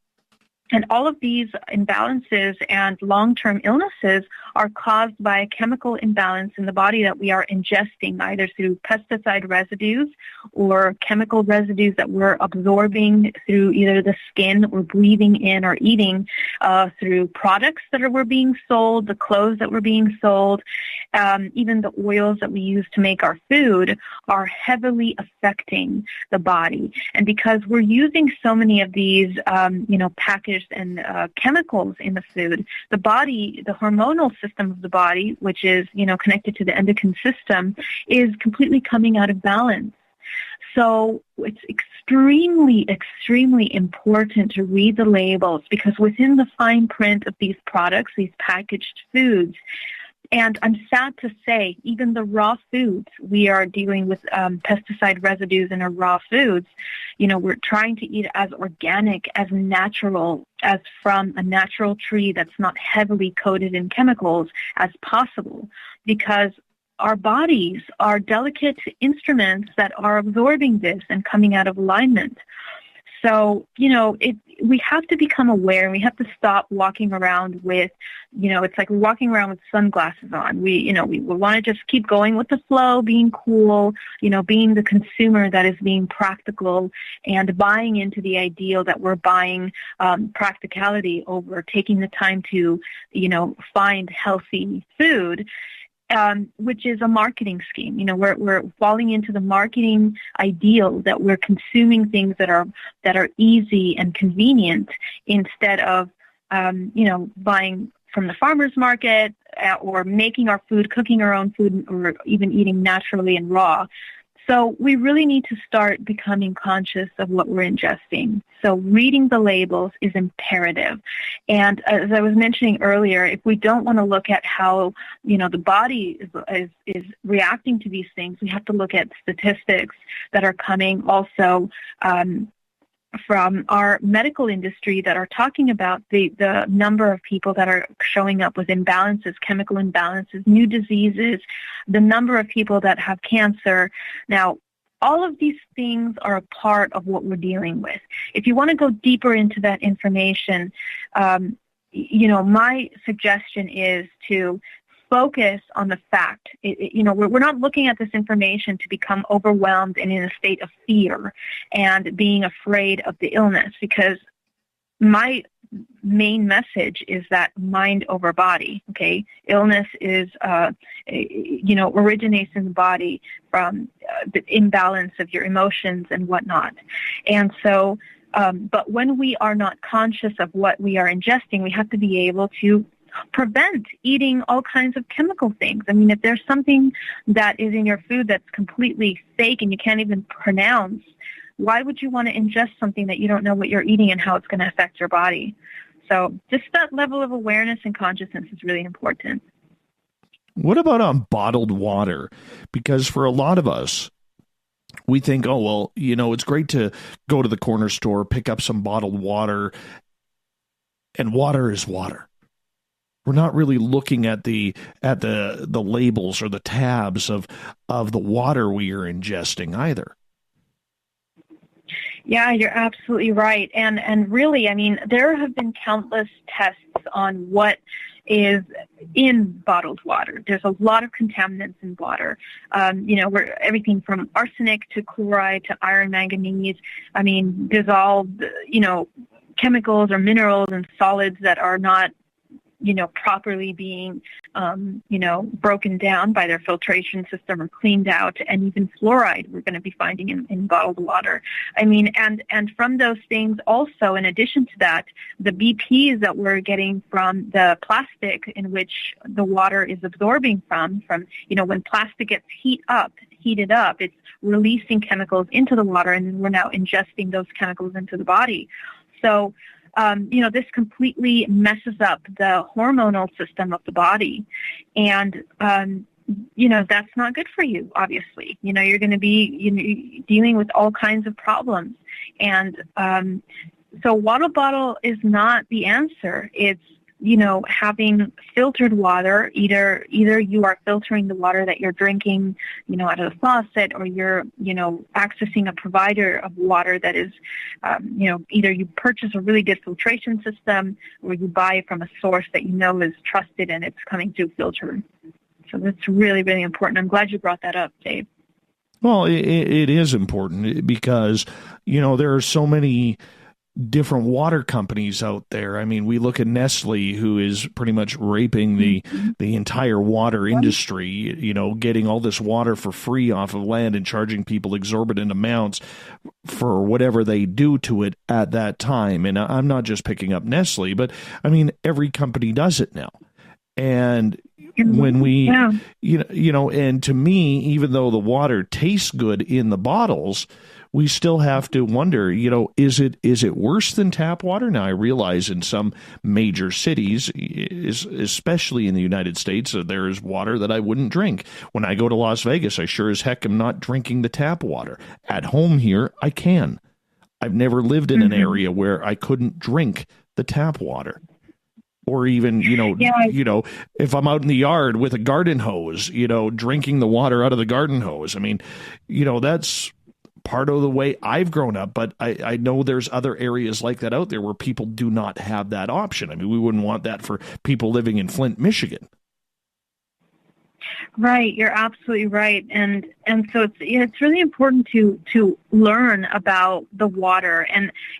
And all of these imbalances and long-term illnesses are caused by a chemical imbalance in the body that we are ingesting, either through pesticide residues or chemical residues that we're absorbing through either the skin we're breathing in or eating, through products that were being sold, the clothes that were being sold, even the oils that we use to make our food are heavily affecting the body. And because we're using so many of these, packaged and chemicals in the food, the body, the hormonal system of the body, which is, connected to the endocrine system, is completely coming out of balance. So it's extremely, extremely important to read the labels, because within the fine print of these products, these packaged foods, and I'm sad to say, even the raw foods, we are dealing with pesticide residues in our raw foods. We're trying to eat as organic, as natural, as from a natural tree that's not heavily coated in chemicals as possible, because our bodies are delicate instruments that are absorbing this and coming out of alignment. So, we have to become aware. We have to stop walking around with, it's like we're walking around with sunglasses on. We want to just keep going with the flow, being cool, being the consumer that is being practical and buying into the ideal that we're buying practicality over taking the time to, find healthy food. Which is a marketing scheme. We're falling into the marketing ideal that we're consuming things that are easy and convenient instead of, buying from the farmer's market or making our food, cooking our own food, or even eating naturally and raw. So we really need to start becoming conscious of what we're ingesting. So reading the labels is imperative. And as I was mentioning earlier, if we don't want to look at how, the body is reacting to these things, we have to look at statistics that are coming also from our medical industry that are talking about the number of people that are showing up with imbalances, chemical imbalances, new diseases, the number of people that have cancer. Now, all of these things are a part of what we're dealing with. If you want to go deeper into that information, my suggestion is to focus on the fact. We're not looking at this information to become overwhelmed and in a state of fear and being afraid of the illness, because my main message is that mind over body, okay? Illness is, originates in the body from the imbalance of your emotions and whatnot. And so, but when we are not conscious of what we are ingesting, we have to be able to prevent eating all kinds of chemical things. I mean, if there's something that is in your food that's completely fake and you can't even pronounce, why would you want to ingest something that you don't know what you're eating and how it's going to affect your body? So just that level of awareness and consciousness is really important. What about bottled water? Because for a lot of us, we think, oh, well, it's great to go to the corner store, pick up some bottled water, and water is water. We're not really looking at the labels or the tabs of the water we are ingesting either. Yeah, you're absolutely right. And really, I mean, there have been countless tests on what is in bottled water. There's a lot of contaminants in water. Where everything from arsenic to chloride to iron, manganese. I mean, dissolved, chemicals or minerals and solids that are not properly being broken down by their filtration system or cleaned out, and even fluoride we're going to be finding in bottled water. I mean, and from those things also, in addition to that, the BPs that we're getting from the plastic in which the water is absorbing from, when plastic gets heated up, it's releasing chemicals into the water, and then we're now ingesting those chemicals into the body. So, this completely messes up the hormonal system of the body. And, that's not good for you, obviously. You're going to be dealing with all kinds of problems. And so water bottle is not the answer. It's, having filtered water. Either you are filtering the water that you're drinking, out of the faucet, or you're, accessing a provider of water that is, either you purchase a really good filtration system, or you buy it from a source that is trusted and it's coming through filtered. So that's really, really important. I'm glad you brought that up, Dave. Well, it is important because, there are so many different water companies out there. I mean, we look at Nestle, who is pretty much raping the entire water industry, getting all this water for free off of land and charging people exorbitant amounts for whatever they do to it at that time. And I'm not just picking up Nestle, but I mean, every company does it now. And when we, and to me, even though the water tastes good in the bottles, we still have to wonder, is it worse than tap water? Now, I realize in some major cities, especially in the United States, there is water that I wouldn't drink. When I go to Las Vegas, I sure as heck am not drinking the tap water. At home here, I can. I've never lived in an area where I couldn't drink the tap water. Or even, if I'm out in the yard with a garden hose, drinking the water out of the garden hose. I mean, that's part of the way I've grown up, but I know there's other areas like that out there where people do not have that option. I mean, we wouldn't want that for people living in Flint, Michigan. Right, you're absolutely right, and so it's really important to learn about the water,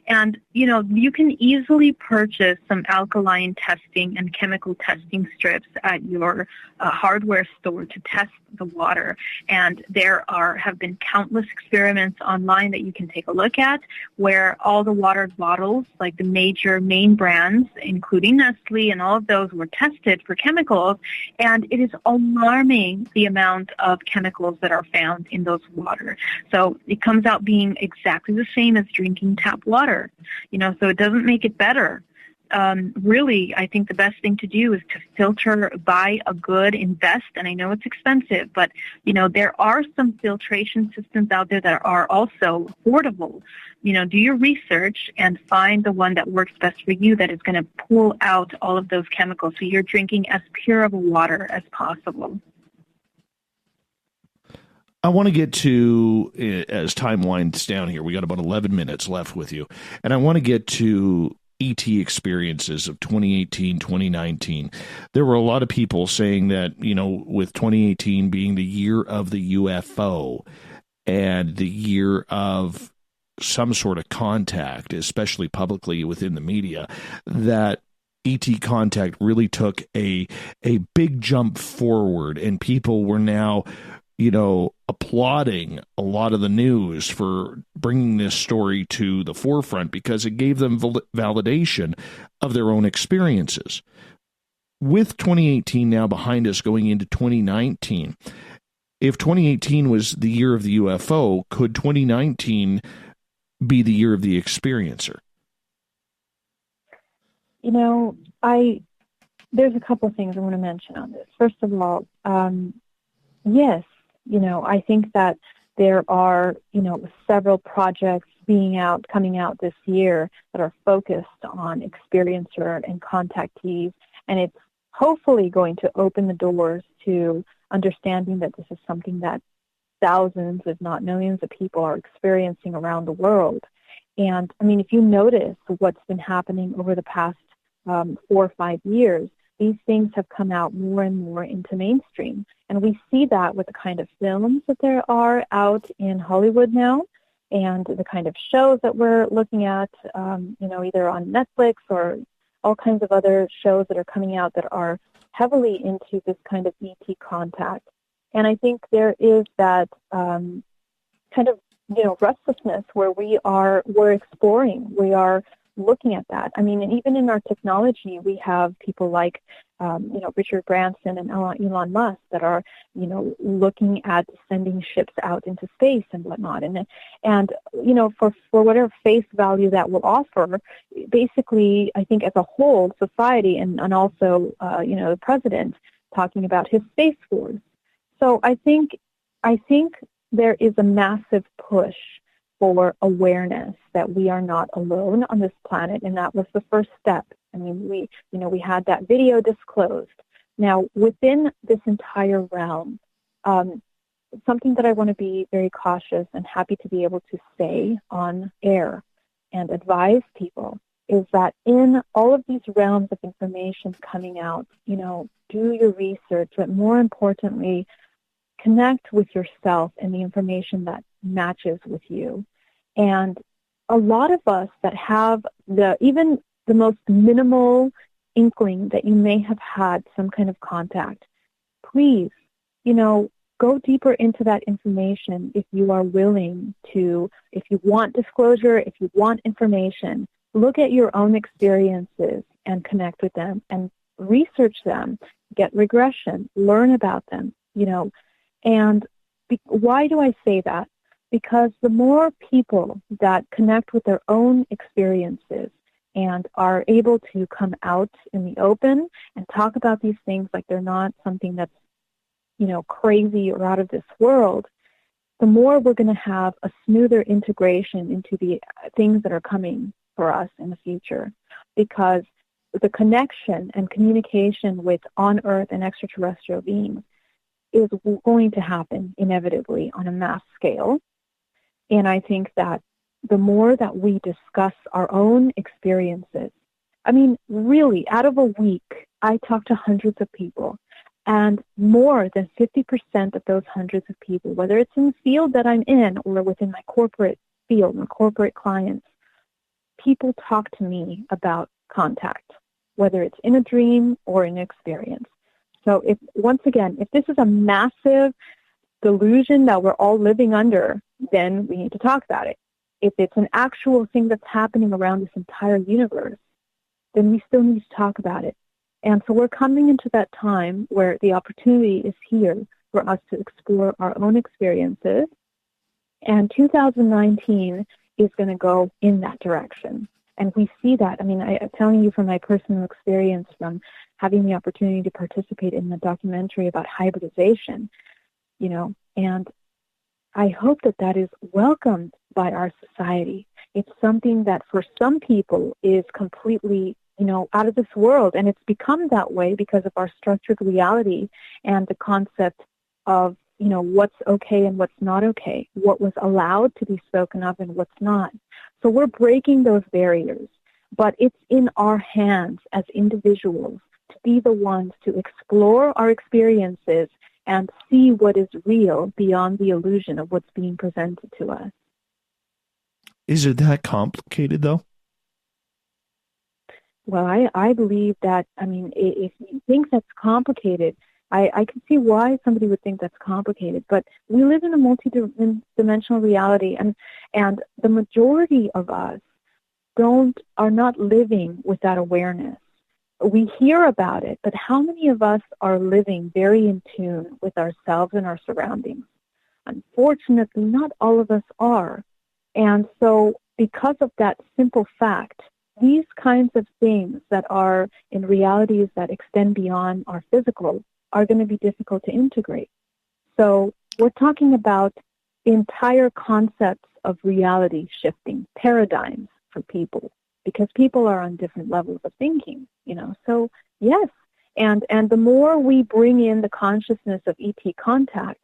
and you can easily purchase some alkaline testing and chemical testing strips at your hardware store to test the water, and there have been countless experiments online that you can take a look at where all the water bottles, like the major main brands, including Nestle and all of those, were tested for chemicals, and it is alarming the amount of chemicals that are found in those water. So it comes out being exactly the same as drinking tap water, so it doesn't make it better. Really, I think the best thing to do is to filter, buy a good, invest, and I know it's expensive, but, there are some filtration systems out there that are also affordable. Do your research and find the one that works best for you that is going to pull out all of those chemicals so you're drinking as pure of a water as possible. I want to get to, as time winds down here, we got about 11 minutes left with you, and I want to get to ET experiences of 2018, 2019. There were a lot of people saying that, with 2018 being the year of the UFO and the year of some sort of contact, especially publicly within the media, that ET contact really took a big jump forward, and people were now applauding a lot of the news for bringing this story to the forefront because it gave them validation of their own experiences. With 2018 now behind us going into 2019, if 2018 was the year of the UFO, could 2019 be the year of the experiencer? There's a couple of things I want to mention on this. First of all, yes, I think that there are, several projects coming out this year that are focused on experiencer and contactees, and it's hopefully going to open the doors to understanding that this is something that thousands, if not millions of people are experiencing around the world. And, if you notice what's been happening over the past 4 or 5 years, these things have come out more and more into mainstream. And we see that with the kind of films that there are out in Hollywood now and the kind of shows that we're looking at, either on Netflix or all kinds of other shows that are coming out that are heavily into this kind of ET contact. And I think there is that kind of, restlessness where we're exploring, we are looking at that. I mean, and even in our technology, we have people like, Richard Branson and Elon Musk that are, looking at sending ships out into space and whatnot. And for whatever face value that will offer, basically, I think as a whole, society and also, the president talking about his Space Force. So I think there is a massive push for awareness that we are not alone on this planet, and that was the first step. I mean, we had that video disclosed. Now, within this entire realm, something that I want to be very cautious and happy to be able to say on air and advise people is that in all of these realms of information coming out, do your research, but more importantly, connect with yourself and the information that matches with you. And a lot of us that have even the most minimal inkling that you may have had some kind of contact, please, go deeper into that information if you are willing to, if you want disclosure, if you want information, look at your own experiences and connect with them and research them, get regression, learn about them, And why do I say that? Because the more people that connect with their own experiences and are able to come out in the open and talk about these things like they're not something that's, crazy or out of this world, the more we're going to have a smoother integration into the things that are coming for us in the future. Because the connection and communication with on-Earth and extraterrestrial beings is going to happen inevitably on a mass scale. And I think that the more that we discuss our own experiences, I mean, really, out of a week, I talk to hundreds of people, and more than 50% of those hundreds of people, whether it's in the field that I'm in or within my corporate field, my corporate clients, people talk to me about contact, whether it's in a dream or in an experience. So if this is a massive delusion that we're all living under, then we need to talk about it. If it's an actual thing that's happening around this entire universe, then we still need to talk about it. And so we're coming into that time where the opportunity is here for us to explore our own experiences. And 2019 is going to go in that direction. And we see that. I mean, I'm telling you from my personal experience from having the opportunity to participate in the documentary about hybridization, and I hope that is welcomed by our society. It's something that for some people is completely, out of this world. And it's become that way because of our structured reality and the concept of, what's okay and what's not okay, what was allowed to be spoken of and what's not. So we're breaking those barriers. But it's in our hands as individuals to be the ones to explore our experiences and see what is real beyond the illusion of what's being presented to us. Is it that complicated, though? Well, I believe that, if you think that's complicated, I can see why somebody would think that's complicated, but we live in a multi-dimensional reality, and the majority of us are not living with that awareness. We hear about it, but how many of us are living very in tune with ourselves and our surroundings? Unfortunately, not all of us are. And so because of that simple fact, these kinds of things that are in realities that extend beyond our physical are going to be difficult to integrate. So we're talking about entire concepts of reality shifting, paradigms for people, because people are on different levels of thinking, So yes, and the more we bring in the consciousness of ET contact,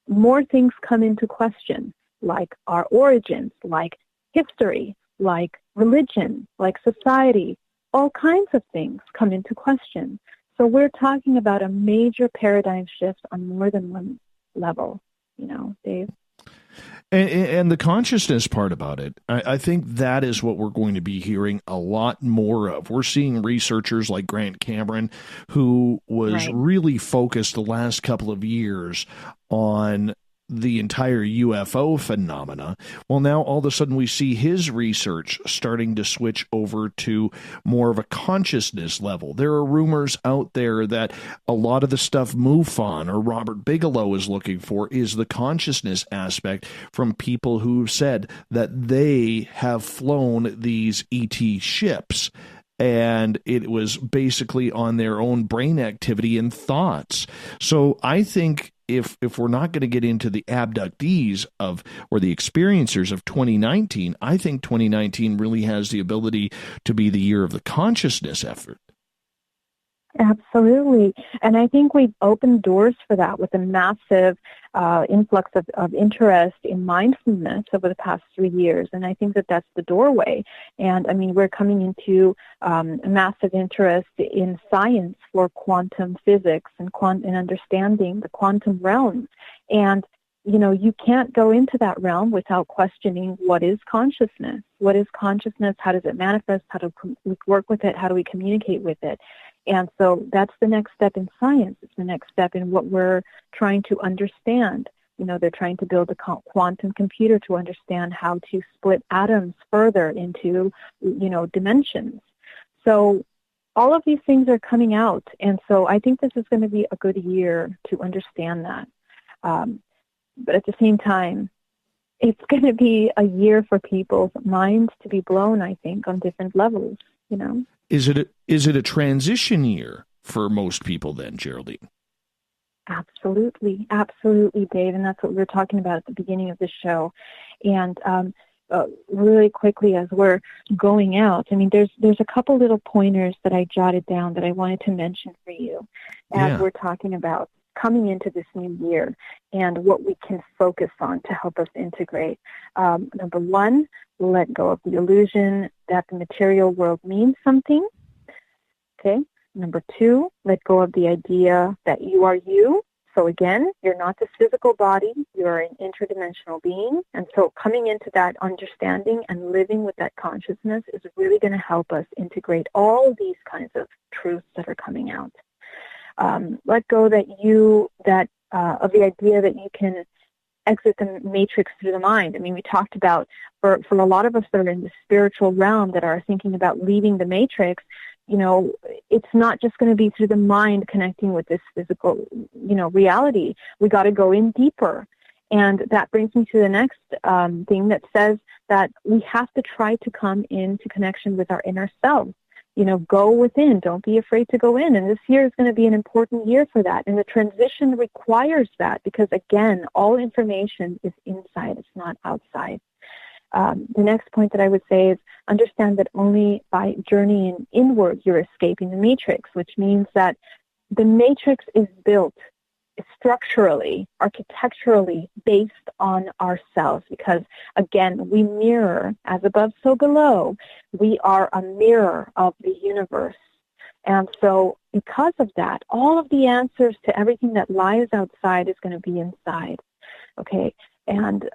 more things come into question, like our origins, like history, like religion, like society, all kinds of things come into question. So we're talking about a major paradigm shift on more than one level, Dave. And the consciousness part about it, I think that is what we're going to be hearing a lot more of. We're seeing researchers like Grant Cameron, who was really focused the last couple of years on the entire UFO phenomena. Well, now all of a sudden we see his research starting to switch over to more of a consciousness level. There are rumors out there that a lot of the stuff MUFON or Robert Bigelow is looking for is the consciousness aspect from people who've said that they have flown these ET ships. And it was basically on their own brain activity and thoughts. So I think if we're not going to get into the abductees of or the experiencers of 2019, I think 2019 really has the ability to be the year of the consciousness effort. Absolutely. And I think we've opened doors for that with a massive influx of interest in mindfulness over the past 3 years. And I think that that's the doorway. And I mean, we're coming into a massive interest in science for quantum physics and understanding the quantum realm. And you know, you can't go into that realm without questioning what is consciousness. What is consciousness? How does it manifest? How do we work with it? How do we communicate with it? And so that's the next step in science. It's the next step in what we're trying to understand. You know, they're trying to build a quantum computer to understand how to split atoms further into, you know, dimensions. So all of these things are coming out. And so I think this is going to be a good year to understand that. But at the same time, it's going to be a year for people's minds to be blown, I think, on different levels, you know. Is it a transition year for most people then, Geraldine? Absolutely. Absolutely, Dave. And that's what we were talking about at the beginning of the show. And really quickly as we're going out, I mean, there's a couple little pointers that I jotted down that I wanted to mention for you as we're talking about coming into this new year and what we can focus on to help us integrate. Number one, let go of the illusion that the material world means something. Okay. Number two, let go of the idea that you are you. So again, you're not this physical body, you're an interdimensional being. And so coming into that understanding and living with that consciousness is really going to help us integrate all these kinds of truths that are coming out. Let go of the idea that you can exit the matrix through the mind. I mean, we talked about for a lot of us that are in the spiritual realm that are thinking about leaving the matrix, you know, it's not just going to be through the mind connecting with this physical, you know, reality. We got to go in deeper. And that brings me to the next thing that says that we have to try to come into connection with our inner self. You know, go within. Don't be afraid to go in. And this year is going to be an important year for that. And the transition requires that because, again, all information is inside. It's not outside. The next point that I would say is understand that only by journeying inward you're escaping the matrix, which means that the matrix is built structurally, architecturally based on ourselves because, again, we mirror, as above, so below. We are a mirror of the universe. And so because of that, all of the answers to everything that lies outside is going to be inside. Okay? And,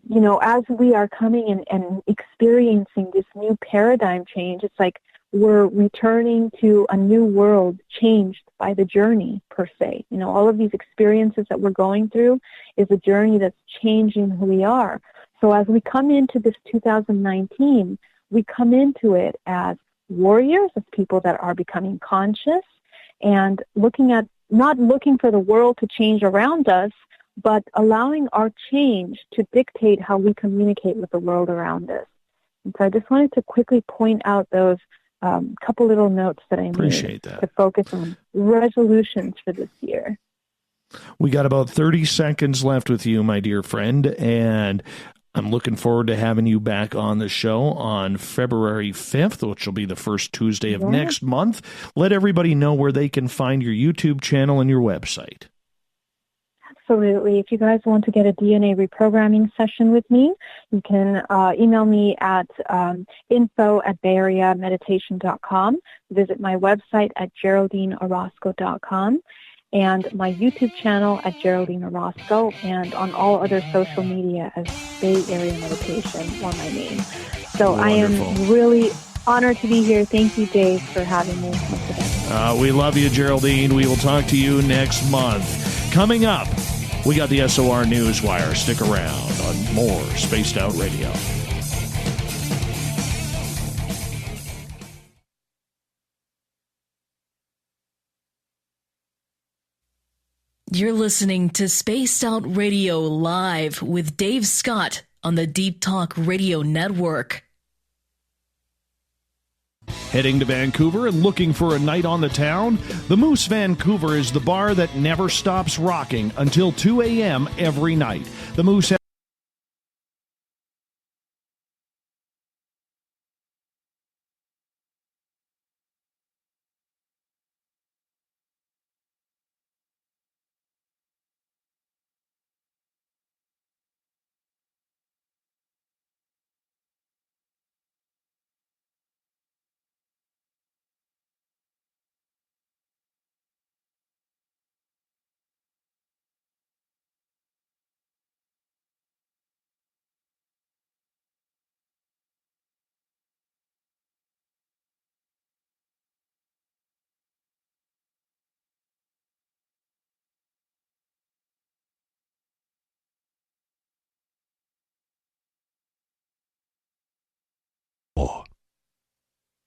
you know, as we are coming in and experiencing this new paradigm change, it's like we're returning to a new world changed by the journey, per se. You know, all of these experiences that we're going through is a journey that's changing who we are. So as we come into this 2019, we come into it as warriors, as people that are becoming conscious and not looking for the world to change around us, but allowing our change to dictate how we communicate with the world around us. And so I just wanted to quickly point out those couple little notes that I made to focus on resolutions for this year. We got about 30 seconds left with you, my dear friend, and I'm looking forward to having you back on the show on February 5th, which will be the first Tuesday of next month. Let everybody know where they can find your YouTube channel and your website. Absolutely. If you guys want to get a DNA reprogramming session with me, you can email me at info@bayareameditation.com. Visit my website at geraldineorozco.com. and my YouTube channel at Geraldine Orozco, and on all other social media as Bay Area Meditation or my name. So Wonderful. I am really honored to be here. Thank you, Dave, for having me once again. We love you, Geraldine. We will talk to you next month. Coming up, we got the SOR Newswire. Stick around on more Spaced Out Radio. You're listening to Spaced Out Radio Live with Dave Scott on the Deep Talk Radio Network. Heading to Vancouver and looking for a night on the town? The Moose Vancouver is the bar that never stops rocking until 2 a.m. every night. The Moose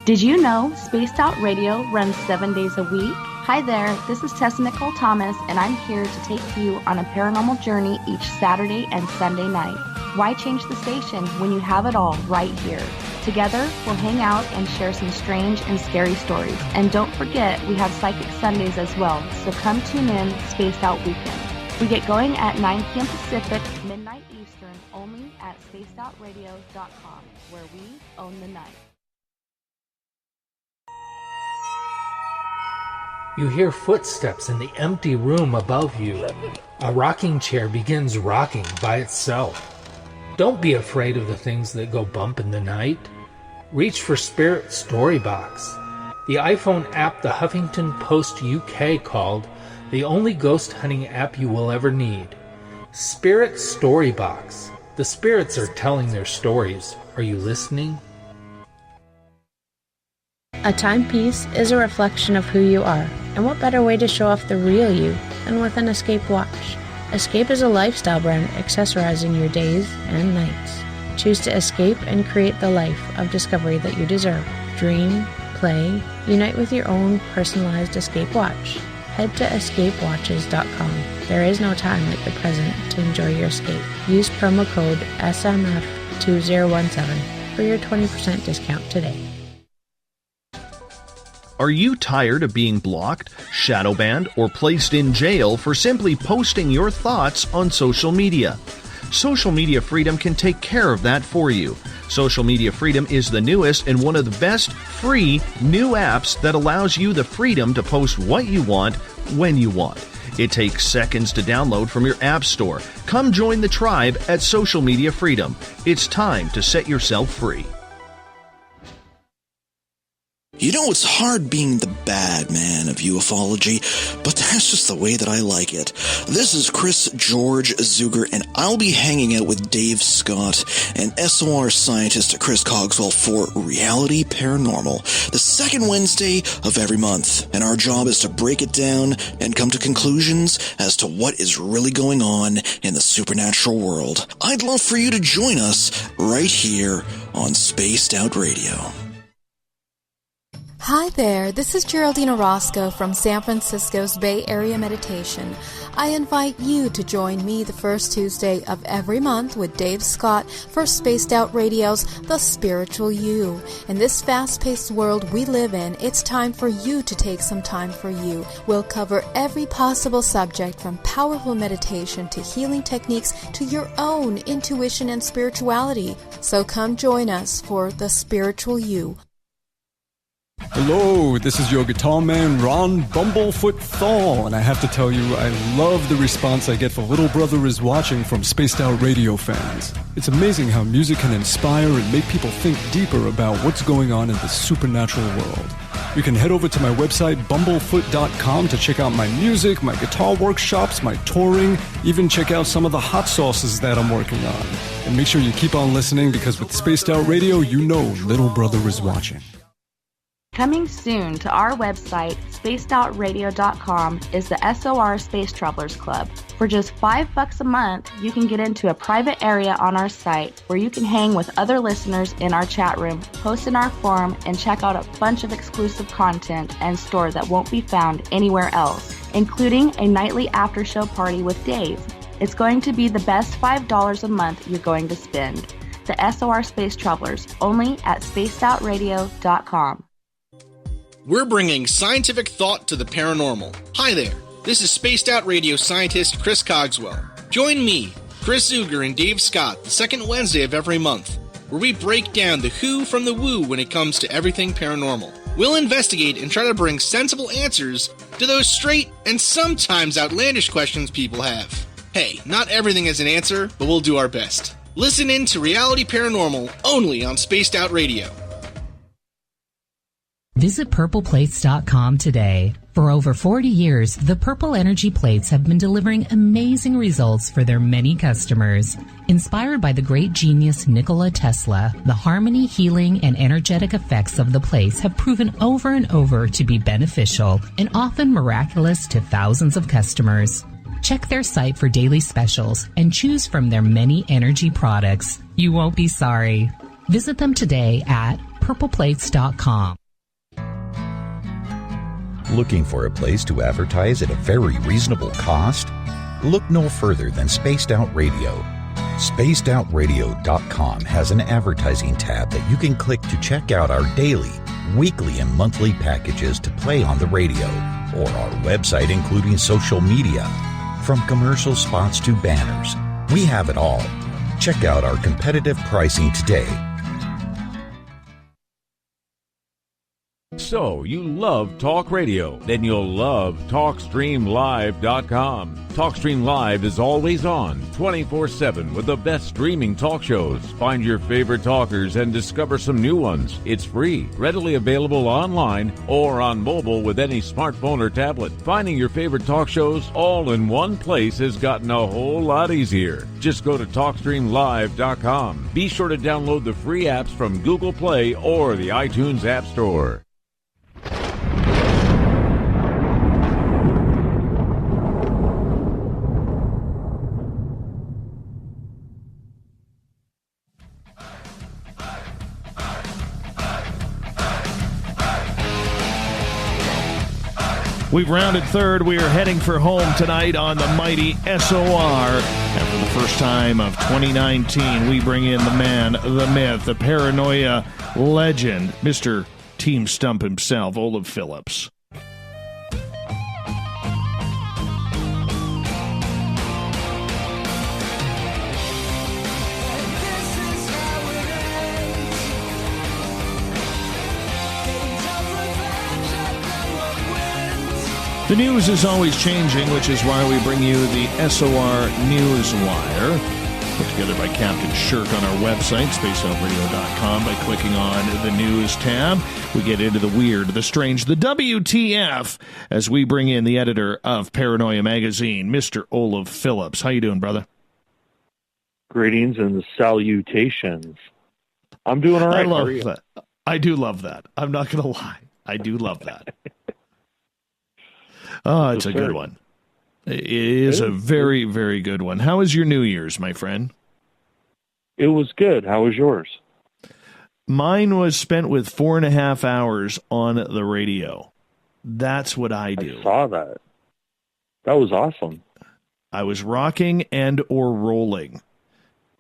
Did you know Spaced Out Radio runs 7 days a week? Hi there, this is Tessa Nicole Thomas, and I'm here to take you on a paranormal journey each Saturday and Sunday night. Why change the station when you have it all right here? Together, we'll hang out and share some strange and scary stories. And don't forget, we have Psychic Sundays as well, so come tune in Spaced Out Weekend. We get going at 9 p.m. Pacific, midnight Eastern, only at spacedoutradio.com, where we own the night. You hear footsteps in the empty room above you. A rocking chair begins rocking by itself. Don't be afraid of the things that go bump in the night. Reach for Spirit Storybox, the iPhone app the Huffington Post UK called the only ghost hunting app you will ever need. Spirit Storybox. The spirits are telling their stories. Are you listening? A timepiece is a reflection of who you are, and what better way to show off the real you than with an Escape watch? Escape is a lifestyle brand accessorizing your days and nights. Choose to escape and create the life of discovery that you deserve. Dream, play, unite with your own personalized Escape watch. Head to escapewatches.com. There is no time like the present to enjoy your escape. Use promo code SMF2017 for your 20% discount today. Are you tired of being blocked, shadow banned, or placed in jail for simply posting your thoughts on social media? Social Media Freedom can take care of that for you. Social Media Freedom is the newest and one of the best free new apps that allows you the freedom to post what you want, when you want. It takes seconds to download from your app store. Come join the tribe at Social Media Freedom. It's time to set yourself free. You know, it's hard being the bad man of ufology, but that's just the way that I like it. This is Chris George Zuger, and I'll be hanging out with Dave Scott and SOR scientist Chris Cogswell for Reality Paranormal, the second Wednesday of every month. And our job is to break it down and come to conclusions as to what is really going on in the supernatural world. I'd love for you to join us right here on Spaced Out Radio. Hi there, this is Geraldine Orozco from San Francisco's Bay Area Meditation. I invite you to join me the first Tuesday of every month with Dave Scott for Spaced Out Radio's The Spiritual You. In this fast-paced world we live in, it's time for you to take some time for you. We'll cover every possible subject from powerful meditation to healing techniques to your own intuition and spirituality. So come join us for The Spiritual You. Hello, this is your guitar man, Ron Bumblefoot Thal, and I have to tell you, I love the response I get for Little Brother is Watching from Spaced Out Radio fans. It's amazing how music can inspire and make people think deeper about what's going on in the supernatural world. You can head over to my website, bumblefoot.com, to check out my music, my guitar workshops, my touring, even check out some of the hot sauces that I'm working on. And make sure you keep on listening, because with Spaced Out Radio, you know little brother is watching. Coming soon to our website, spacedoutradio.com, is the SOR Space Travelers Club. For just $5 a month, you can get into a private area on our site where you can hang with other listeners in our chat room, post in our forum, and check out a bunch of exclusive content and store that won't be found anywhere else, including a nightly after-show party with Dave. It's going to be the best $5 a month you're going to spend. The SOR Space Travelers, only at spacedoutradio.com. We're bringing scientific thought to the paranormal. Hi there, this is Spaced Out Radio scientist Chris Cogswell. Join me, Chris Zuger, and Dave Scott the second Wednesday of every month, where we break down the who from the woo when it comes to everything paranormal. We'll investigate and try to bring sensible answers to those straight and sometimes outlandish questions people have. Hey, not everything has an answer, but we'll do our best. Listen in to Reality Paranormal only on Spaced Out Radio. Visit purpleplates.com today. For over 40 years, the Purple Energy Plates have been delivering amazing results for their many customers. Inspired by the great genius Nikola Tesla, the harmony, healing, and energetic effects of the plates have proven over and over to be beneficial and often miraculous to thousands of customers. Check their site for daily specials and choose from their many energy products. You won't be sorry. Visit them today at purpleplates.com. Looking for a place to advertise at a very reasonable cost? Look no further than Spaced Out Radio. SpacedOutRadio.com has an advertising tab that you can click to check out our daily, weekly, and monthly packages to play on the radio, or our website including social media. From commercial spots to banners, we have it all. Check out our competitive pricing today. So, you love talk radio? Then you'll love TalkStreamLive.com. TalkStream Live is always on, 24/7, with the best streaming talk shows. Find your favorite talkers and discover some new ones. It's free, readily available online or on mobile with any smartphone or tablet. Finding your favorite talk shows all in one place has gotten a whole lot easier. Just go to TalkStreamLive.com. Be sure to download the free apps from Google Play or the iTunes App Store. We've rounded third. We are heading for home tonight on the mighty SOR. And for the first time of 2019, we bring in the man, the myth, the paranoia legend, Mr. Team Stump himself, Olaf Phillips. The news is always changing, which is why we bring you the SOR Newswire, put together by Captain Shirk on our website, spacedoutradio.com. By clicking on the news tab, we get into the weird, the strange, the WTF, as we bring in the editor of Paranoia Magazine, Mr. Olaf Phillips. How you doing, brother? Greetings and salutations. I'm doing all right. I love that. I do love that. I'm not going to lie. I do love that. Oh, it's a good one. It is a very, very good one. How was your New Year's, my friend? It was good. How was yours? Mine was spent with 4.5 hours on the radio. That's what I do. I saw that. That was awesome. I was rocking and or rolling.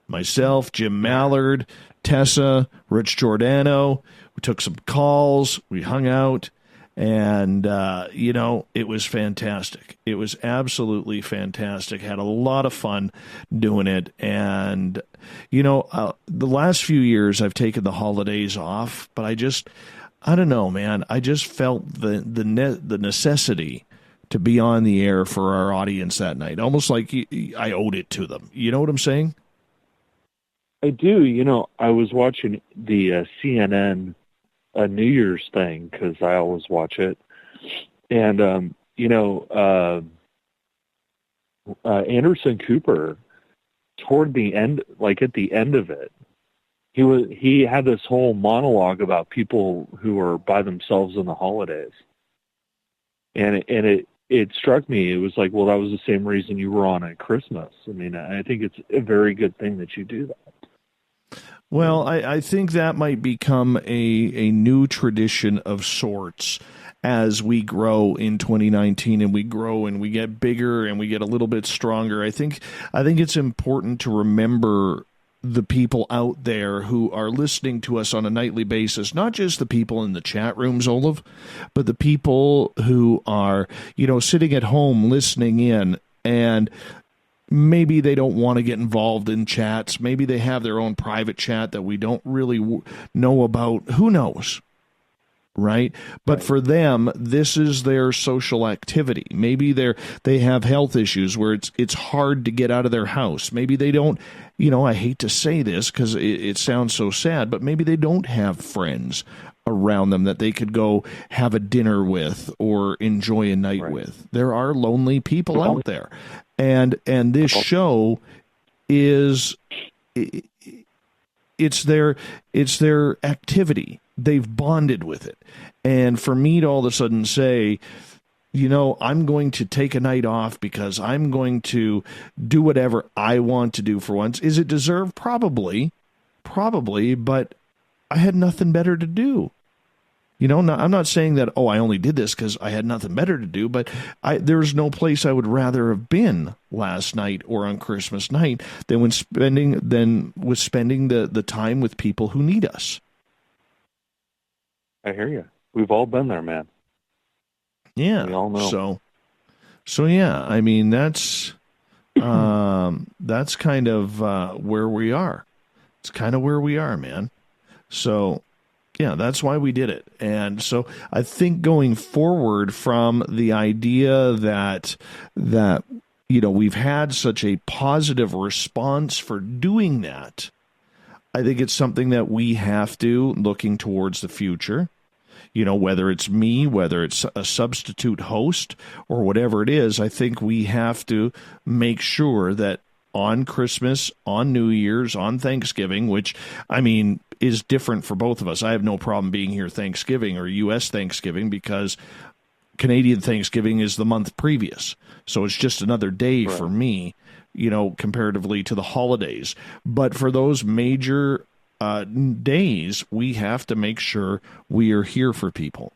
Myself, Jim Mallard, Tessa, Rich Giordano. We took some calls. We hung out. And, it was fantastic. It was absolutely fantastic. Had a lot of fun doing it. And, the last few years I've taken the holidays off, but I don't know, man. I just felt the necessity to be on the air for our audience that night. Almost like I owed it to them. You know what I'm saying? I do. I was watching the CNN a New Year's thing because I always watch it. And, Anderson Cooper, toward the end, like at the end of it, he had this whole monologue about people who are by themselves in the holidays. And it struck me, it was like, well, that was the same reason you were on at Christmas. I mean, I think it's a very good thing that you do that. Well, I think that might become a new tradition of sorts as we grow in 2019 and we grow and we get bigger and we get a little bit stronger. I think it's important to remember the people out there who are listening to us on a nightly basis, not just the people in the chat rooms, Olaf, but the people who are, sitting at home listening in, and maybe they don't want to get involved in chats. Maybe they have their own private chat that we don't really know about. Who knows? Right? But for them, this is their social activity. Maybe they have health issues where it's hard to get out of their house. Maybe they don't, I hate to say this because it sounds so sad, but maybe they don't have friends around them that they could go have a dinner with or enjoy a night with. There are lonely people out there. And this show is it's their activity. They've bonded with it. And for me to all of a sudden say, I'm going to take a night off because I'm going to do whatever I want to do for once. Is it deserved? Probably, but I had nothing better to do. I'm not saying that, I only did this because I had nothing better to do, but there's no place I would rather have been last night or on Christmas night than spending the time with people who need us. I hear you. We've all been there, man. Yeah. We all know. So yeah, I mean, that's kind of where we are. It's kind of where we are, man. So yeah, that's why we did it. And so I think going forward from the idea that we've had such a positive response for doing that, I think it's something that we have to, looking towards the future, whether it's me, whether it's a substitute host or whatever it is, I think we have to make sure that on Christmas, on New Year's, on Thanksgiving, which, I mean, is different for both of us. I have no problem being here Thanksgiving or U.S. Thanksgiving because Canadian Thanksgiving is the month previous. So it's just another day for me, comparatively to the holidays. But for those major days, we have to make sure we are here for people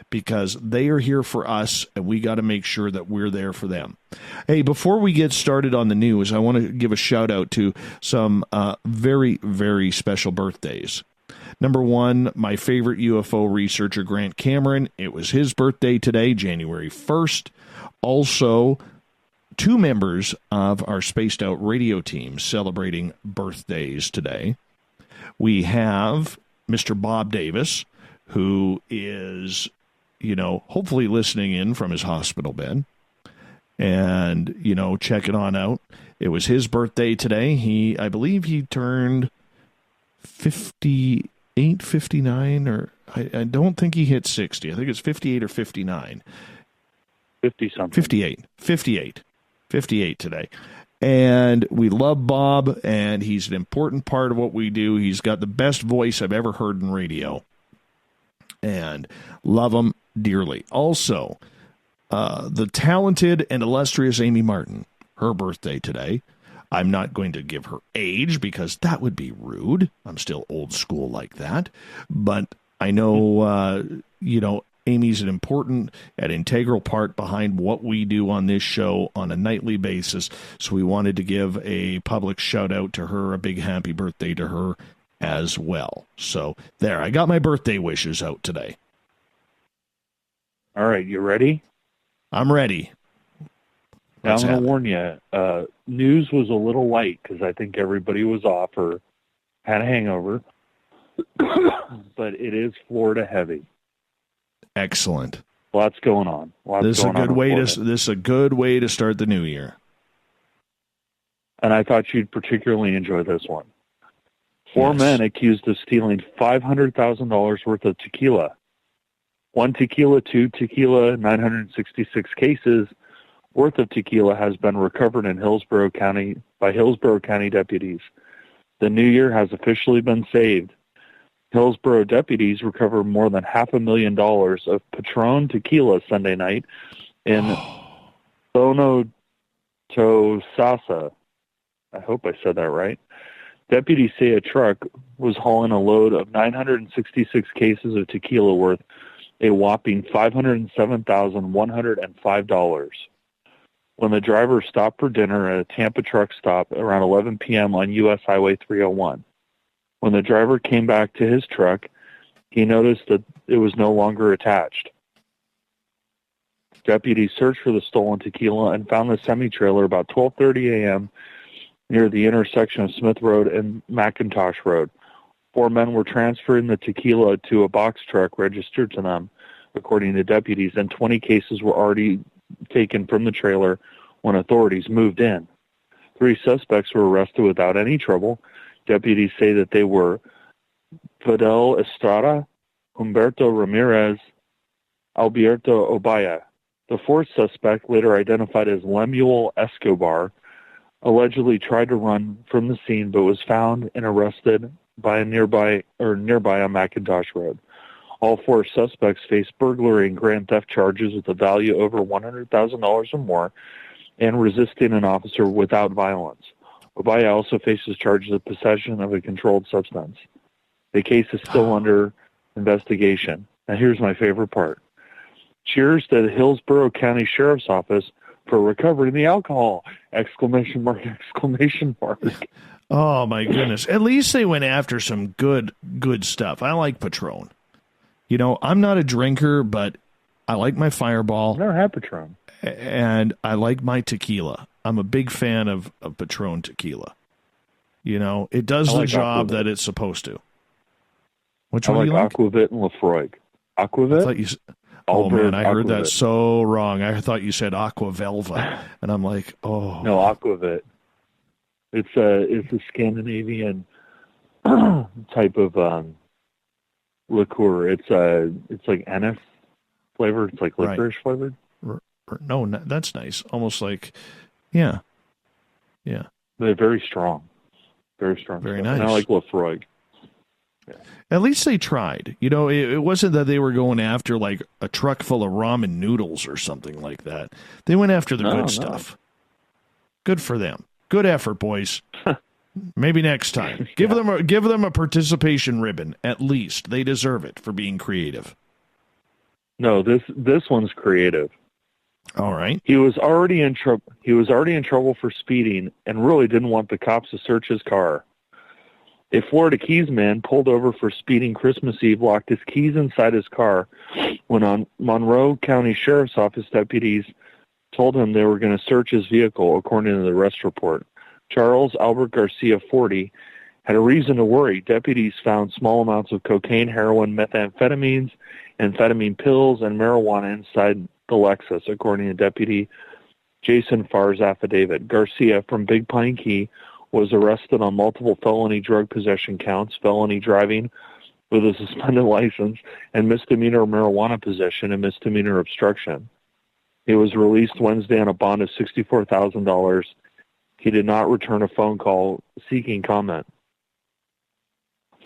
because they are here for us, and we got to make sure that we're there for them. Hey, before we get started on the news, I want to give a shout out to some very, very special birthdays. Number one, my favorite UFO researcher, Grant Cameron. It was his birthday today, January 1st. Also, two members of our Spaced Out radio team celebrating birthdays today. We have Mr. Bob Davis, who is, hopefully listening in from his hospital bed and, checking on out. It was his birthday today. I believe he turned 58, 59, or I don't think he hit 60. I think it's 58 or 59. 50-something. 58 today. And we love Bob, and he's an important part of what we do. He's got the best voice I've ever heard in radio, and love him dearly. Also, the talented and illustrious Amy Martin, her birthday today. I'm not going to give her age because that would be rude. I'm still old school like that. But I know, Amy's an important and integral part behind what we do on this show on a nightly basis. So we wanted to give a public shout out to her, a big happy birthday to her as well. So there, I got my birthday wishes out today. All right, you ready? I'm ready. Now, I'm going to warn you, news was a little light because I think everybody was off or had a hangover. But it is Florida heavy. Excellent. Lots going on. This is a good way to start the new year. And I thought you'd particularly enjoy this one. Four men accused of stealing $500,000 worth of tequila. 1 tequila, 2 tequila, 966 cases worth of tequila has been recovered in Hillsborough County by Hillsborough County deputies. The new year has officially been saved. Hillsborough deputies recovered more than $500,000 of Patron tequila Sunday night in Sonotosasa. I hope I said that right. Deputies say a truck was hauling a load of 966 cases of tequila worth a whopping $507,105. When the driver stopped for dinner at a Tampa truck stop around 11 p.m. on U.S. Highway 301. When the driver came back to his truck, he noticed that it was no longer attached. Deputies searched for the stolen tequila and found the semi-trailer about 12:30 a.m. near the intersection of Smith Road and McIntosh Road. 4 men were transferring the tequila to a box truck registered to them, according to deputies, and 20 cases were already taken from the trailer when authorities moved in. 3 suspects were arrested without any trouble. Deputies say that they were Fidel Estrada, Humberto Ramirez, Alberto Obaya. The 4th suspect, later identified as Lemuel Escobar, allegedly tried to run from the scene but was found and arrested by nearby on McIntosh Road. All 4 suspects face burglary and grand theft charges with a value over $100,000 or more and resisting an officer without violence. Obaya also faces charges of possession of a controlled substance. The case is still under investigation. Now here's my favorite part. Cheers to the Hillsborough County Sheriff's Office for recovering the alcohol! Exclamation mark, exclamation mark. Oh, my goodness. At least they went after some good stuff. I like Patron. You know, I'm not a drinker, but I like my Fireball. I've never had Patron. And I like my tequila. I'm a big fan of Patron tequila. You know, it does the job that it's supposed to. Which one do you like? Aquavit and Lafroig. Aquavit? I thought you Oh, man, I heard that so wrong. I thought you said Aquavelva. And I'm like, oh. No, Aquavit. It's a Scandinavian type of liqueur. It's like anise flavored. It's like licorice flavored. No, that's nice. Almost like, yeah. They're very strong. Very strong. Very stuff. nice. And I like Lafroig. Yeah. At least they tried. You know, it wasn't that they were going after like a truck full of ramen noodles or something like that. They went after the good stuff. Good for them. Good effort, boys. Maybe next time. Give them a participation ribbon, at least. They deserve it for being creative. No, this one's creative. All right. He was already in trouble. He was already in trouble for speeding and really didn't want the cops to search his car. A Florida Keys man pulled over for speeding Christmas Eve, locked his keys inside his car when on Monroe County Sheriff's Office deputies told him they were going to search his vehicle, according to the arrest report. Charles Albert Garcia, 40, had a reason to worry. Deputies found small amounts of cocaine, heroin, methamphetamines, amphetamine pills, and marijuana inside the Lexus, according to Deputy Jason Farr's affidavit. Garcia from Big Pine Key was arrested on multiple felony drug possession counts, felony driving with a suspended license, and misdemeanor marijuana possession and misdemeanor obstruction. He was released Wednesday on a bond of $64,000. He did not return a phone call seeking comment.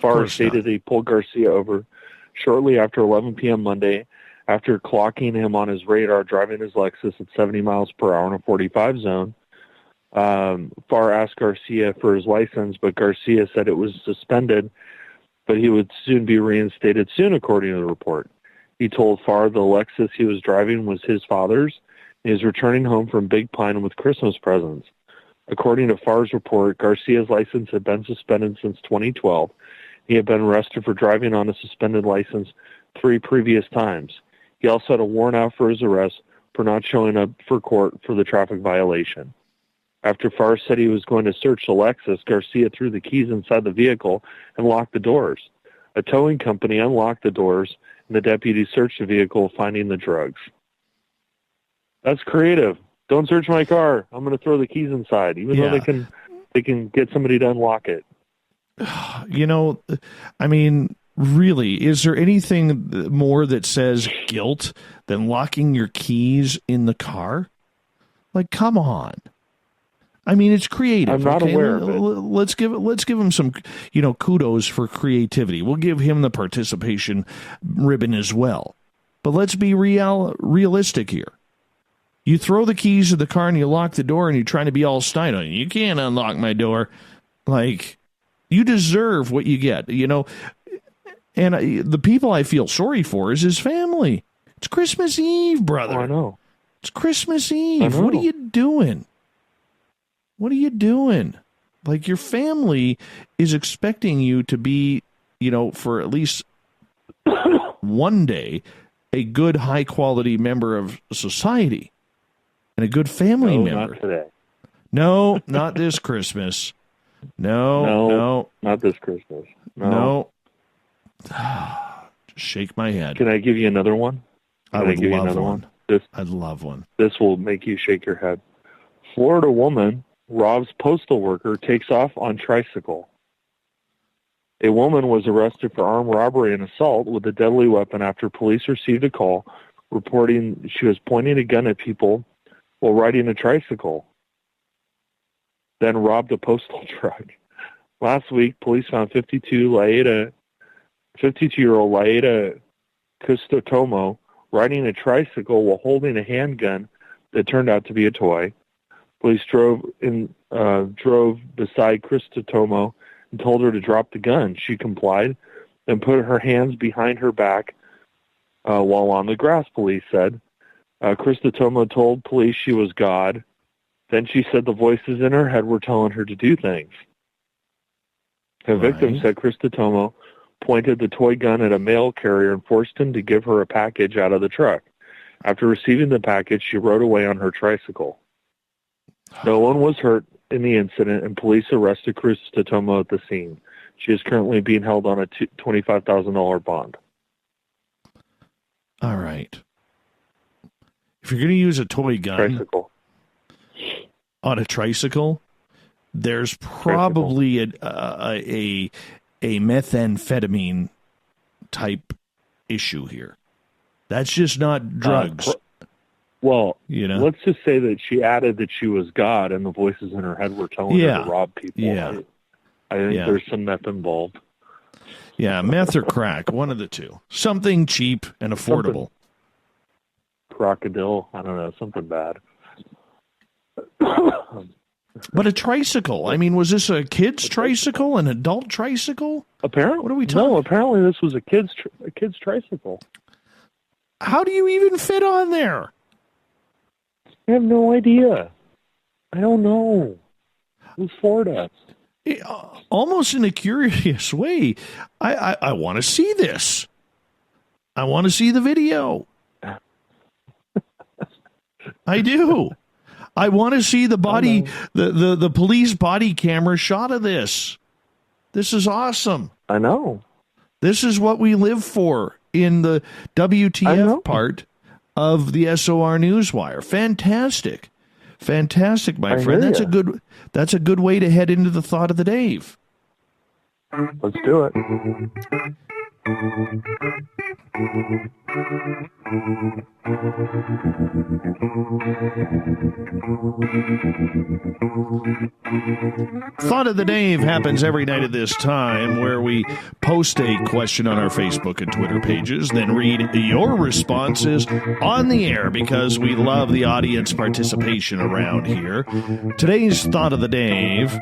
Farr stated he pulled Garcia over shortly after 11 p.m. Monday after clocking him on his radar driving his Lexus at 70 miles per hour in a 45 zone. Farr asked Garcia for his license, but Garcia said it was suspended, but he would soon be reinstated soon, according to the report. He told Farr the Lexus he was driving was his father's. He is returning home from Big Pine with Christmas presents. According to Farr's report, Garcia's license had been suspended since 2012. He had been arrested for driving on a suspended license 3 previous times. He also had a warrant out for his arrest for not showing up for court for the traffic violation. After Farr said he was going to search the Lexus, Garcia threw the keys inside the vehicle and locked the doors. A towing company unlocked the doors, and the deputies searched the vehicle, finding the drugs. That's creative. Don't search my car. I'm going to throw the keys inside, even though they can get somebody to unlock it. You know, I mean, really, is there anything more that says guilt than locking your keys in the car? Like, come on. I mean, it's creative. I'm not aware of it. Let's give him some, kudos for creativity. We'll give him the participation ribbon as well. But let's be realistic here. You throw the keys to the car and you lock the door and you're trying to be all snide on it. You can't unlock my door. Like, you deserve what you get, And the people I feel sorry for is his family. It's Christmas Eve, brother. Oh, I know. It's Christmas Eve. What are you doing? What are you doing? Like, your family is expecting you to be, for at least one day, a good, high-quality member of society and a good family member. Not today. No, not this Christmas. No. Not this Christmas. No. Just shake my head. Can I give you another one? I would love one. I'd love one. This will make you shake your head. Florida woman robs postal worker, takes off on tricycle. A woman was arrested for armed robbery and assault with a deadly weapon after police received a call reporting she was pointing a gun at people while riding a tricycle, then robbed a postal truck. Last week, police found 52-year-old Laeta Cristotomo riding a tricycle while holding a handgun that turned out to be a toy. Police drove beside Cristotomo and told her to drop the gun. She complied and put her hands behind her back while on the grass, police said. Cristotomo told police she was God. Then she said the voices in her head were telling her to do things. The victim said Cristotomo pointed the toy gun at a mail carrier and forced him to give her a package out of the truck. After receiving the package, she rode away on her tricycle. No one was hurt in the incident, and police arrested Cristotomo at the scene. She is currently being held on a $25,000 bond. All right. If you're going to use a toy gun on a tricycle, there's probably a methamphetamine type issue here. That's just not drugs. Let's just say that she added that she was God and the voices in her head were telling her to rob people. Yeah. I think there's some meth involved. Yeah, meth or crack, one of the two. Something cheap and affordable. Crocodile, I don't know, something bad. But a tricycle. I mean, was this a kid's tricycle, an adult tricycle? Apparently, what are we talking? No, apparently this was a kid's tricycle. How do you even fit on there? I have no idea. I don't know. It was Florida. Almost in a curious way, I want to see this. I want to see the video. I do. I want to see the body, the police body camera shot of this. This is awesome. I know. This is what we live for in the WTF part of the SOR Newswire. Fantastic. Fantastic, my friend. That's a good way to head into the thought of the Dave. Let's do it. Thought of the Dave happens every night at this time, where we post a question on our Facebook and Twitter pages, then read your responses on the air because we love the audience participation around here. Today's Thought of the Dave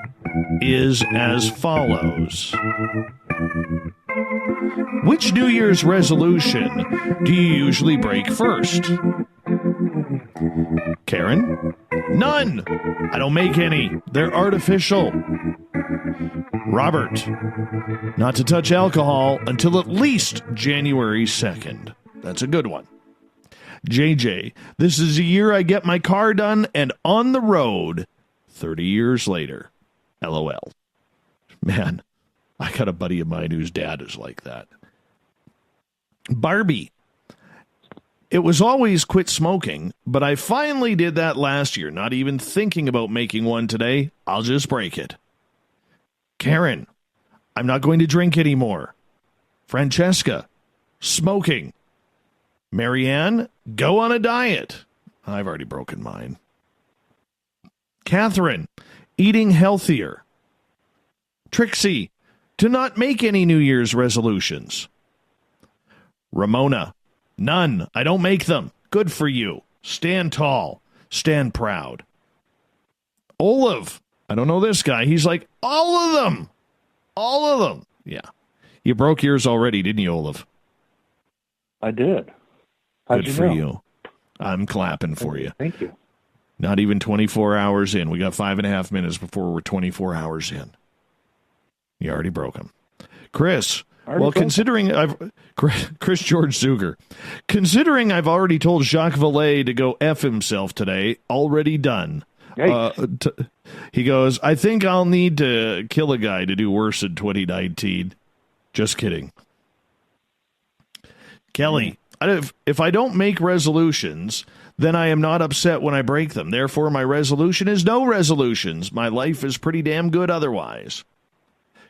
is as follows. Which New Year's resolution do you usually break first? Karen? None. I don't make any. They're artificial. Robert? Not to touch alcohol until at least January 2nd. That's a good one. JJ? This is the year I get my car done and on the road 30 years later. LOL. Man, I got a buddy of mine whose dad is like that. Barbie. It was always quit smoking, but I finally did that last year. Not even thinking about making one today. I'll just break it. Karen. I'm not going to drink anymore. Francesca, smoking. Marianne, go on a diet. I've already broken mine. Catherine, eating healthier. Trixie, to not make any New Year's resolutions. Ramona, none. I don't make them. Good for you. Stand tall. Stand proud. Olaf, I don't know this guy. He's like, all of them. All of them. Yeah. You broke yours already, didn't you, Olaf? I did. Good for you. I'm clapping for you. Thank you. Not even 24 hours in. We got 5.5 minutes before we're 24 hours in. You already broke them. Chris, considering Chris George Zuger, considering I've already told Jacques Vallée to go F himself today, already done. He goes, I think I'll need to kill a guy to do worse in 2019. Just kidding. Kelly, if I don't make resolutions, then I am not upset when I break them. Therefore, my resolution is no resolutions. My life is pretty damn good otherwise.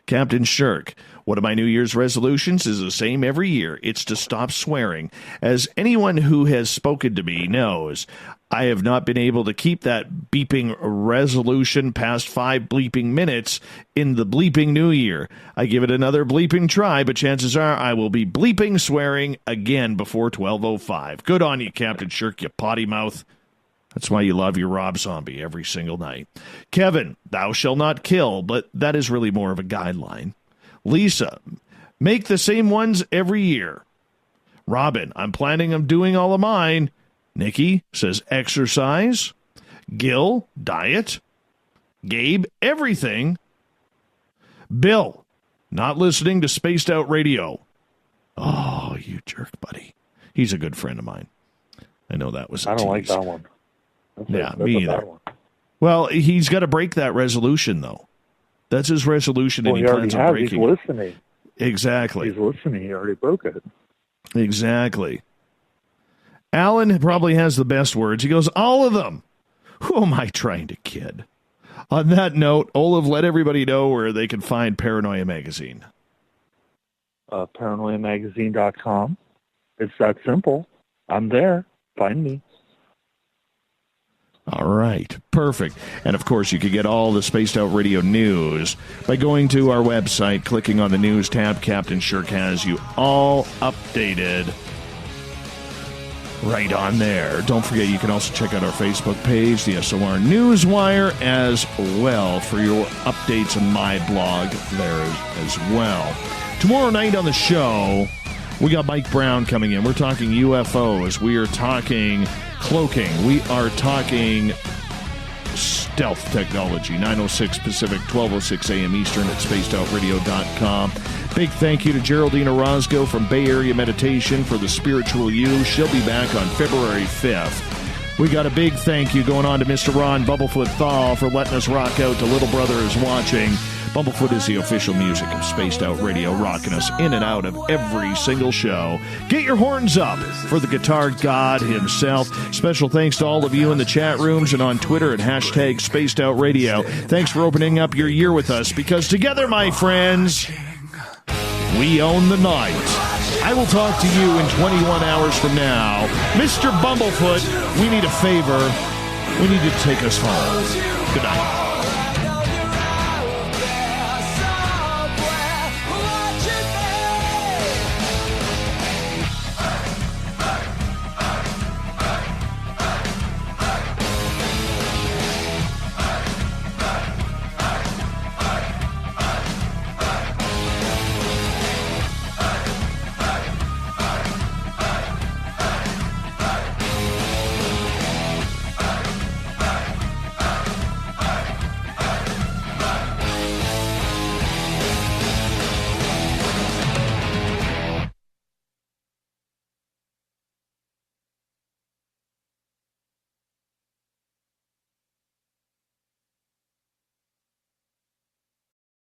Captain Shirk, one of my New Year's resolutions is the same every year. It's to stop swearing. As anyone who has spoken to me knows, I have not been able to keep that beeping resolution past 5 bleeping minutes in the bleeping new year. I give it another bleeping try, but chances are I will be bleeping swearing again before 12:05. Good on you, Captain Shirk, you potty mouth. That's why you love your Rob Zombie every single night. Kevin, thou shalt not kill, but that is really more of a guideline. Lisa, make the same ones every year. Robin, I'm planning on doing all of mine. Nikki says exercise. Gil, diet. Gabe, everything. Bill, not listening to Spaced Out Radio. Oh, you jerk, buddy. He's a good friend of mine. I know that was a I don't tease. like that one. That's me either. Well, he's got to break that resolution, though. That's his resolution, and he plans on breaking it. He's listening. Exactly. He's listening. He already broke it. Exactly. Alan probably has the best words. He goes, all of them. Who am I trying to kid? On that note, Olaf, let everybody know where they can find Paranoia Magazine. ParanoiaMagazine.com. It's that simple. I'm there. Find me. All right. Perfect. And, of course, you can get all the Spaced Out Radio news by going to our website, clicking on the news tab. Captain Shirk has you all updated right on there. Don't forget, you can also check out our Facebook page, the SOR Newswire, as well, for your updates on my blog there as well. Tomorrow night on the show, we got Mike Brown coming in. We're talking UFOs. We are talking cloaking. We are talking stealth technology. 9:06 Pacific, 12:06 a.m. Eastern at spacedoutradio.com. Big thank you to Geraldine Orozco from Bay Area Meditation for the Spiritual You. She'll be back on February 5th. We got a big thank you going on to Mr. Ron Bumblefoot Thal for letting us rock out to Little Brother Is Watching. Bumblefoot is the official music of Spaced Out Radio, rocking us in and out of every single show. Get your horns up for the guitar god himself. Special thanks to all of you in the chat rooms and on Twitter at hashtag Spaced Out Radio. Thanks for opening up your year with us, because together, my friends, we own the night. I will talk to you in 21 hours from now. Mr. Bumblefoot, we need a favor. We need you to take us home. Good night.